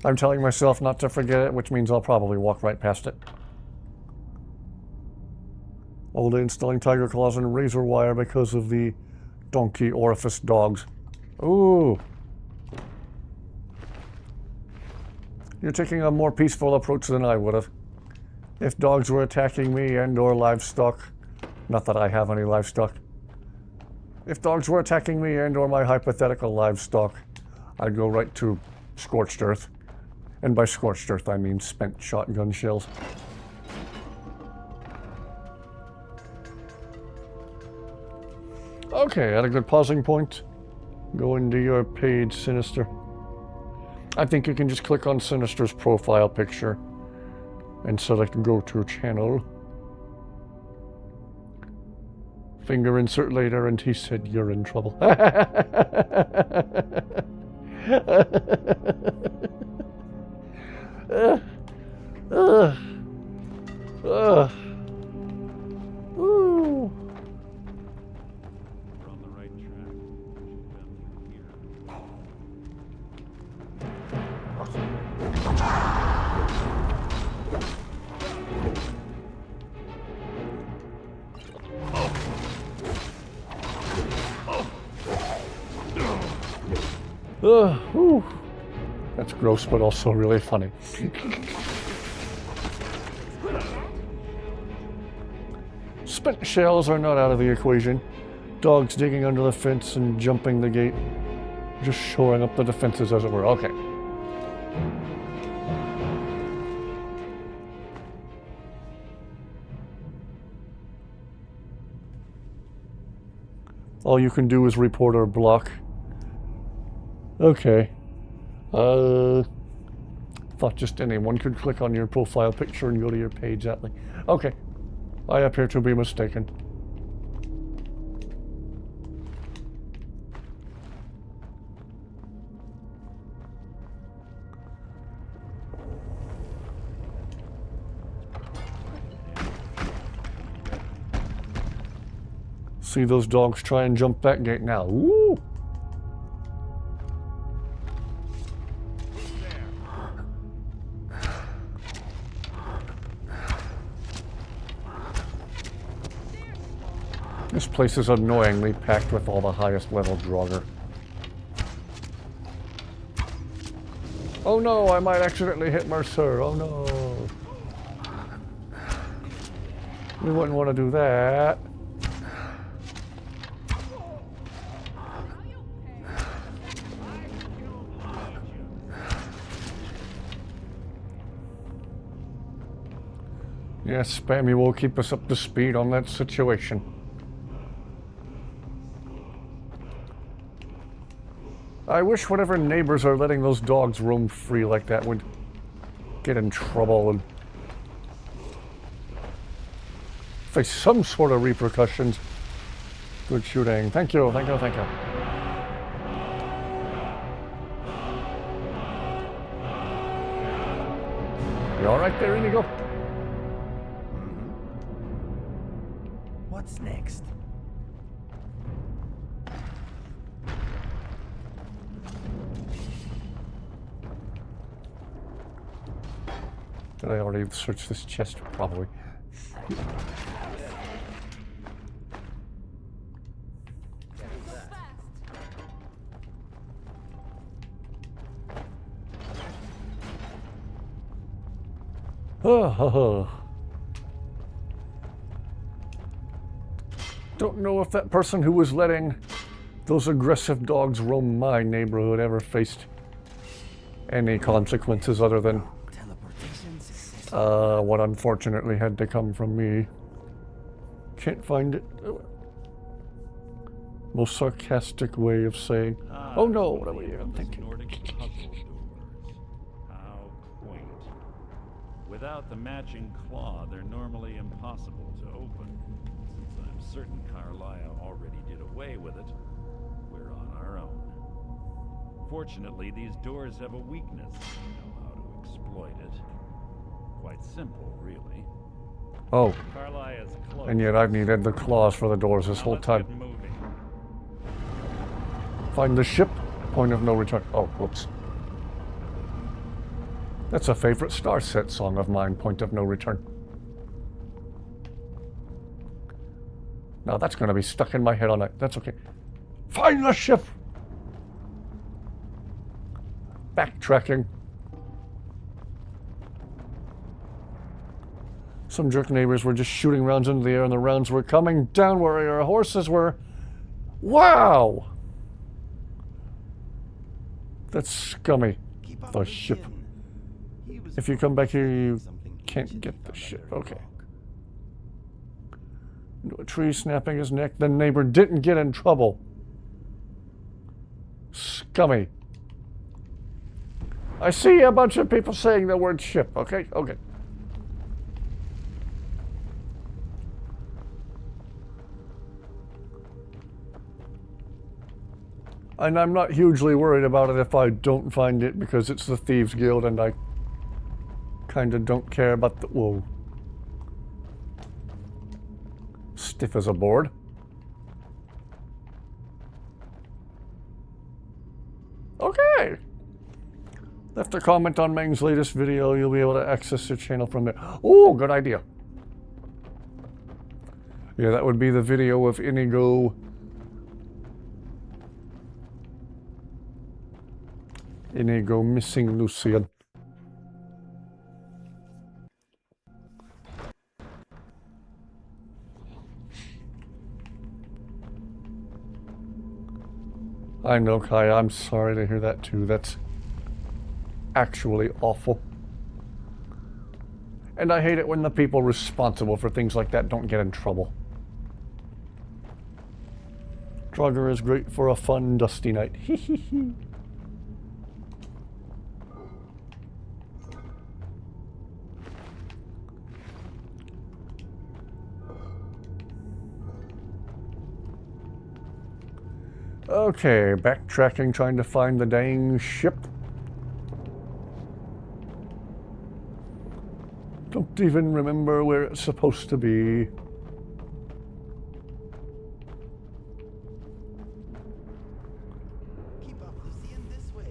I'm telling myself not to forget it, which means I'll probably walk right past it. Only installing tiger claws and razor wire because of the donkey orifice dogs. Ooh. You're taking a more peaceful approach than I would have. If dogs were attacking me and or livestock, not that I have any livestock. If dogs were attacking me and or my hypothetical livestock, I'd go right to scorched earth. And by scorched earth, I mean spent shotgun shells. Okay, at a good pausing point, go into your page, Sinister. I think you can just click on Sinister's profile picture and select Go to Channel. Finger insert later, and he said you're in trouble. Ooh. We're on the right track. Whew. That's gross, but also really funny. Spent shells are not out of the equation. Dogs digging under the fence and jumping the gate. Just shoring up the defenses, as it were. Okay. All you can do is report or block. Okay. Thought just anyone could click on your profile picture and go to your page, Atlee. Okay. I appear to be mistaken. See those dogs try and jump that gate now. Woo! This place is annoyingly packed with all the highest level Draugr. Oh no, I might accidentally hit Mercer. Oh no. We wouldn't want to do that. Yes, Spammy will keep us up to speed on that situation. I wish whatever neighbors are letting those dogs roam free like that would get in trouble and face some sort of repercussions. Good shooting. Thank you, thank you, thank you. You all right there, Inigo? What's next? Did I already search this chest? Probably. Don't know if that person who was letting those aggressive dogs roam my neighborhood ever faced any consequences other than what unfortunately had to come from me. Can't find it. Most sarcastic way of saying, oh no, what am I even thinking? How quaint. Without the matching claw, they're normally impossible to open. Since I'm certain Carlisle already did away with it, we're on our own. Fortunately, these doors have a weakness. We know how to exploit it. Quite simple, really. Oh. Carlisle is close. And yet I've needed the claws for the doors this whole time. Find the ship. Point of no return. Oh, whoops. That's a favorite Star Set song of mine, Point of No Return. Now that's going to be stuck in my head all night. That's okay. Find the ship! Backtracking. Some jerk neighbors were just shooting rounds into the air and the rounds were coming down where our horses were. Wow! That's scummy. The ship. If you come back here, you can't get the ship. Okay. Into a tree, snapping his neck. The neighbor didn't get in trouble. Scummy. I see a bunch of people saying the word ship. Okay? Okay. And I'm not hugely worried about it if I don't find it because it's the Thieves Guild and I kind of don't care about the... Whoa. Stiff as a board. Okay. Left a comment on Meng's latest video. You'll be able to access your channel from there. Oh, good idea. Yeah, that would be the video of Inigo... Inigo missing Lucian. I know, Kai, I'm sorry to hear that too. That's actually awful. And I hate it when the people responsible for things like that don't get in trouble. Draugr is great for a fun, dusty night. Hee. Okay, backtracking, trying to find the dang ship. Don't even remember where it's supposed to be. Keep up, Lucian, this way.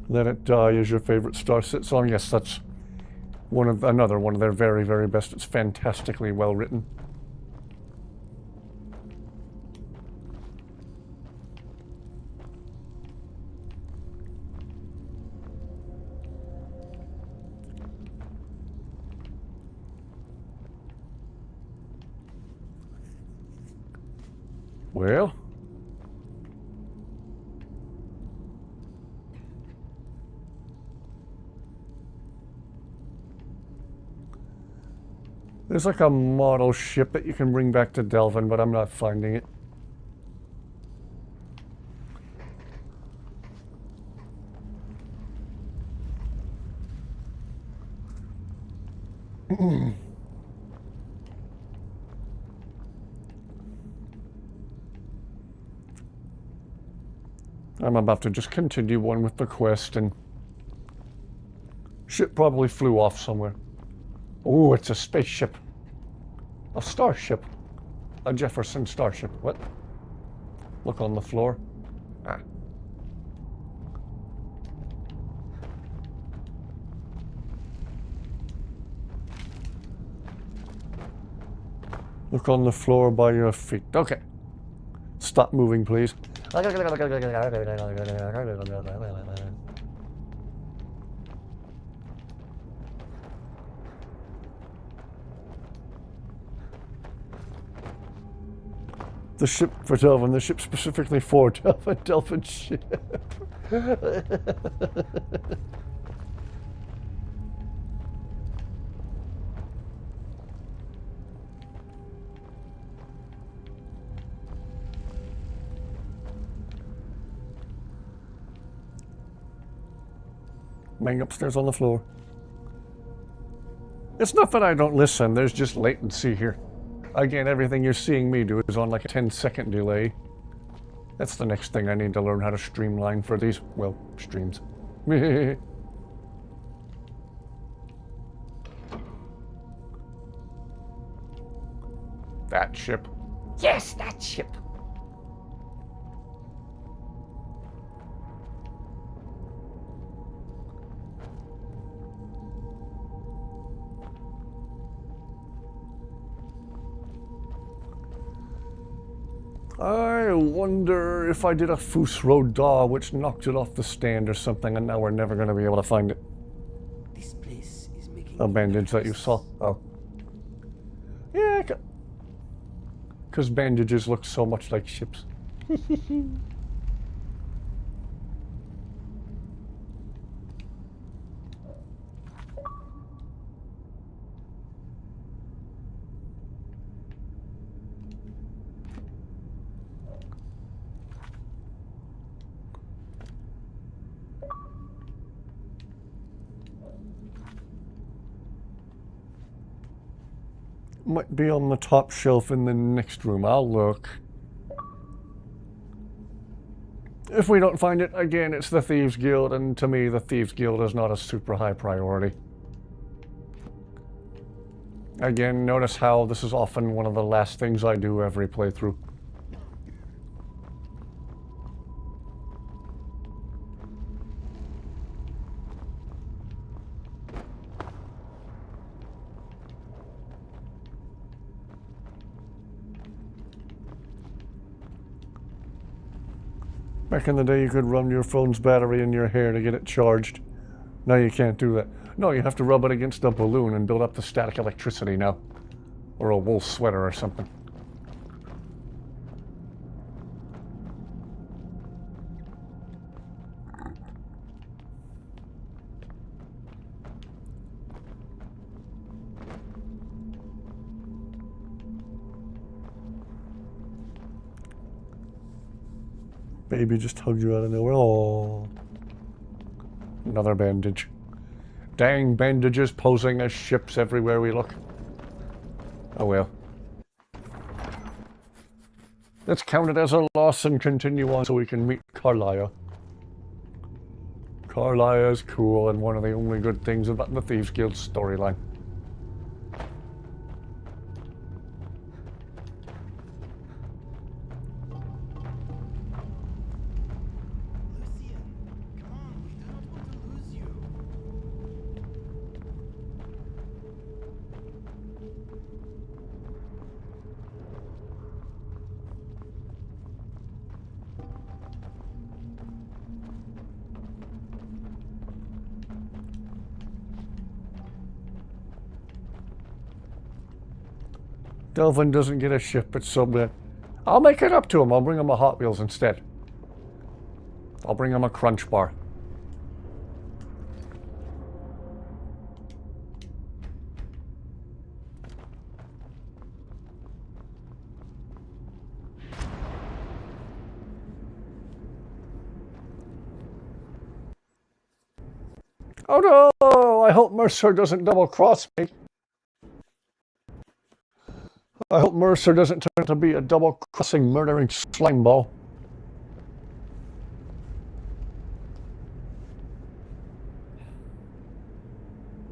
Let It Die is your favorite Star Set song? Yes, that's another one of their very, very best. It's fantastically well written. Well, there's like a model ship that you can bring back to Delvin, but I'm not finding it. I'm about to just continue on with the quest and ship probably flew off somewhere. Oh, it's a spaceship. A starship. A Jefferson starship. What? Look on the floor. Ah. Look on the floor by your feet. Okay. Stop moving, please. The ship for Delvin, the ship specifically for Delvin, Delvin's ship. Bang upstairs on the floor. It's not that I don't listen, there's just latency here. Again, everything you're seeing me do is on like a 10-second delay. That's the next thing I need to learn how to streamline for these, well, streams. That ship. Yes, that ship. I wonder if I did a Foos Road Daw, which knocked it off the stand or something, and now we're never going to be able to find it. This place is making A bandage that you saw. Oh. Yeah, because bandages look so much like ships. Might be on the top shelf in the next room. I'll look. If we don't find it, again, it's the Thieves Guild, and to me, the Thieves Guild is not a super high priority. Again, notice how this is often one of the last things I do every playthrough. Back in the day, you could run your phone's battery in your hair to get it charged. Now you can't do that. No, you have to rub it against a balloon and build up the static electricity now. Or a wool sweater or something. Baby just hugged you out of nowhere. Oh, another bandage. Dang bandages posing as ships everywhere we look. Oh well. Let's count it as a loss and continue on so we can meet Carlia. Carlia is cool and one of the only good things about the Thieves Guild storyline. Delvin doesn't get a ship, it's so bad. I'll make it up to him. I'll bring him a Hot Wheels instead. I'll bring him a Crunch Bar. Oh no! I hope Mercer doesn't double-cross me. I hope Mercer doesn't turn out to be a double-crossing, murdering slimeball.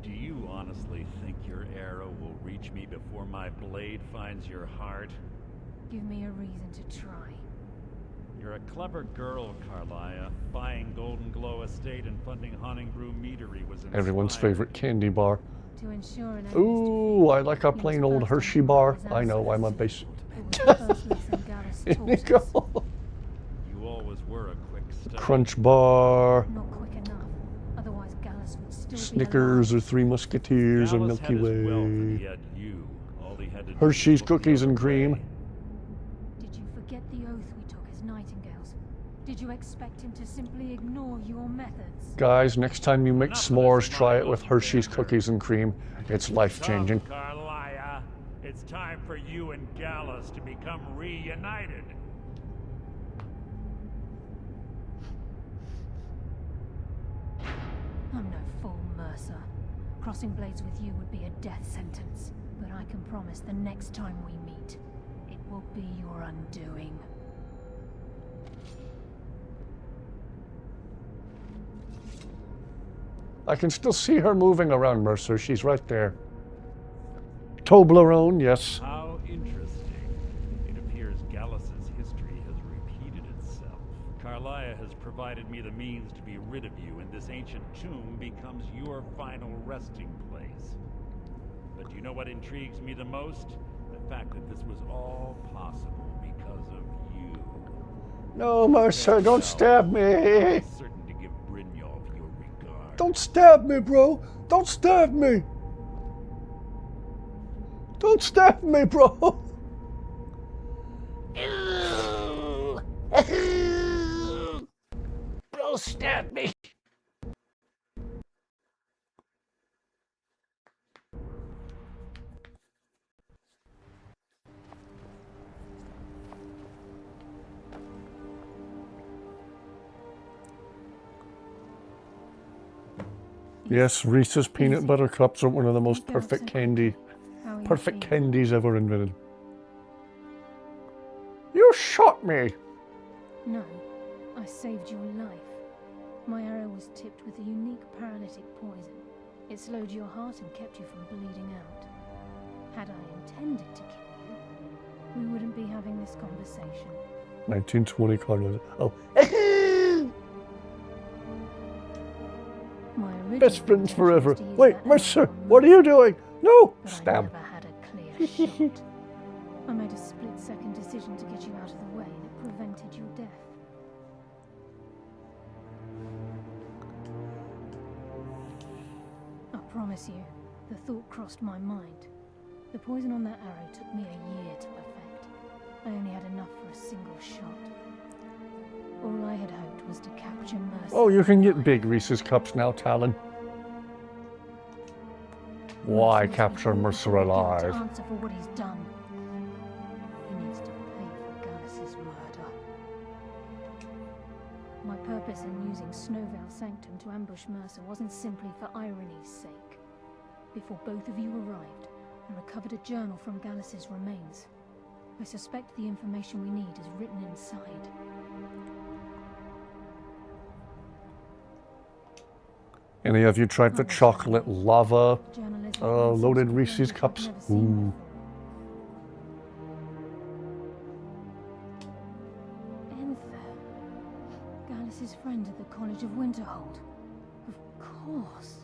Do you honestly think your arrow will reach me before my blade finds your heart? Give me a reason to try. You're a clever girl, Carlia. Buying Golden Glow Estate and funding Honningbrew Meadery was inspiring. Everyone's favorite candy bar. To ensure an Ooh, I like a plain old Hershey bar. I know, I'm a base. Here you go. You always were a quick study. Crunch bar. Not quick enough. Otherwise Gallus would still Snickers or Three Musketeers or Gallus Milky had his wealth and he Way. had you. All he had to do Hershey's was look the cookies other and cream. way. Did you forget the oath we took as nightingales? Did you expect him to simply ignore your methods? Guys, next time you make s'mores, try it with Hershey's cookies and cream. It's life-changing. Come, Carlia. It's time for you and Gallus to become reunited. I'm no fool, Mercer. Crossing blades with you would be a death sentence. But I can promise the next time we meet, it will be your undoing. I can still see her moving around, Mercer. She's right there. Toblerone, yes. How interesting. It appears Gallus's history has repeated itself. Carlia has provided me the means to be rid of you, and this ancient tomb becomes your final resting place. But do you know what intrigues me the most? The fact that this was all possible because of you. No, Mercer, don't stab me. I'm certain to give Brynjolf your regard. Don't stab me, bro. Don't stab me. Don't stab me, bro. Bro, stab me. Yes, Reese's peanut butter cups are one of the most perfect candies ever invented. You shot me! No, I saved your life. My arrow was tipped with a unique paralytic poison. It slowed your heart and kept you from bleeding out. Had I intended to kill you, we wouldn't be having this conversation. 1920 Carlos. Oh. Best friends forever. Wait, Mercer, what are you doing? No! Stab. I made a split-second decision to get you out of the way, and it prevented your death. I promise you, the thought crossed my mind. The poison on that arrow took me a year to perfect. I only had enough for a single shot. All I had hoped was to capture Mercer. Oh, you can get big Reese's cups now, Talon. Why capture Mercer alive? To answer for what he's done. He needs to pay for Gallus's murder. My purpose in using Snowvale Sanctum to ambush Mercer wasn't simply for irony's sake. Before both of you arrived, I recovered a journal from Gallus's remains. I suspect the information we need is written inside. Any of you tried the chocolate lava loaded Reese's cups? Ooh. Enther. Gallus's friend at the College of Winterhold. Of course.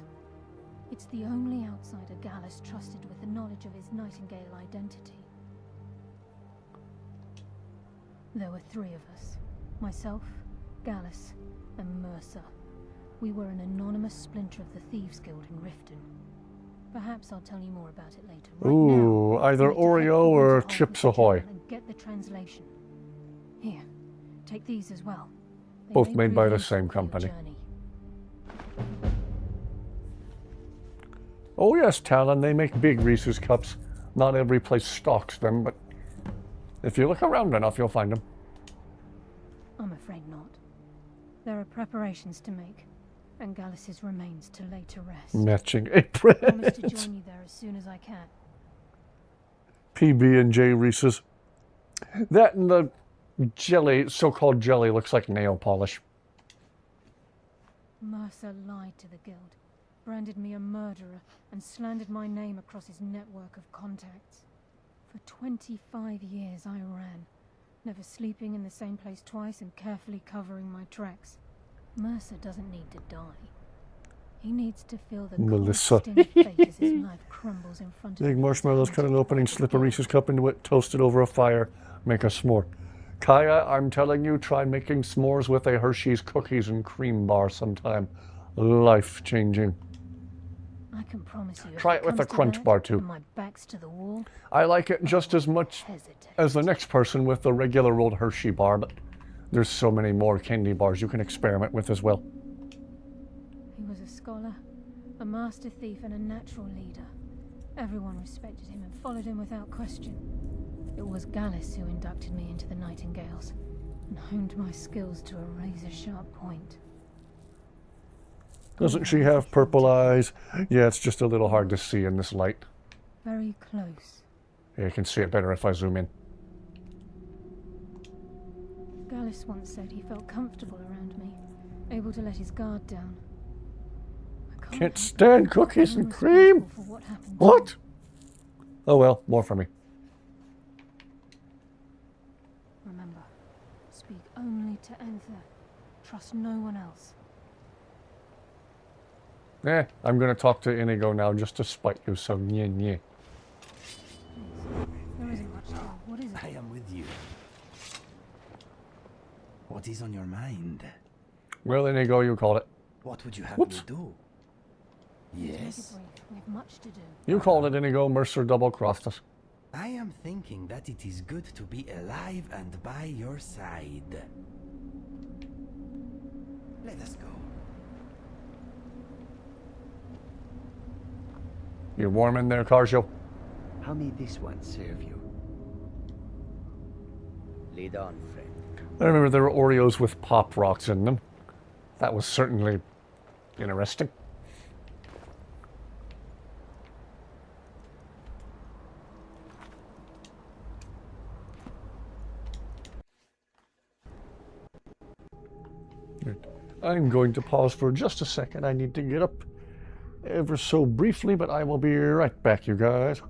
It's the only outsider Gallus trusted with the knowledge of his Nightingale identity. There were three of us. Myself, Gallus, and Mercer. We were an anonymous splinter of the Thieves Guild in Riften. Perhaps I'll tell you more about it later. Right Ooh, now, either Oreo or Chips Ahoy. and get the translation. Here, take these as well. They Both may made by prove the same useful for your company. journey. Oh yes, Talon, they make big Reese's cups. Not every place stocks them, but if you look around enough, you'll find them. I'm afraid not. There are preparations to make, and Gallus's remains to lay to rest. Matching I promise to aprons. join you there as soon as I can. PB&J Reese's. That and the jelly, so-called jelly, looks like nail polish. Mercer lied to the guild, branded me a murderer, and slandered my name across his network of contacts. For 25 years I ran, never sleeping in the same place twice and carefully covering my tracks. Mercer doesn't need to die. He needs to feel the Melissa. cold sting of fate as his life crumbles in front of Big him. marshmallows, cut an opening, slip a Reese's cup into it, toast it over a fire, make a s'more. Kaya, I'm telling you, try making s'mores with a Hershey's cookies and cream bar sometime. Life-changing. I can promise you. Try if it with comes a to crunch that, bar too. and my back's to the wall. I like it just as much as the next person with the regular old Hershey bar, but there's so many more candy bars you can experiment with as well. He was a scholar, a master thief, and a natural leader. Everyone respected him and followed him without question. It was Gallus who inducted me into the Nightingales and honed my skills to a razor-sharp point. Doesn't she have purple eyes? Yeah, it's just a little hard to see in this light. Very close. Yeah, you can see it better if I zoom in. Gallus once said he felt comfortable around me, able to let his guard down. I Can't stand cookies and cream! for what happened. What? Oh well, more for me. Remember, speak only to Anther. Trust no one else. I'm gonna talk to Inigo now just to spite you, so nye. There isn't much time. What is it? I am with you. What is on your mind? Well, Inigo, you called it. What would you have Whoops. me do? Yes? We have much to do. You called it, Inigo. Mercer double-crossed us. I am thinking that it is good to be alive and by your side. Let us go. You warm in there, Carjo? How may this one serve you? Lead on, friend. I remember there were Oreos with Pop Rocks in them. That was certainly interesting. I'm going to pause for just a second. I need to get up ever so briefly, but I will be right back, you guys.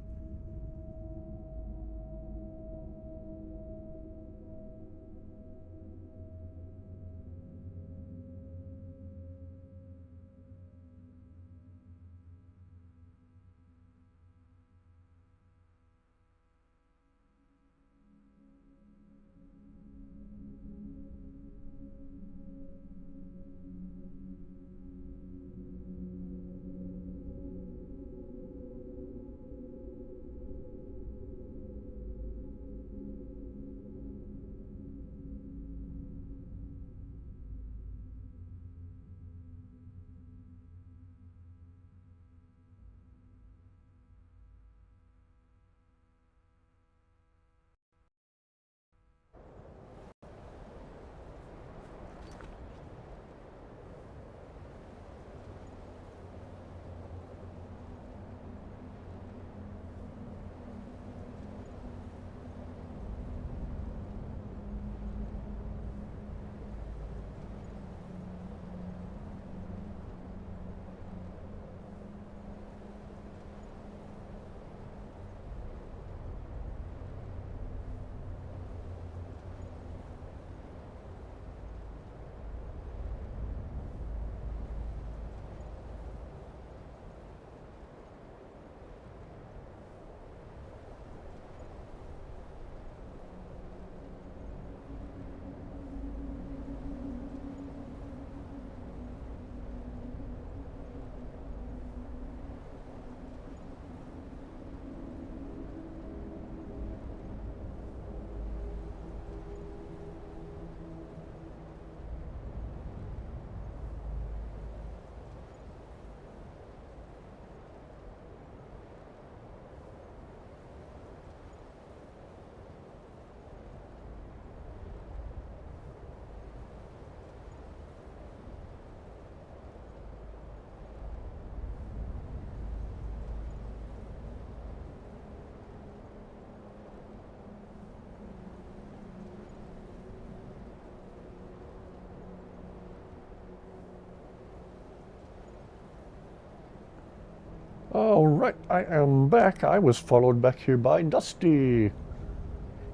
Alright, I am back. I was followed back here by Dusty.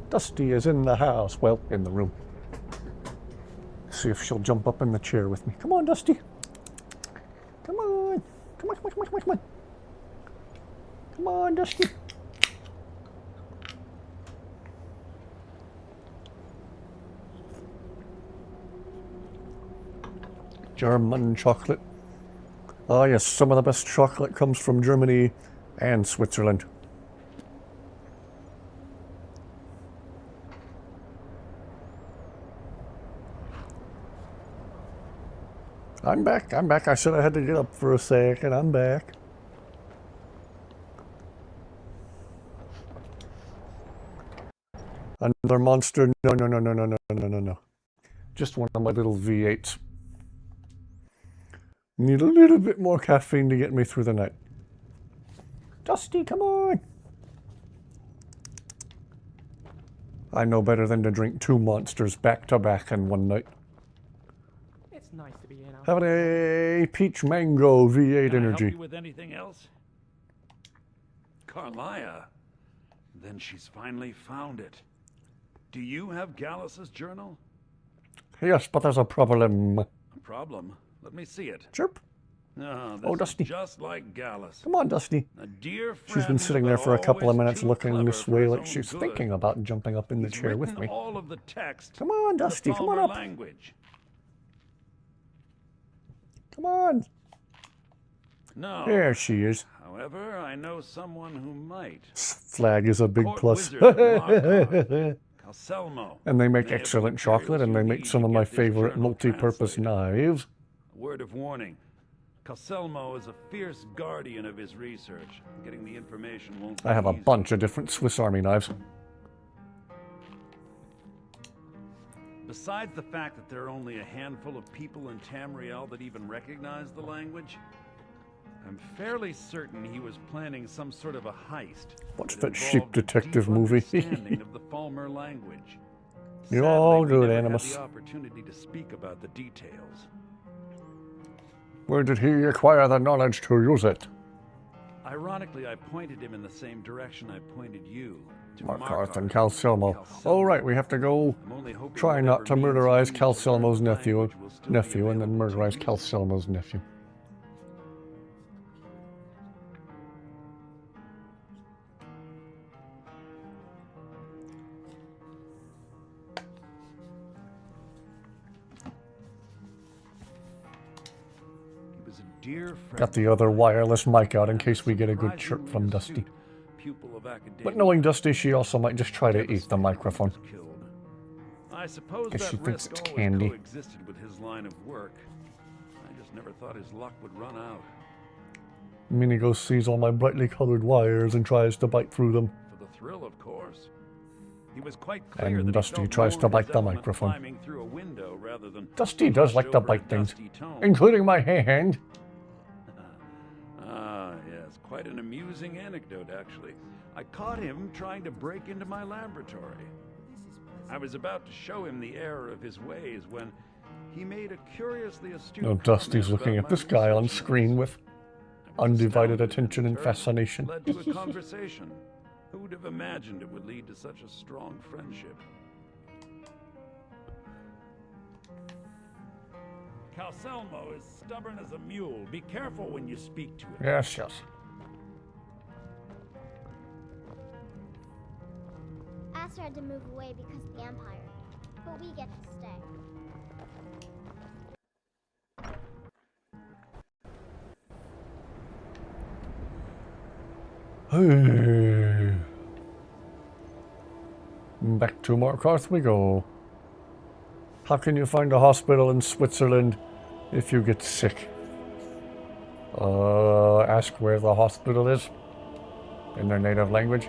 Dusty is in the house. Well, in the room. See if she'll jump up in the chair with me. Come on, Dusty. Come on. Come on, come on, come on, come on, come on. Come on, Dusty. German chocolate. Oh yes, some of the best chocolate comes from Germany and Switzerland. I'm back, I'm back. I said I had to get up for a second. I'm back. Another monster? No, no, no, no, no, no, no, no, no. Just one of my little V8s. Need a little bit more caffeine to get me through the night. Dusty, come on! I know better than to drink 2 monsters back to back in one night. It's nice to be in. Have a peach mango V8 Can I energy. help you with anything else? Carlia. Then she's finally found it. Do you have Gallus's journal? Yes, but there's a problem. A problem? Let me see it. Chirp. Oh, Oh, this Dusty. is just like Gallus. Come on, Dusty. A dear She's been friend, sitting there but for a couple of always minutes too looking clever this for way his like own she's good. thinking about jumping up in the He's chair with written me. all of the text Come on, in the Dusty, come on Palmer up. language. Come on. No. There she is. However, I know someone who might. Flag is a big Court plus. wizard, Calcelmo. And they make They have the excellent chocolate, and they materials you make need some to of my get this favorite journal multi-purpose translated. knives. A word of warning. Calcelmo is a fierce guardian of his research. Getting the information won't be I have a easy. bunch of different Swiss Army knives. Besides the fact that there are only a handful of people in Tamriel that even recognize the language, I'm fairly certain he was planning some sort of a heist. What's that that sheep involved a detective deep movie? understanding of the Falmer language. You're all Sadly, we good, never Animus. had the opportunity to speak about the details. Where did he acquire the knowledge to use it? Ironically, I pointed him in the same direction I pointed you. To Markarth and Calcelmo. Oh, right, we have to go try not to murderize Calcelmo's nephew, and then murderize Calcelmo's nephew. He was a dear friend. Got the other wireless mic out in case we get a good chirp from Dusty. Pupil of academia. But knowing Dusty, she also might just try to eat the microphone. I suppose Guess that she thinks risk it's always candy. coexisted with his line of work. I just never thought his luck would run out. Minigo sees all my brightly colored wires and tries to bite through them. For the thrill, of course. He was quite clear And that Dusty he felt tries more to bite the resentment microphone. climbing through a window rather than Dusty does like to over a bite things, dusty tome. including my hand. Ah, yes, quite an amusing anecdote, actually. I caught him trying to break into my laboratory. I was about to show him the error of his ways when he made a curiously astute No, Dusty's comment looking about at my this guy on research screen with undivided attention and fascination. led to a conversation. Who would have imagined it would lead to such a strong friendship? Calcelmo is stubborn as a mule. Be careful when you speak to him. Yes, yes. Aster had to move away because of the Empire, but we get to stay. Hey. Back to Markarth we go. How can you find a hospital in Switzerland if you get sick? Ask where the hospital is in their native language.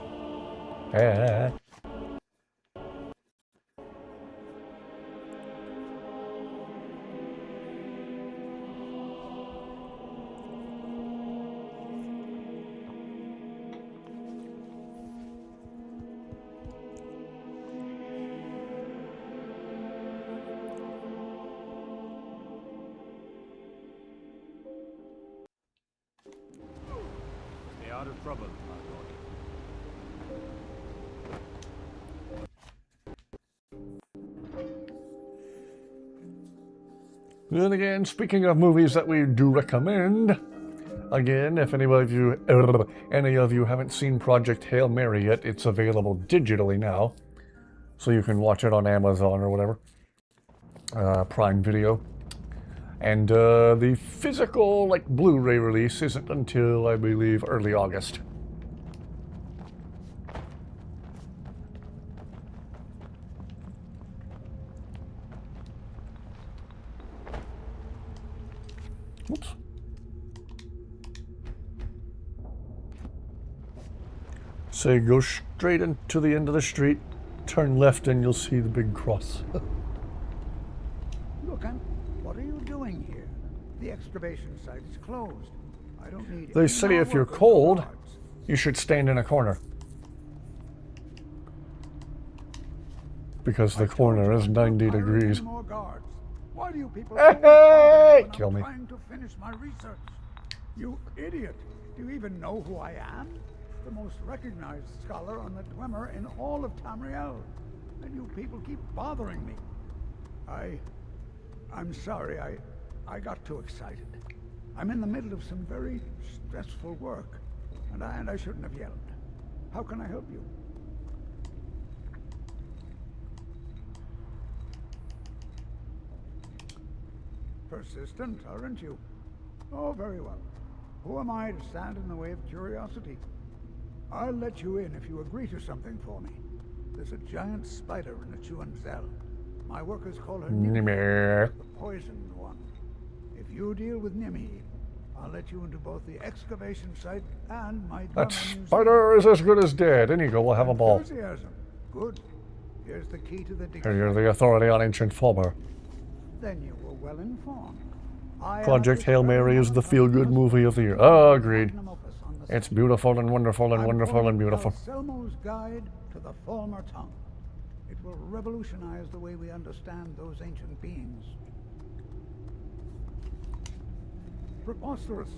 Stay out of trouble, my lord. Then again, speaking of movies that we do recommend, Again, if any of you haven't seen Project Hail Mary yet, it's available digitally now. So you can watch it on Amazon or whatever. Prime Video. And the physical, like, Blu-ray release isn't until, I believe, early August. Oops. So go straight into the end of the street, turn left, and you'll see the big cross. Look, what are you doing here? The excavation site is closed. I don't need. They say if you're cold, you should stand in a corner. Because the corner is 90 degrees. More guards. Why do you people Hey! Kill me. trying to finish my research? You idiot! Do you even know who I am? The most recognized scholar on the Dwemer in all of Tamriel. And you people keep bothering me. I'm sorry, I got too excited. I'm in the middle of some very stressful work, and I shouldn't have yelled. How can I help you? Persistent, aren't you? Oh, very well. Who am I to stand in the way of curiosity? I'll let you in if you agree to something for me. There's a giant spider in the Chuan cell. My workers call her Nimir. the poisoned one. If you deal with Nimi, I'll let you into both the excavation site and my That museum. spider is as good as dead. In you go, we'll have a ball. Enthusiasm. Good. Here's the key to the Here, you're the authority on ancient Fulmer. Then you were well informed. Project Hail Mary is the feel-good movie of the year. Oh, agreed. It's beautiful and wonderful and wonderful and beautiful. Selmo's Guide to the Fulmer Tongue. It will revolutionize the way we understand those ancient beings. Preposterous.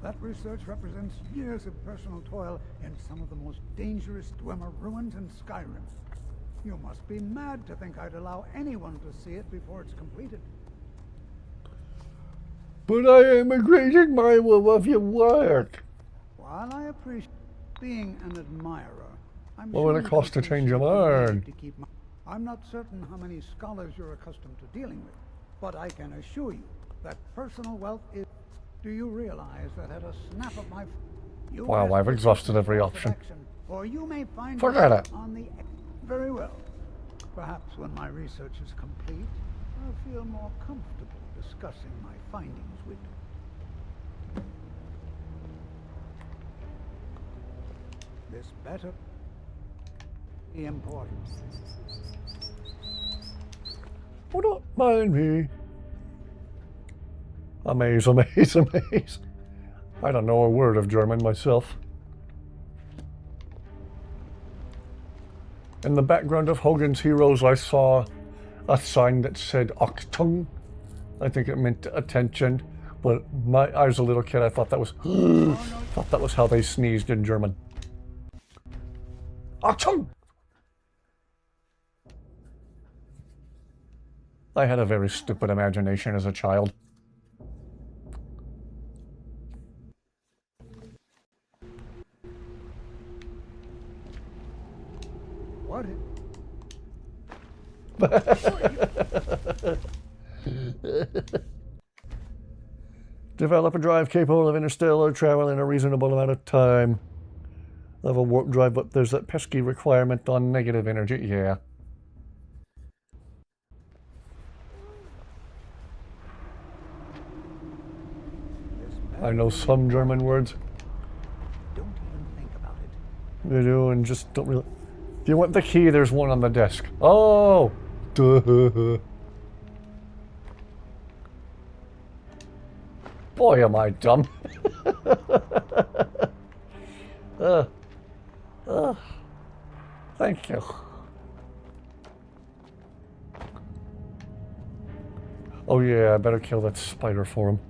That research represents years of personal toil in some of the most dangerous Dwemer ruins in Skyrim. You must be mad to think I'd allow anyone to see it before it's completed. But I am a great admirer of your work. While I appreciate being an admirer, I'm What will it cost to change your mind? I'm not certain how many scholars you're accustomed to dealing with, but I can assure you that personal wealth is... Do you realize that at a snap of my... Wow, I've exhausted every option. Or you may find Forget it. on the... Very well. Perhaps when my research is complete, I'll feel more comfortable discussing my findings with you. This better be important. Oh, don't mind me. Amaze, amaze, amaze. I don't know a word of German myself. In the background of Hogan's Heroes, I saw a sign that said Achtung. I think it meant attention, but I was a little kid. I thought that was thought that was how they sneezed in German. Achtung! I had a very stupid imagination as a child. What? Develop a drive capable of interstellar travel in a reasonable amount of time. Level warp drive, but there's that pesky requirement on negative energy. Yeah. I know some German words. Don't even think about it. You do, and just don't really... If you want the key, there's one on the desk. Oh! Duh. Boy, am I dumb. Thank you. Oh yeah, I better kill that spider for him.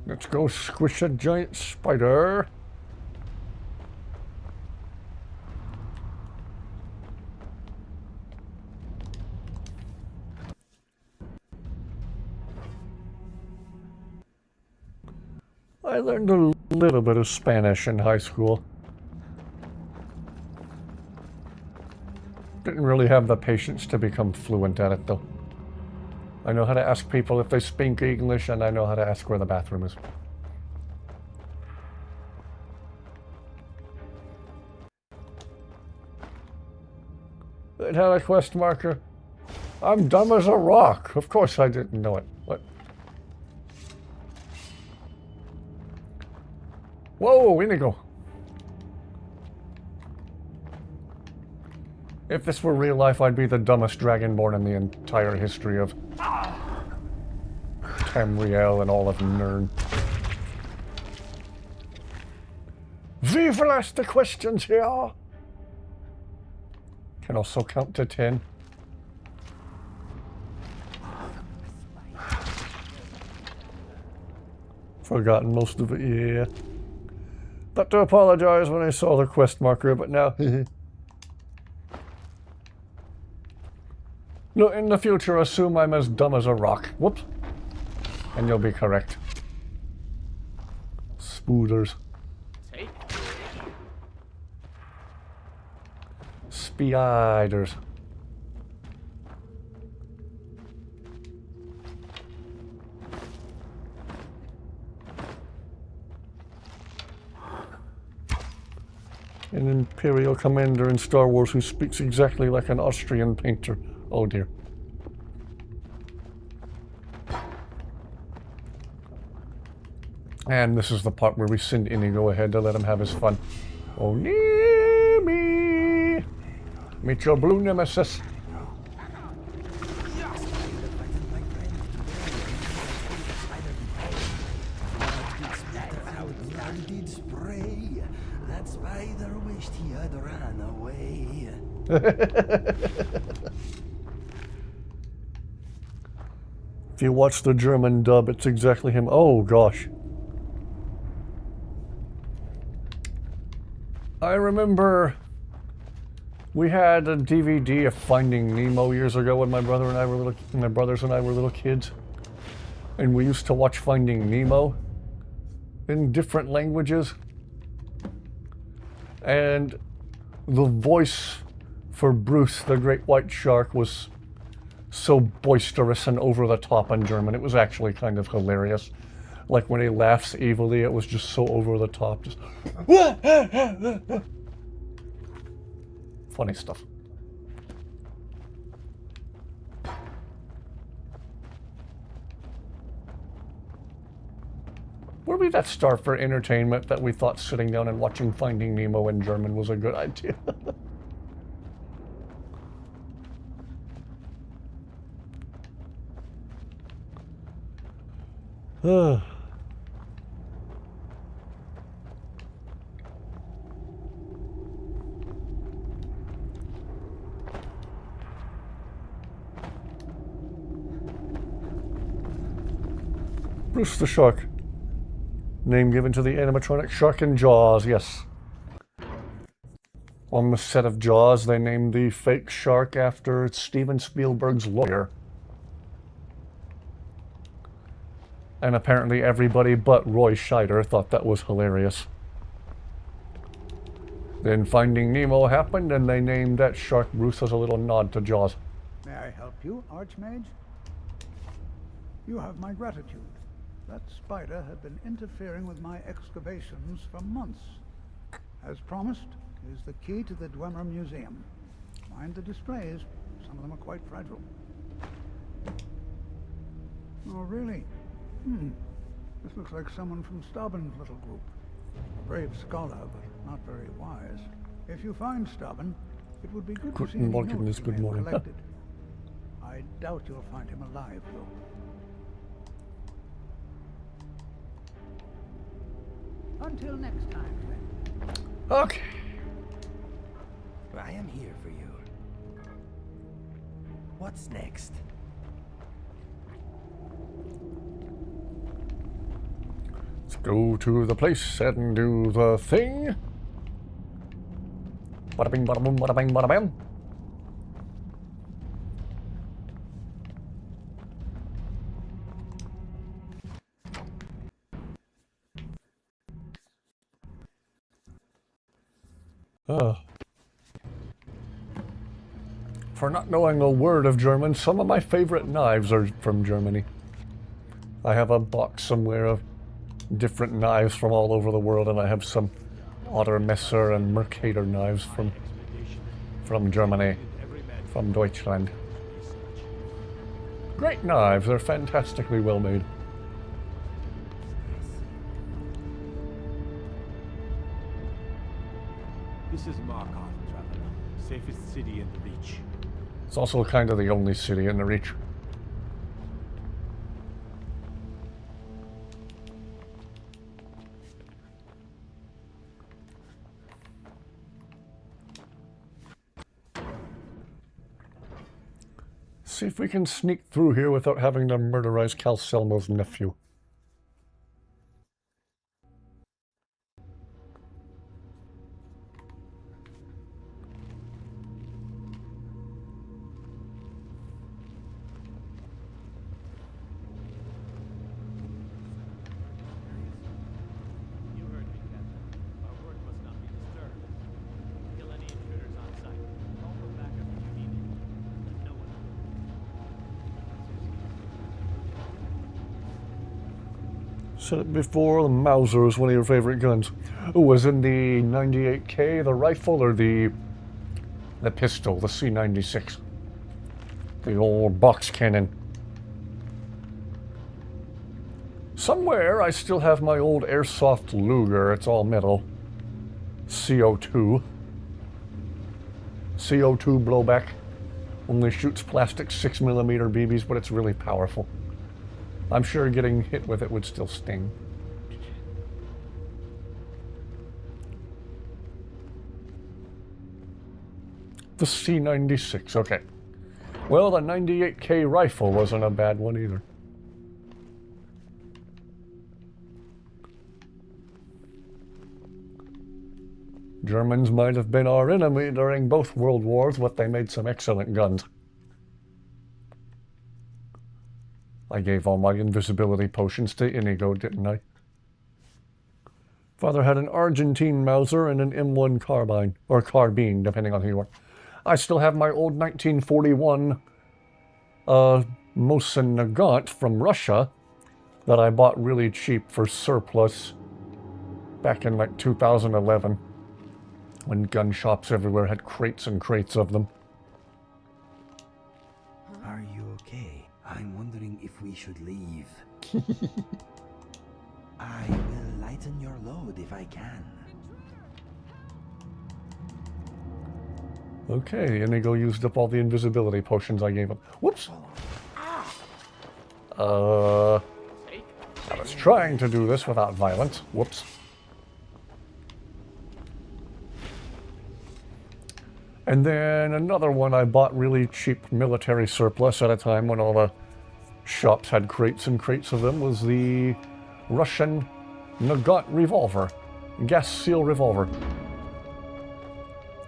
Let's go squish a giant spider. I learned a little bit of Spanish in high school. Didn't really have the patience to become fluent at it, though. I know how to ask people if they speak English, and I know how to ask where the bathroom is. It had a quest marker. I'm dumb as a rock. Of course I didn't know it. What? Whoa, Inigo. If this were real life, I'd be the dumbest dragonborn in the entire history of Tamriel and all of Nirn. Vive the questions here! Can also count to 10. Forgotten most of it, yeah. But to apologize when I saw the quest marker, but now... No, in the future, assume I'm as dumb as a rock. Whoops. And you'll be correct. Spooders. Spiders. An Imperial commander in Star Wars who speaks exactly like an Austrian painter. Oh dear. And this is the part where we send Inigo ahead to let him have his fun. Oh, near me! Meet your blue nemesis. That spider wished he had run away. If you watch the German dub, it's exactly him. Oh, gosh. I remember we had a DVD of Finding Nemo years ago when my brothers and I were little kids. And we used to watch Finding Nemo in different languages. And the voice for Bruce, the great white shark, was so boisterous and over the top in German. It was actually kind of hilarious. Like when he laughs evilly, it was just so over the top. Just funny stuff. Where we that start for entertainment that we thought sitting down and watching Finding Nemo in German was a good idea? Bruce the Shark. Name given to the animatronic shark in Jaws, yes. On the set of Jaws, they named the fake shark after Steven Spielberg's lawyer. And apparently everybody but Roy Scheider thought that was hilarious. Then Finding Nemo happened, and they named that shark Bruce as a little nod to Jaws. May I help you, Archmage? You have my gratitude. That spider had been interfering with my excavations for months. As promised, is the key to the Dwemer Museum. Mind the displays. Some of them are quite fragile. Oh, really? This looks like someone from Stauben's little group. A brave scholar, but not very wise. If you find Stauben, it would be good to see any notes you may have collected. I doubt you'll find him alive, though. Until next time, then. Okay. I am here for you. What's next? Let's go to the place and do the thing. Bada bing, bada boom, bada bang, bada bam. For not knowing a word of German, some of my favorite knives are from Germany. I have a box somewhere of different knives from all over the world, and I have some Ottermesser and Mercator knives from Germany, from Deutschland. Great knives, they're fantastically well made. This is Markov, traveler. Safest city in the Reach. It's also kind of the only city in the Reach. See if we can sneak through here without having to murderize Calcelmo's nephew. You heard me, Captain. Our work must not be disturbed. Kill any intruders on sight. Call for backup if you need it. Let no one Said it before, the Mauser is one of your favorite guns. Oh, was in the 98K, the rifle, or the pistol, the C96? The old box cannon. Somewhere I still have my old airsoft Luger, it's all metal. CO2. CO2 blowback. Only shoots plastic 6mm BBs, but it's really powerful. I'm sure getting hit with it would still sting. The C96, okay. Well, the 98K rifle wasn't a bad one either. Germans might have been our enemy during both world wars, but they made some excellent guns. I gave all my invisibility potions to Inigo, didn't I? Father had an Argentine Mauser and an M1 carbine, or carbine, depending on who you are. I still have my old 1941 Mosin Nagant from Russia that I bought really cheap for surplus back in like 2011 when gun shops everywhere had crates and crates of them. Are you okay? I'm wondering if we should leave. I will lighten your load if I can. Okay, Inigo used up all the invisibility potions I gave him. Whoops! I was trying to do this without violence. Whoops. And then another one I bought really cheap military surplus at a time when all the shops had crates and crates of them was the Russian Nagant revolver. Gas seal revolver.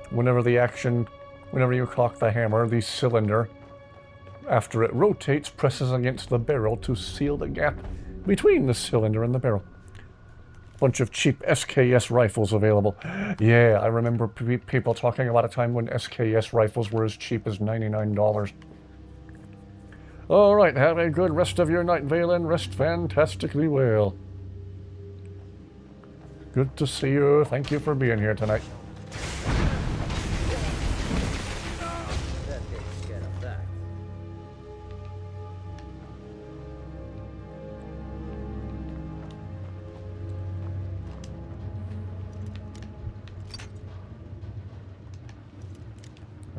Whenever you cock the hammer, the cylinder, after it rotates, presses against the barrel to seal the gap between the cylinder and the barrel. Bunch of cheap SKS rifles available. Yeah, I remember people talking about a time when SKS rifles were as cheap as $99. Alright, have a good rest of your night, Valen. Rest fantastically well. Good to see you. Thank you for being here tonight.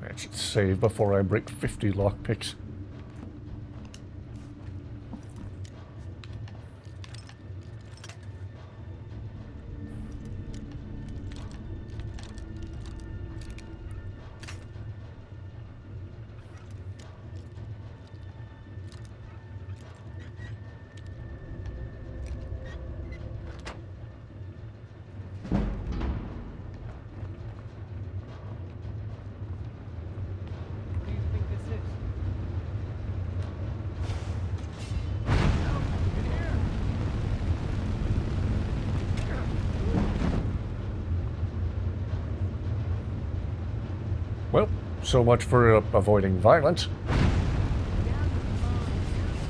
I should save before I break 50 lockpicks. So much for avoiding violence.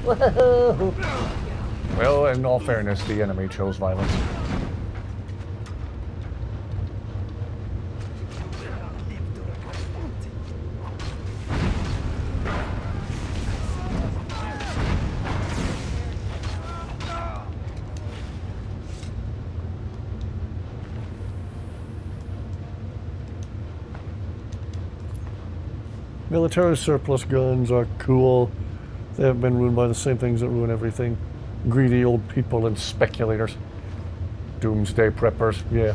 Whoa. Well, in all fairness, the enemy chose violence. Military surplus guns are cool. They have been ruined by the same things that ruin everything. Greedy old people and speculators. Doomsday preppers, yeah.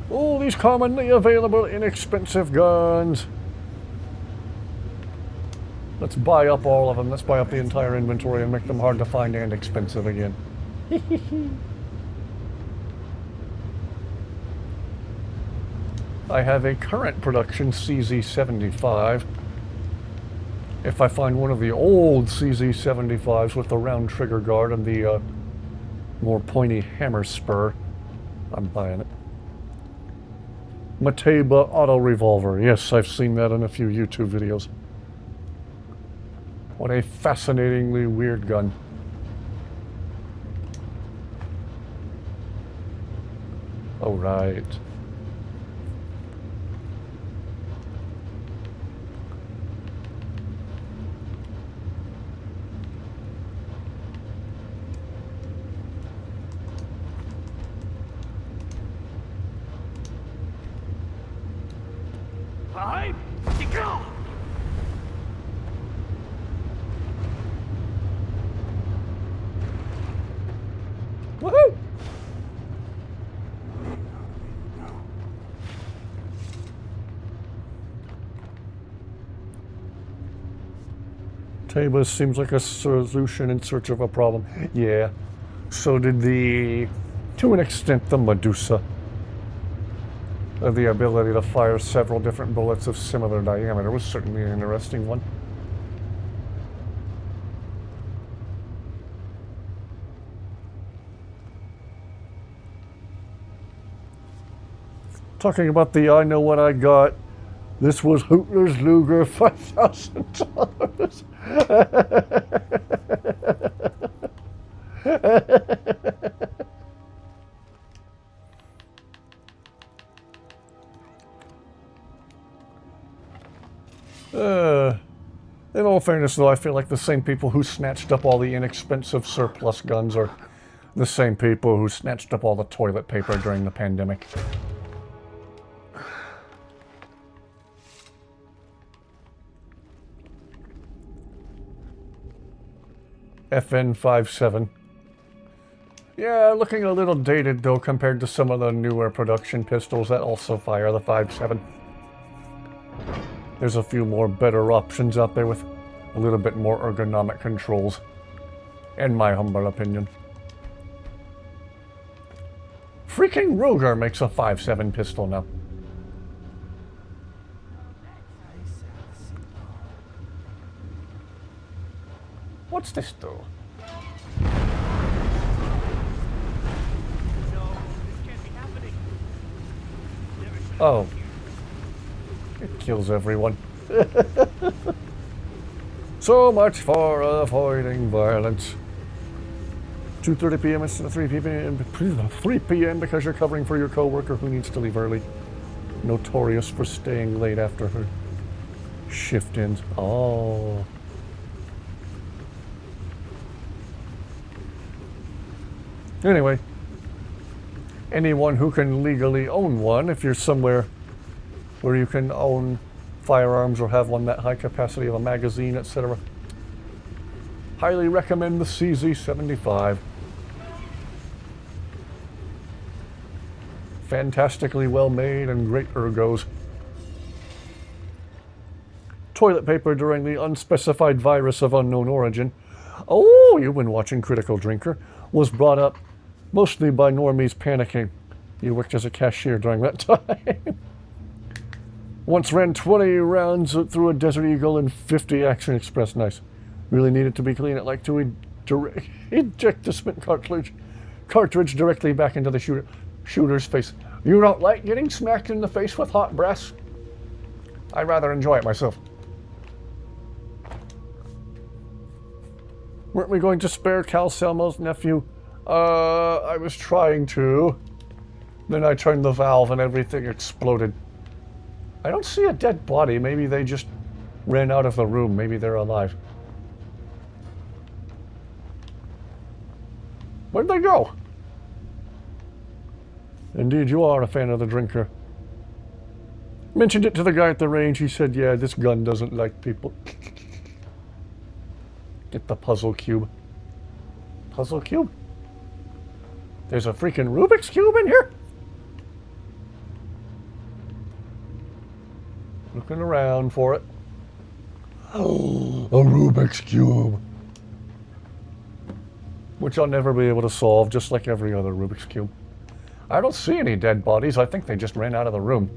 Oh, these commonly available inexpensive guns. Let's buy up all of them. Let's buy up the entire inventory and make them hard to find and expensive again. I have a current production CZ75. If I find one of the old CZ75s with the round trigger guard and the more pointy hammer spur, I'm buying it. Mateba auto revolver. Yes, I've seen that in a few YouTube videos. What a fascinatingly weird gun. Oh, right. Woohoo! Taba seems like a solution in search of a problem. Yeah. So did to an extent, the Medusa. The ability to fire several different bullets of similar diameter was certainly an interesting one. Talking about the I know what I got. This was Hootler's Luger, $5,000. In all fairness, though, I feel like the same people who snatched up all the inexpensive surplus guns are the same people who snatched up all the toilet paper during the pandemic. FN57. Yeah, looking a little dated, though, compared to some of the newer production pistols that also fire the 5.7. There's a few more better options out there with a little bit more ergonomic controls, in my humble opinion. Freaking Ruger makes a 5.7 pistol now. What's this do? Oh. It kills everyone. So much for avoiding violence. 2:30 p.m. instead of 3 p.m. 3 p.m. because you're covering for your coworker who needs to leave early. Notorious for staying late after her shift ends. Oh. Anyway, anyone who can legally own one, if you're somewhere where you can own firearms or have one that high capacity of a magazine, etc., highly recommend the CZ75. Fantastically well made and great ergos. Toilet paper during the unspecified virus of unknown origin. Oh, you've been watching Critical Drinker. Was brought up mostly by normies panicking. You worked as a cashier during that time. Once ran 20 rounds through a Desert Eagle and 50 Action Express. Nice. Really needed to be clean. It like to eject the spent cartridge directly back into the shooter's face. You don't like getting smacked in the face with hot brass? I'd rather enjoy it myself. Weren't we going to spare Cal Selmo's nephew? I was trying to. Then I turned the valve and everything exploded. I don't see a dead body. Maybe they just ran out of the room. Maybe they're alive. Where'd they go? Indeed, you are a fan of the drinker. Mentioned it to the guy at the range. He said, yeah, this gun doesn't like people. Get the puzzle cube. Puzzle cube? There's a freaking Rubik's Cube in here? Looking around for it. Oh, a Rubik's Cube. Which I'll never be able to solve, just like every other Rubik's Cube. I don't see any dead bodies. I think they just ran out of the room.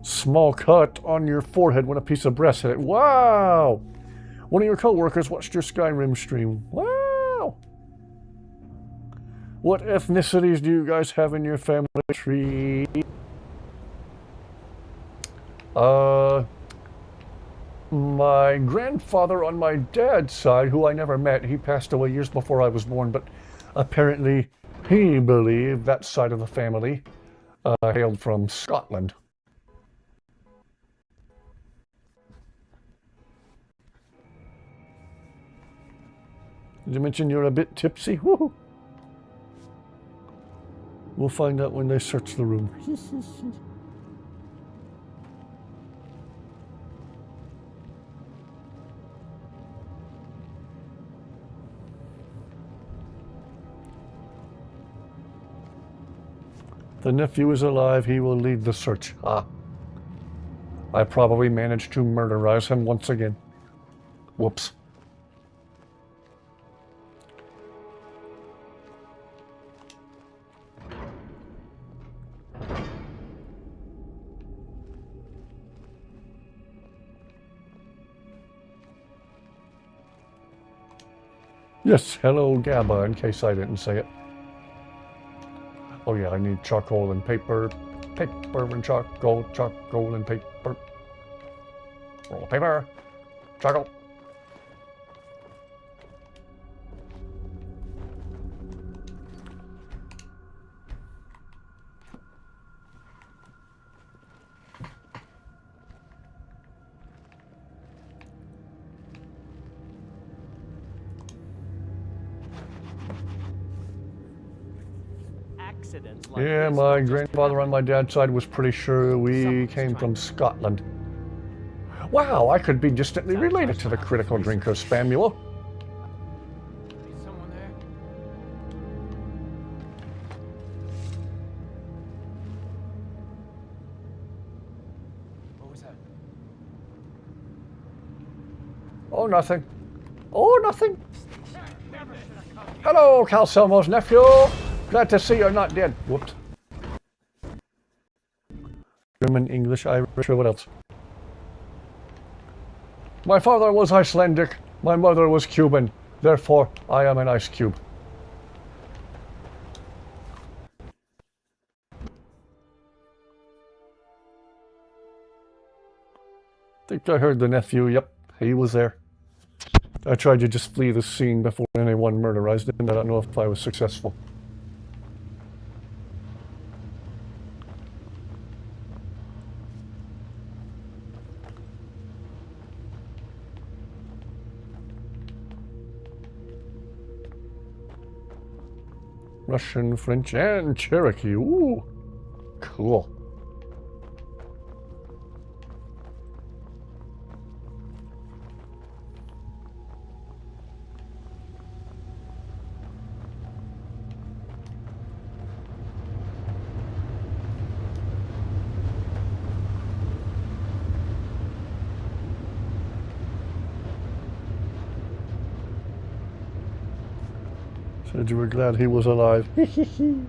Small cut on your forehead when a piece of breast hit it. Wow! One of your co-workers watched your Skyrim stream. Wow! What ethnicities do you guys have in your family tree? My grandfather on my dad's side, who I never met, he passed away years before I was born, but apparently he believed that side of the family hailed from Scotland. Did you mention you're a bit tipsy? Woohoo! We'll find out when they search the room. The nephew is alive. He will lead the search. Ah. I probably managed to murderize him once again. Whoops. Yes, hello GABA, in case I didn't say it. Oh yeah, I need charcoal and paper. Paper and charcoal, charcoal and paper. Roll of paper. Charcoal. Yeah, my grandfather on my dad's side was pretty sure we came from Scotland. Wow, I could be distantly related to the critical drinker, Spamulo. Someone there? What was that? Oh, nothing. Oh, nothing. Hello, Calselmo's nephew. Glad to see you're not dead. Whoops. German, English, Irish, or what else? My father was Icelandic. My mother was Cuban. Therefore, I am an ice cube. Think I heard the nephew. Yep, he was there. I tried to just flee the scene before anyone murderized him. I don't know if I was successful. Russian, French, and Cherokee. Ooh, cool. Said you were glad he was alive. Then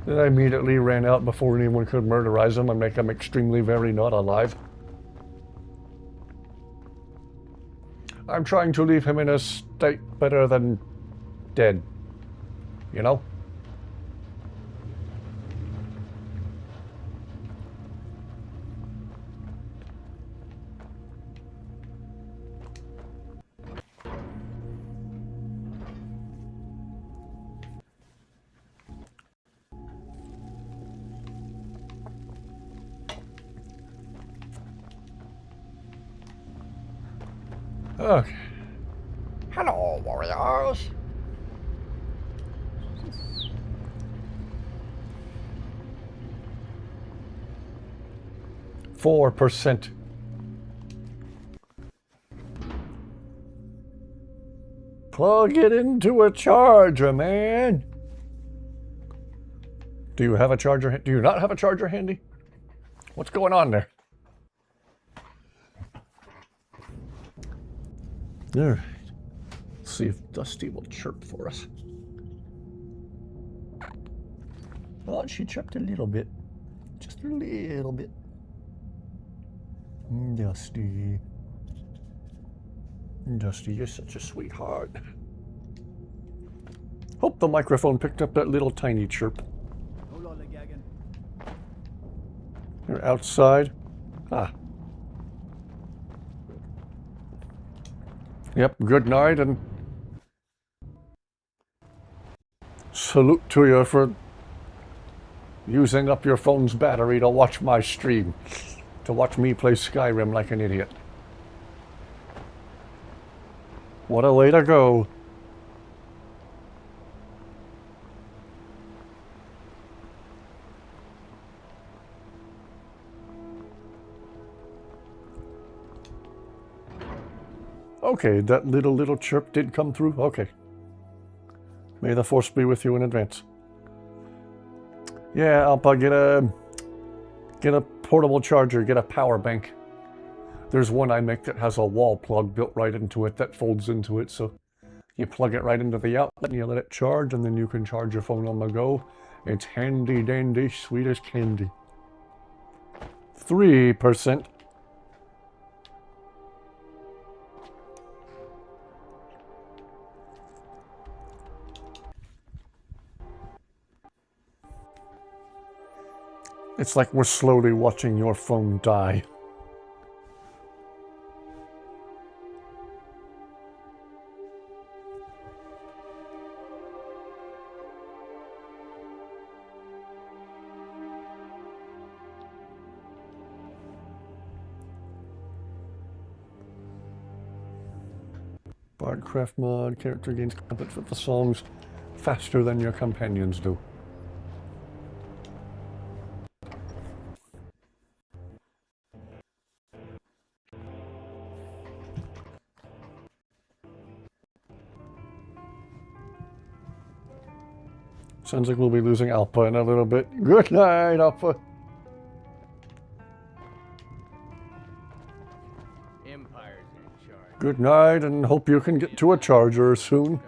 I immediately ran out before anyone could murderize him and make him extremely very not alive. I'm trying to leave him in a state better than dead. You know? Okay. Hello, warriors. 4%. Plug it into a charger, man. Do you have a charger? Do you not have a charger handy? What's going on there? All right. Let's see if Dusty will chirp for us. Oh, she chirped a little bit. Just a little bit. Dusty. Dusty, you're such a sweetheart. Hope the microphone picked up that little tiny chirp. You're outside. Ah. Yep, good night and salute to you for using up your phone's battery to watch my stream. To watch me play Skyrim like an idiot. What a way to go. Okay, that little chirp did come through. Okay. May the force be with you in advance. Yeah, I'll get a portable charger, get a power bank. There's one I make that has a wall plug built right into it that folds into it, so you plug it right into the outlet and you let it charge, and then you can charge your phone on the go. It's handy dandy, sweet as candy. 3%. It's like we're slowly watching your phone die. Bardcraft mod, character gains confidence with the songs faster than your companions do. Sounds like we'll be losing Alpha in a little bit. Good night, Alpha. Empire's in charge. Good night, and hope you can get to a charger soon.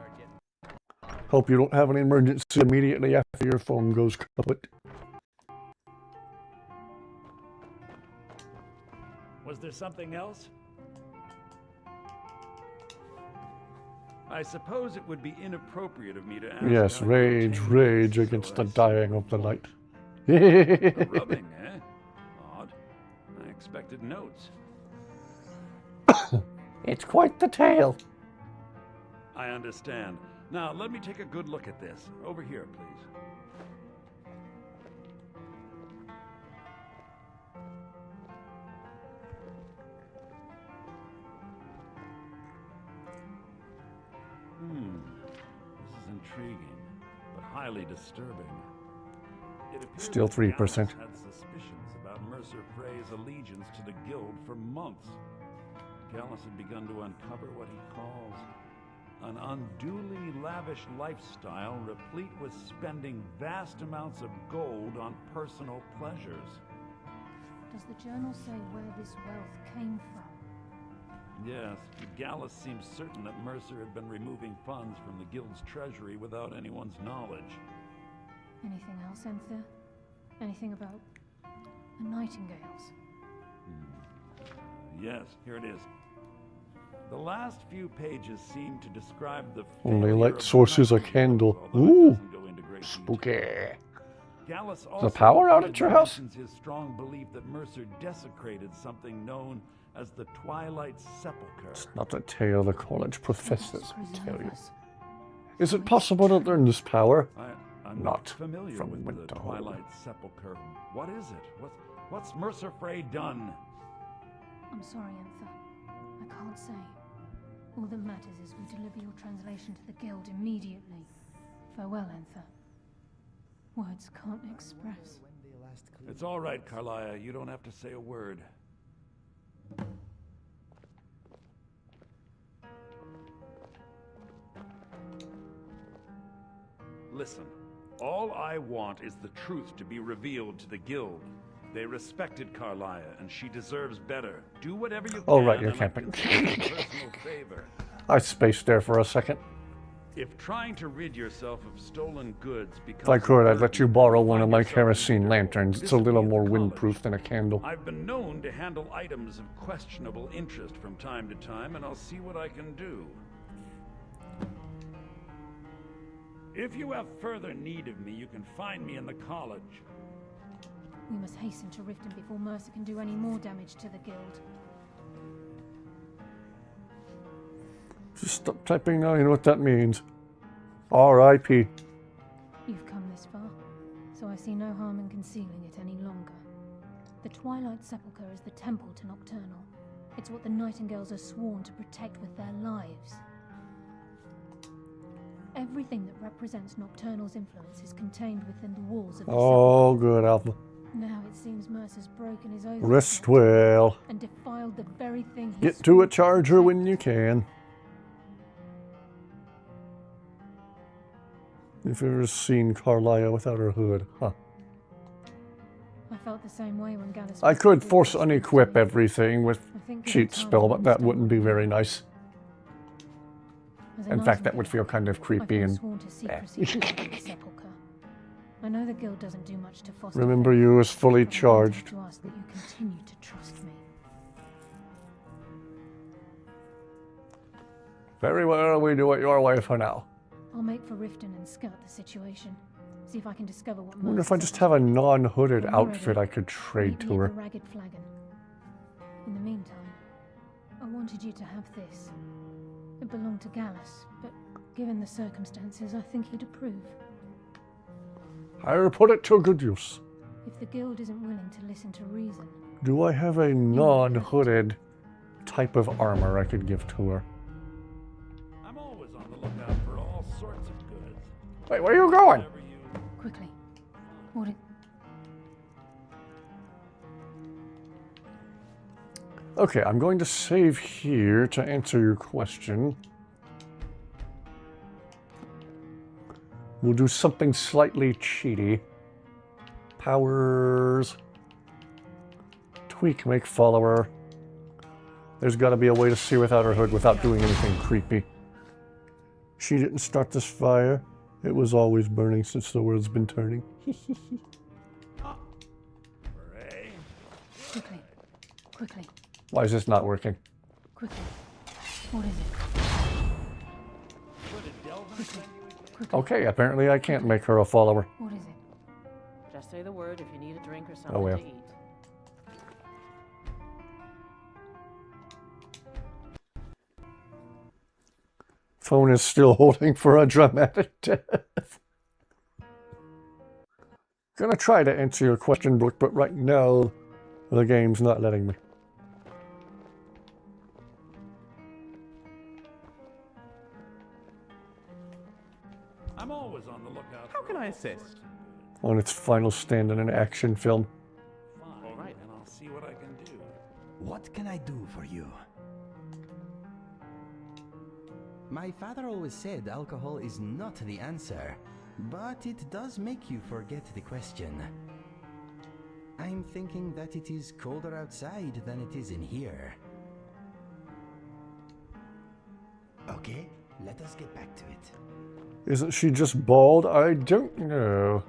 Hope you don't have an emergency immediately after your phone goes kaput. Was there something else? I suppose it would be inappropriate of me to ask. Yes, rage against the dying of the light. A rubbing, eh? Odd. I expected notes. It's quite the tale. I understand. Now, let me take a good look at this. Over here, please. This is intriguing, but highly disturbing. It appears Still 3%. Gallus had suspicions about Mercer Frey's allegiance to the Guild for months. Gallus had begun to uncover what he calls an unduly lavish lifestyle replete with spending vast amounts of gold on personal pleasures. Does the journal say where this wealth came from? Yes, Gallus seems certain that Mercer had been removing funds from the Guild's treasury without anyone's knowledge. Anything else, Anthea? Anything about the Nightingales? Yes, here it is. The last few pages seem to describe the Only light source is a candle. Ooh, spooky. Gallus The power out at your house? mentions his strong belief that Mercer desecrated something known as the Twilight Sepulchre. It's not a tale the college professors will tell you. Is it possible to learn this power? I'm not familiar from with the Winterhold. Twilight Sepulchre. What is it? What's Mercer Frey done? I'm sorry, Antha. I can't say. All that matters is we deliver your translation to the guild immediately. Farewell, Anther. Words can't express. It's all right, Carlia. You don't have to say a word. Listen, all I want is the truth to be revealed to the guild. They respected Carlia, and she deserves better. Do whatever you can. Oh, right, you're and camping. personal favor. I spaced there for a second. If trying to rid yourself of stolen goods becomes If I could, I'd let you borrow one of my find yourself kerosene lanterns. It's a little more windproof than a candle. I've been known to handle items of questionable interest from time to time, and I'll see what I can do. If you have further need of me, you can find me in the college. We must hasten to Riften before Mercer can do any more damage to the guild. Just stop typing now, you know what that means. R.I.P. You've come this far, so I see no harm in concealing it any longer. The Twilight Sepulchre is the temple to Nocturnal. It's what the Nightingales are sworn to protect with their lives. Everything that represents Nocturnal's influence is contained within the walls of the Oh, good, Alpha. Now it seems Mercer's broken his oath Rest well. and defiled the very thing he Get to a charger when you can. If you've ever seen Carlia without her hood, huh? I felt the same way when Gallus I was could defeated. force unequip everything with think cheat given spell, time but that wouldn't be very nice. As a In fact, that Nightingale, would feel kind of I creepy feel and... sworn to secrecy regarding the Sepulchre. I know the guild doesn't do much to foster Remember, faith, you was fully but I charged. continue to ask that you continue to trust me. Very well, we do it your way for now. I'll make for Riften and scout the situation. See if I can discover what I wonder if I Mercer's just have a non-hooded When you're outfit ready, I could trade meet me to at her. the Ragged Flagon. In the meantime, I wanted you to have this. It belonged to Gallus, but given the circumstances, I think he'd approve. I'll put it to good use. If the guild isn't willing to listen to reason, Do I have a non-hooded type of armor I could give to her? I'm always on the lookout for all sorts of goods. Wait, where are you going? quickly. What it... Okay, I'm going to save here to answer your question. We'll do something slightly cheaty. Powers. Tweak, make follower. There's got to be a way to see without her hood without doing anything creepy. She didn't start this fire. It was always burning since the world's been turning. Quickly. Quickly. Why is this not working? Quickly. What is it? Quickly. Okay, apparently I can't make her a follower. What is it? Just say the word if you need a drink or something Oh, yeah. to eat. Phone is still holding for a dramatic death. Gonna try to answer your question, Brooke, but right now the game's not letting me. I'm always on the lookout. How can I assist? On its final stand in an action film. All right, and I'll see what I can do. What can I do for you? My father always said alcohol is not the answer, but it does make you forget the question. I'm thinking that it is colder outside than it is in here. Okay, let us get back to it. Isn't she just bald? I don't know.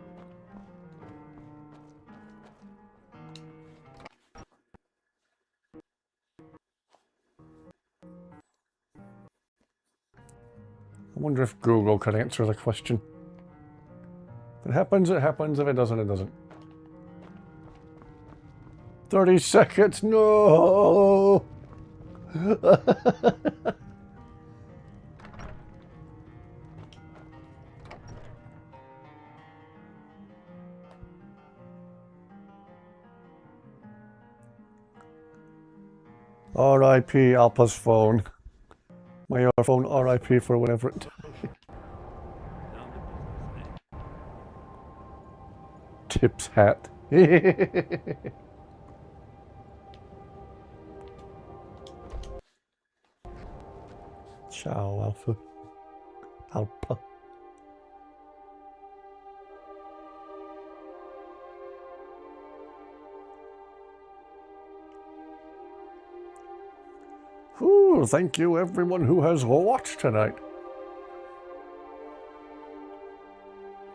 I wonder if Google could answer the question. If it happens, it happens. If it doesn't, it doesn't. 30 seconds, no! R.I.P. Alpa's phone. My phone RIP for whatever it. Tips hat. Ciao, Alpha. Alpha. Ooh, thank you everyone who has watched tonight.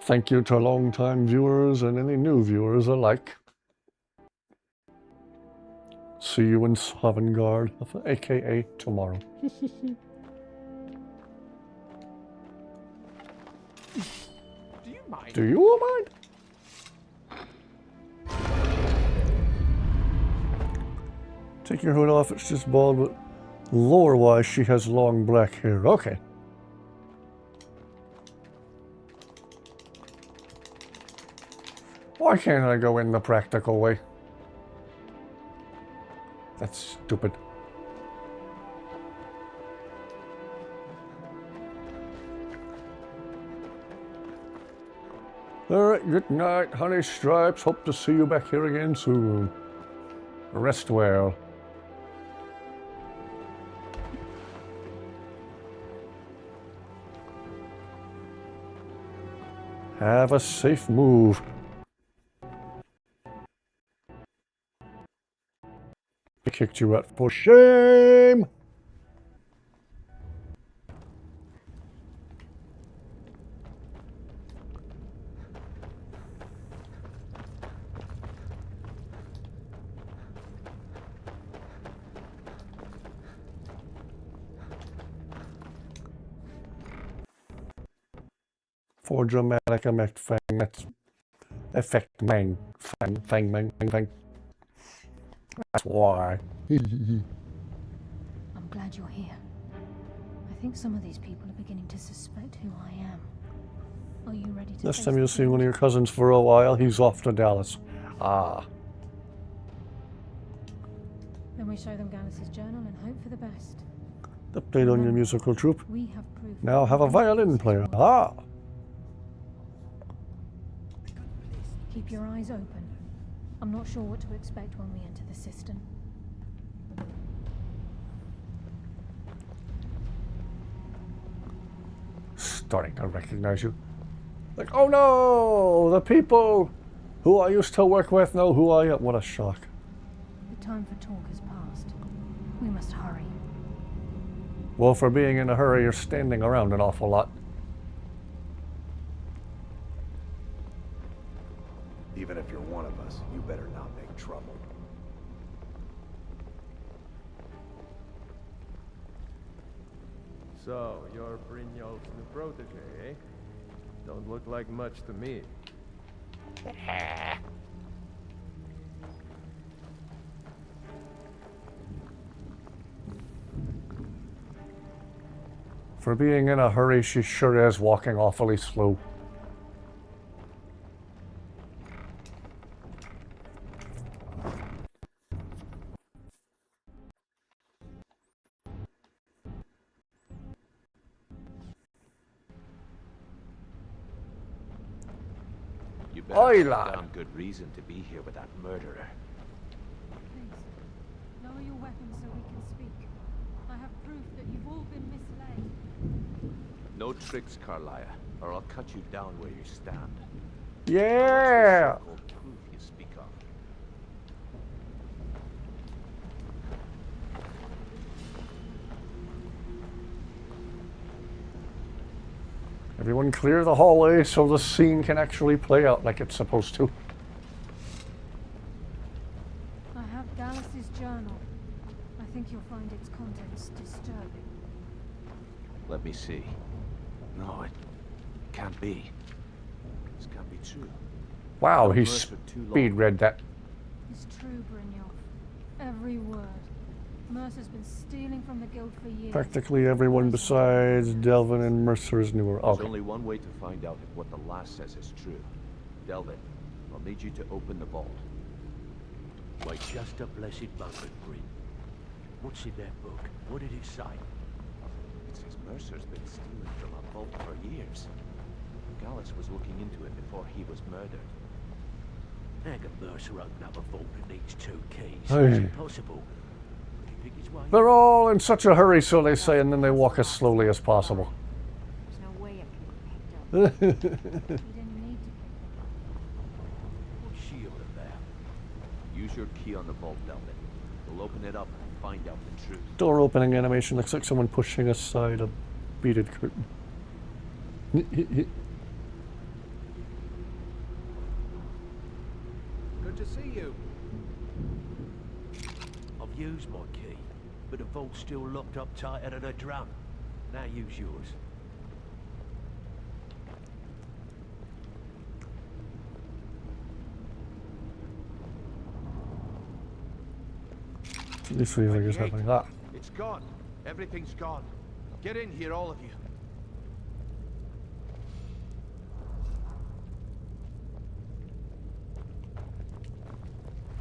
Thank you to long-time viewers and any new viewers alike. See you in Sovngarde, aka tomorrow. Do you mind? Do you mind? Take your hood off, it's just bald, but lore-wise she has long black hair. Okay. Why can't I go in the practical way? That's stupid. Alright, good night, honey stripes. Hope to see you back here again soon. Rest well. Have a safe move. I kicked you out for shame! For dramatic effect, fang, that's effect, mang, fang, mang, fang. That's why. I'm glad you're here. I think some of these people are beginning to suspect who I am. Are you ready to Next face time you'll the see one of truth? your cousins for a while, he's off to Dallas. Ah. Then we show them Gallus' journal and hope for the best. Update on your musical troupe. We have proof. Now have a violin player. Ah. Keep your eyes open. I'm not sure what to expect when we enter the system. Starting to recognize you. Like, oh no! The people who I used to work with know who I am. What a shock. The time for talk has passed. We must hurry. Well, for being in a hurry, you're standing around an awful lot. Even if you're one of us, you better not make trouble. So, you're Brynjolf's new protege, eh? Don't look like much to me. For being in a hurry, she sure is walking awfully slow. You better Oi, have a lad. damn good reason to be here with that murderer. Please, lower your weapons so we can speak. I have proof that you've all been misled. No tricks, Carlia, or I'll cut you down where you stand. Yeah! What's the so-called proof you speak of? Everyone clear the hallway so the scene can actually play out like it's supposed to. I have Gallus' journal. I think you'll find its contents disturbing. Let me see. No, it can't be. This can't be true. Wow, I've he immersed for too long. speed read that. It's true, Brynjolf. Every word. Mercer's been stealing from the guild for years. Practically everyone besides Delvin and Mercer is newer. There's Okay. only one way to find out if what the last says is true. Delvin, I'll need you to open the vault. Why, just a blessed moment, Bryn. What's in that book? What did it say? It says Mercer's been stealing from a vault for years. Gallus was looking into it before he was murdered. How can Mercer open up a vault that needs 2 keys? Hey. It's impossible. Could he pick his way? They're all in such a hurry, so they say, and then they walk as slowly as possible. There's no way it can be picked up. What's she all about? Use your key on the vault, Delvin. We'll open it up and find out the truth. Door opening animation looks like someone pushing aside a beaded curtain. Good to see you. I've used my key, but the vault's still locked up tighter than a drum. Now use yours. This feels like it's happening. Ah. It's gone. Everything's gone. Get in here, all of you.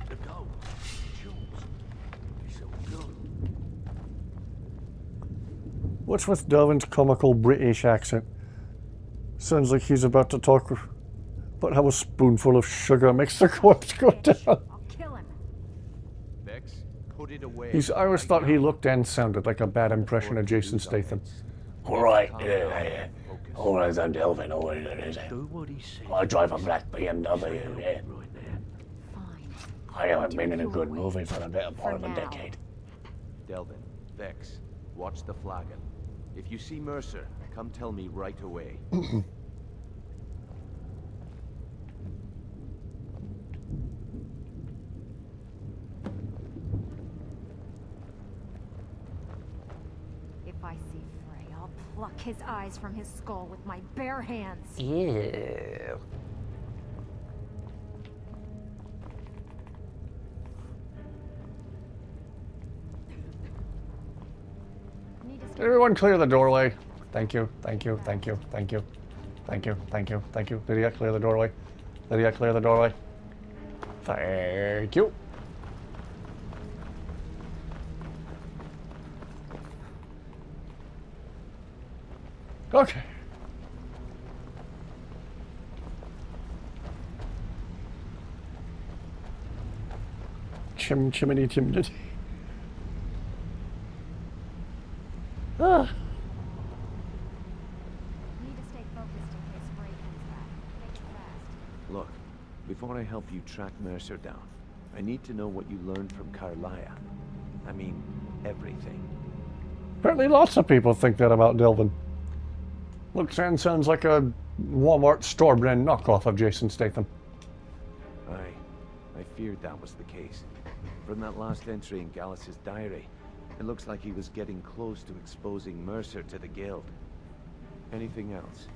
The gold. Jewels. It's all gone. What's with Delvin's comical British accent? Sounds like he's about to talk about how a spoonful of sugar makes the corpse go down. I'll kill him. Vex, put it away. I always thought he looked and sounded like a bad impression of Jason Statham. Alright, yeah. Alright, I'm Delvin. Do what he says. I drive a black BMW, yeah. I haven't been in a good movie for the better part of a decade. Delvin, Vex, watch the flagon. If you see Mercer, come tell me right away. If I see Frey, I'll pluck his eyes from his skull with my bare hands. Yeah. Everyone clear the doorway. Thank you, thank you, thank you, thank you. Thank you, thank you, thank you. Lydia, clear the doorway. Lydia, clear the doorway. Thank you. Okay. Chimney chimney. Ah. Need to stay focused in case Frey comes back. Make it fast. Look, before I help you track Mercer down, I need to know what you learned from Carlia. I mean, everything. Apparently lots of people think that about Delvin. Looks and sounds like a Walmart store brand knockoff of Jason Statham. I feared that was the case. From that last entry in Gallus's diary, it looks like he was getting close to exposing Mercer to the Guild. Anything else?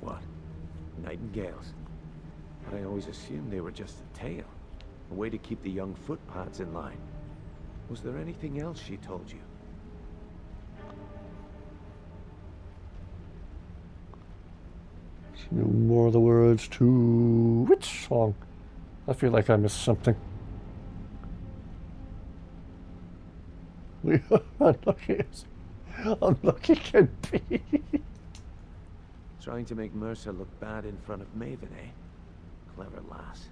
What? Nightingales? But I always assumed they were just a tale. A way to keep the young footpads in line. Was there anything else she told you? No more of the words to which song? I feel like I missed something. Unlucky can be. Trying to make Mercer look bad in front of Maven, eh? Clever lass.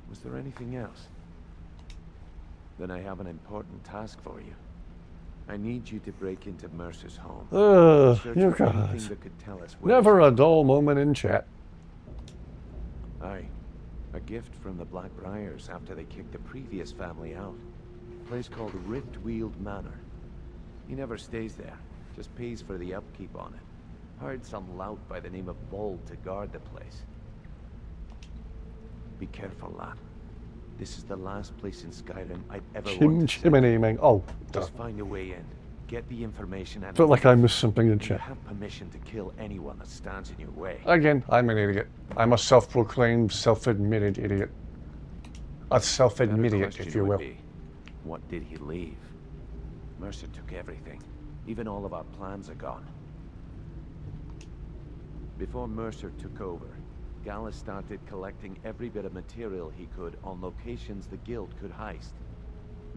Was there anything else? Then I have an important task for you. I need you to break into Mercer's home. You guys. Anything that could tell us where Never a dull moment in chat. Aye. A gift from the Blackbriars after they kicked the previous family out. A place called Riftweald Manor. He never stays there, just pays for the upkeep on it. Hired some lout by the name of Bold to guard the place. Be careful, lad. This is the last place in Skyrim I'd ever want to Chimney Ming. Oh, just find a way in. Get the information and felt like I missed something in you chat. have permission to kill anyone that stands in your way. Again, I'm an idiot. I'm a self-proclaimed, self-admitted idiot. A self-admitted, if you will. What did he leave? Mercer took everything. Even all of our plans are gone. Before Mercer took over, Gallus started collecting every bit of material he could on locations the Guild could heist.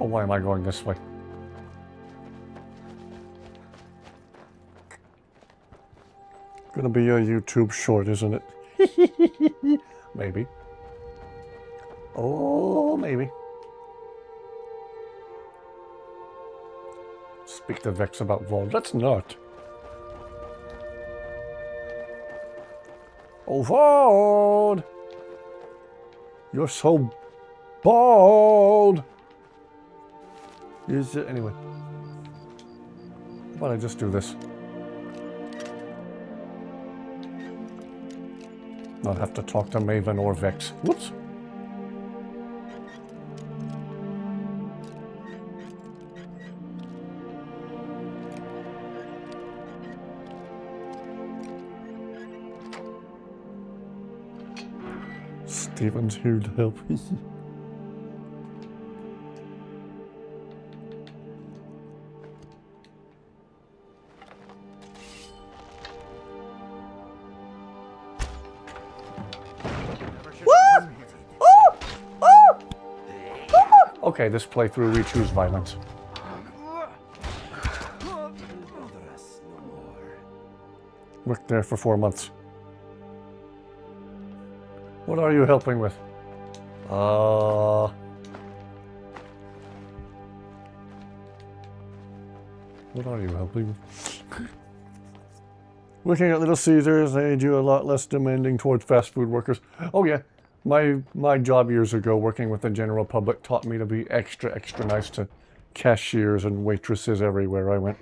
Oh, why am I going this way? Gonna be a YouTube short, isn't it? Maybe. Oh, maybe. Speak to Vex about Vaughn. Let's not. Oh, Vaughn! You're so bald! Is it? Anyway. How about I just do this? Not have to talk to Maven or Vex. Whoops. Steven's here to help. Okay, this playthrough we choose violence. Worked there for 4 months. What are you helping with? What are you helping with? Working at Little Caesars, they do a lot less demanding towards fast food workers. Oh yeah, my job years ago working with the general public taught me to be extra nice to cashiers and waitresses everywhere I went.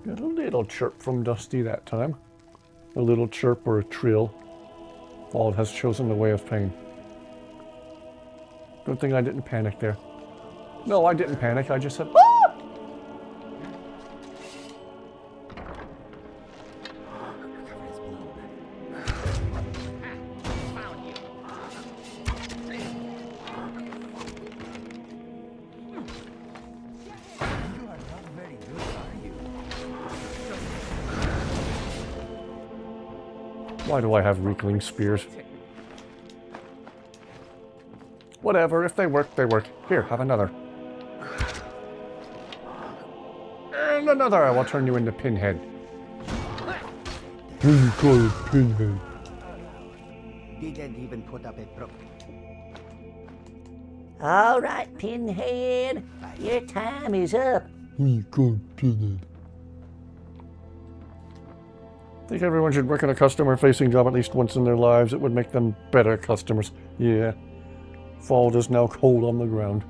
Got a little chirp from Dusty that time. A little chirp or a trill. All has chosen the way of pain. Good thing I didn't panic there. No, I didn't panic. I just said, ah! Why do I have Reekling spears? Whatever, if they work, they work. Here, have another. And another, I will turn you into Pinhead. You call it Pinhead. Didn't even put up a prop. All right, Pinhead. Your time is up. You call it Pinhead. I think everyone should work in a customer-facing job at least once in their lives. It would make them better customers. Yeah. Fald is now cold on the ground.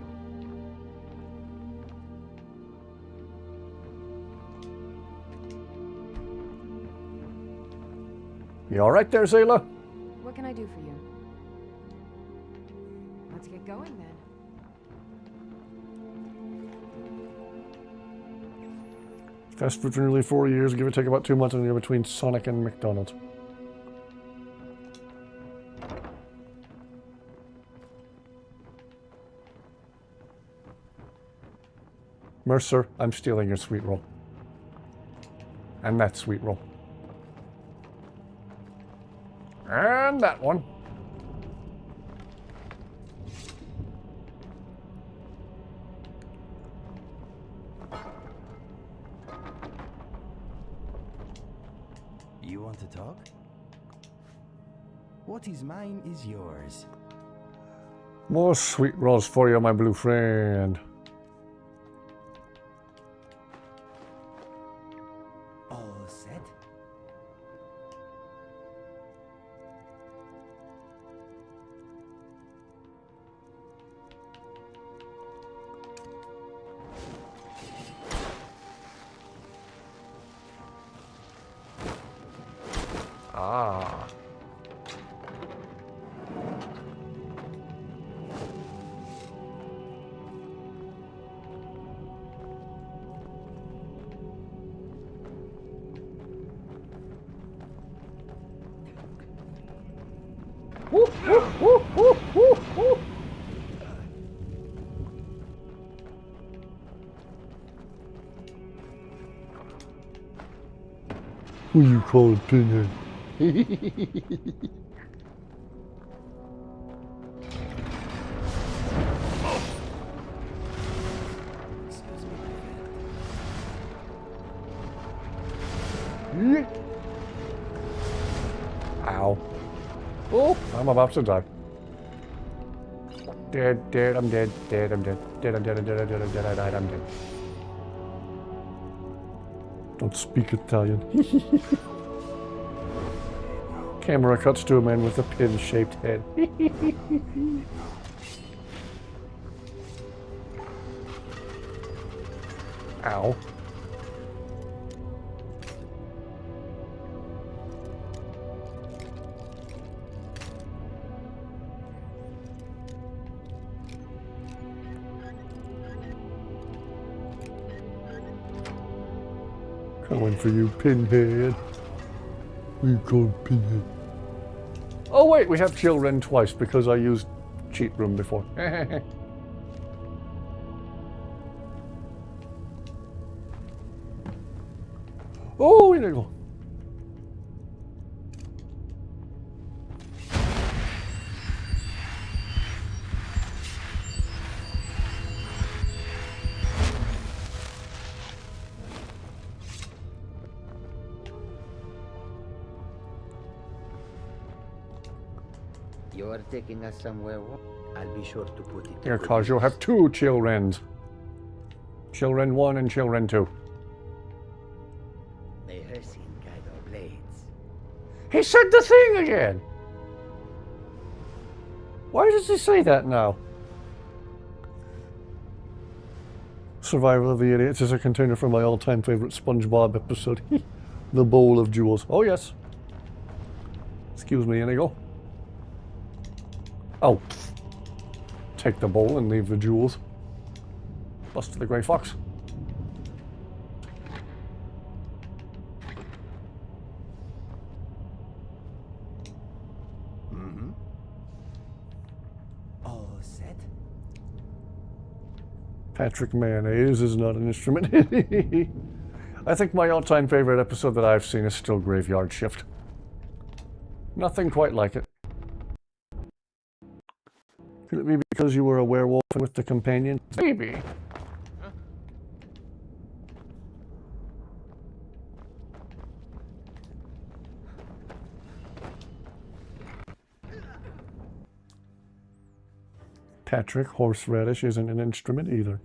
You alright there, Zayla? What can I do for you? Let's get going then. Fast food for nearly 4 years, give or take about 2 months, and you're between Sonic and McDonald's. Mercer, I'm stealing your sweet roll. And that sweet roll. And that one. You want to talk? What is mine is yours. More sweet rolls for you, my blue friend. All set? Ah. Woo, woo, woo, woo, woo, woo. Who you call it, Pinhead? Oh, I'm about to die. Dead, dead, I'm dead, dead, I'm dead, dead, I'm dead, I'm dead, I'm dead, I'm dead, I died, I'm dead. Don't speak Italian. Camera cuts to a man with a pin-shaped head. Ow. Coming for you, Pinhead. We call Pinhead. Oh wait, we have children twice because I used cheat room before. Oh, here we go. You're taking us somewhere. I'll be sure to put it. Here, cause you'll have two children. Children 1 and children 2. May her sin guide our blades. He said the thing again! Why does he say that now? Survival of the Idiots is a container for my all-time favorite SpongeBob episode. The Bowl of Jewels. Oh yes. Excuse me, Inigo. Oh. Take the bowl and leave the jewels. Buster the Grey Fox. Mm-hmm. All set? Patrick Mayonnaise is not an instrument. I think my all-time favorite episode that I've seen is still Graveyard Shift. Nothing quite like it. Could it be because you were a werewolf and with the companion? Maybe. Patrick, horseradish isn't an instrument either.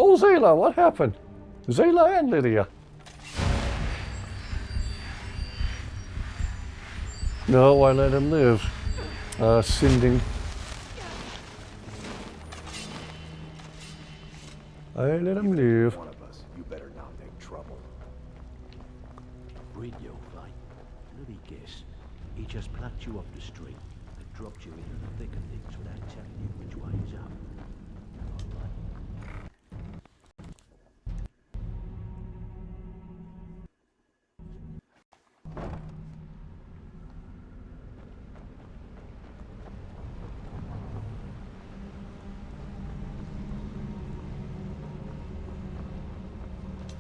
Oh, Zayla, what happened? Zayla and Lydia. No, I let him live. Sinding. I let him live. One of us, you better not make trouble. Radio fight. Let me guess. He just plucked you off the street and dropped you into the thick of things without telling you which way is up.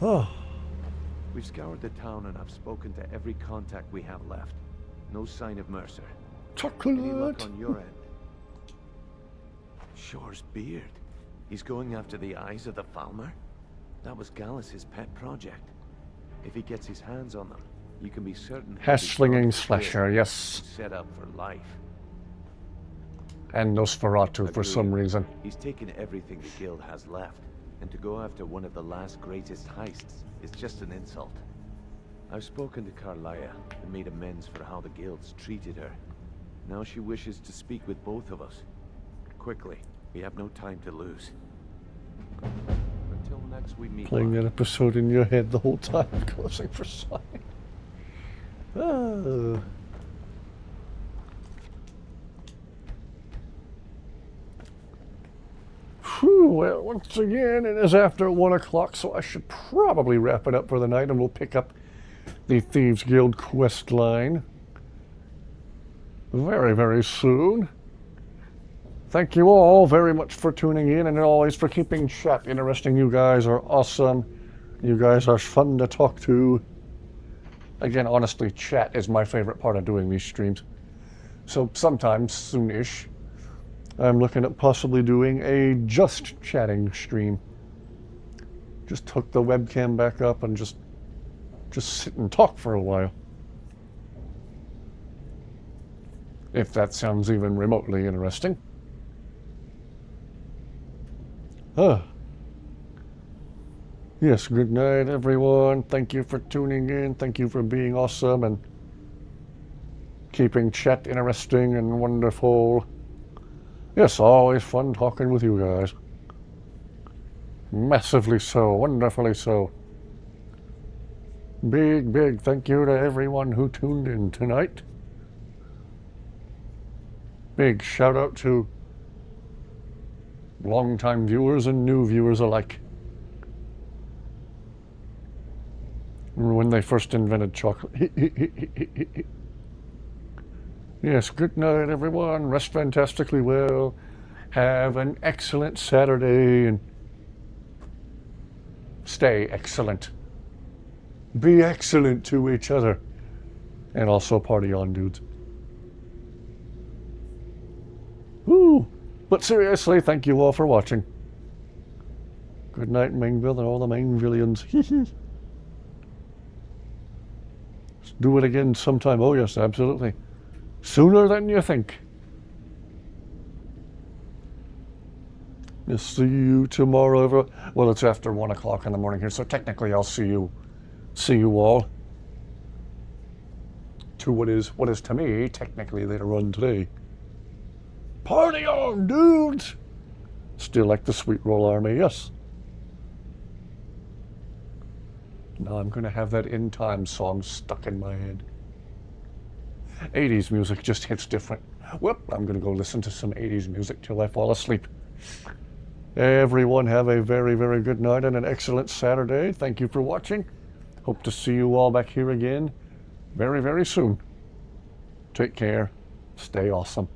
Oh. We've scoured the town and I've spoken to every contact we have left. No sign of Mercer. Chocolate. Any luck on your end? Shore's beard. He's going after the eyes of the Falmer? That was Gallus's pet project. If he gets his hands on them, you can be certain. Hair-slinging slasher, yes. Set up for life. And Nosferatu for some reason. He's taken everything the guild has left, and to go after one of the last greatest heists is just an insult. I've spoken to Carlia and made amends for how the guilds treated her. Now she wishes to speak with both of us. Quickly, we have no time to lose. Until next we meet. Playing that episode in your head the whole time, closing for sight. Oh. Whew, well, once again, it is after 1 o'clock, so I should probably wrap it up for the night, and we'll pick up the Thieves Guild quest line very, very soon. Thank you all very much for tuning in, and always for keeping chat interesting. You guys are awesome. You guys are fun to talk to. Again, honestly, chat is my favorite part of doing these streams. So sometime soonish, I'm looking at possibly doing a just chatting stream. Just hook the webcam back up and just sit and talk for a while. If that sounds even remotely interesting. Yes, good night everyone. Thank you for tuning in. Thank you for being awesome and keeping chat interesting and wonderful. Yes, always fun talking with you guys. Massively so, wonderfully so. Big thank you to everyone who tuned in tonight. Big shout out to longtime viewers and new viewers alike. Remember when they first invented chocolate? Yes, good night everyone. Rest fantastically well. Have an excellent Saturday and stay excellent. Be excellent to each other. And also party on, dudes. Woo! But seriously, thank you all for watching. Good night, Mainville, and all the Mainvillians. Let's do it again sometime. Oh yes, absolutely. Sooner than you think. I'll see you tomorrow. Well, it's after 1 o'clock in the morning here, so technically I'll see you all to what is to me technically later on today. Party on, dudes! Still like the Sweet Roll Army, yes. Now I'm gonna have that In Time song stuck in my head. 80s music just hits different. Whoop, I'm gonna go listen to some 80s music till I fall asleep. Everyone have a very good night and an excellent Saturday. Thank you for watching. Hope to see you all back here again very soon. Take care. Stay awesome.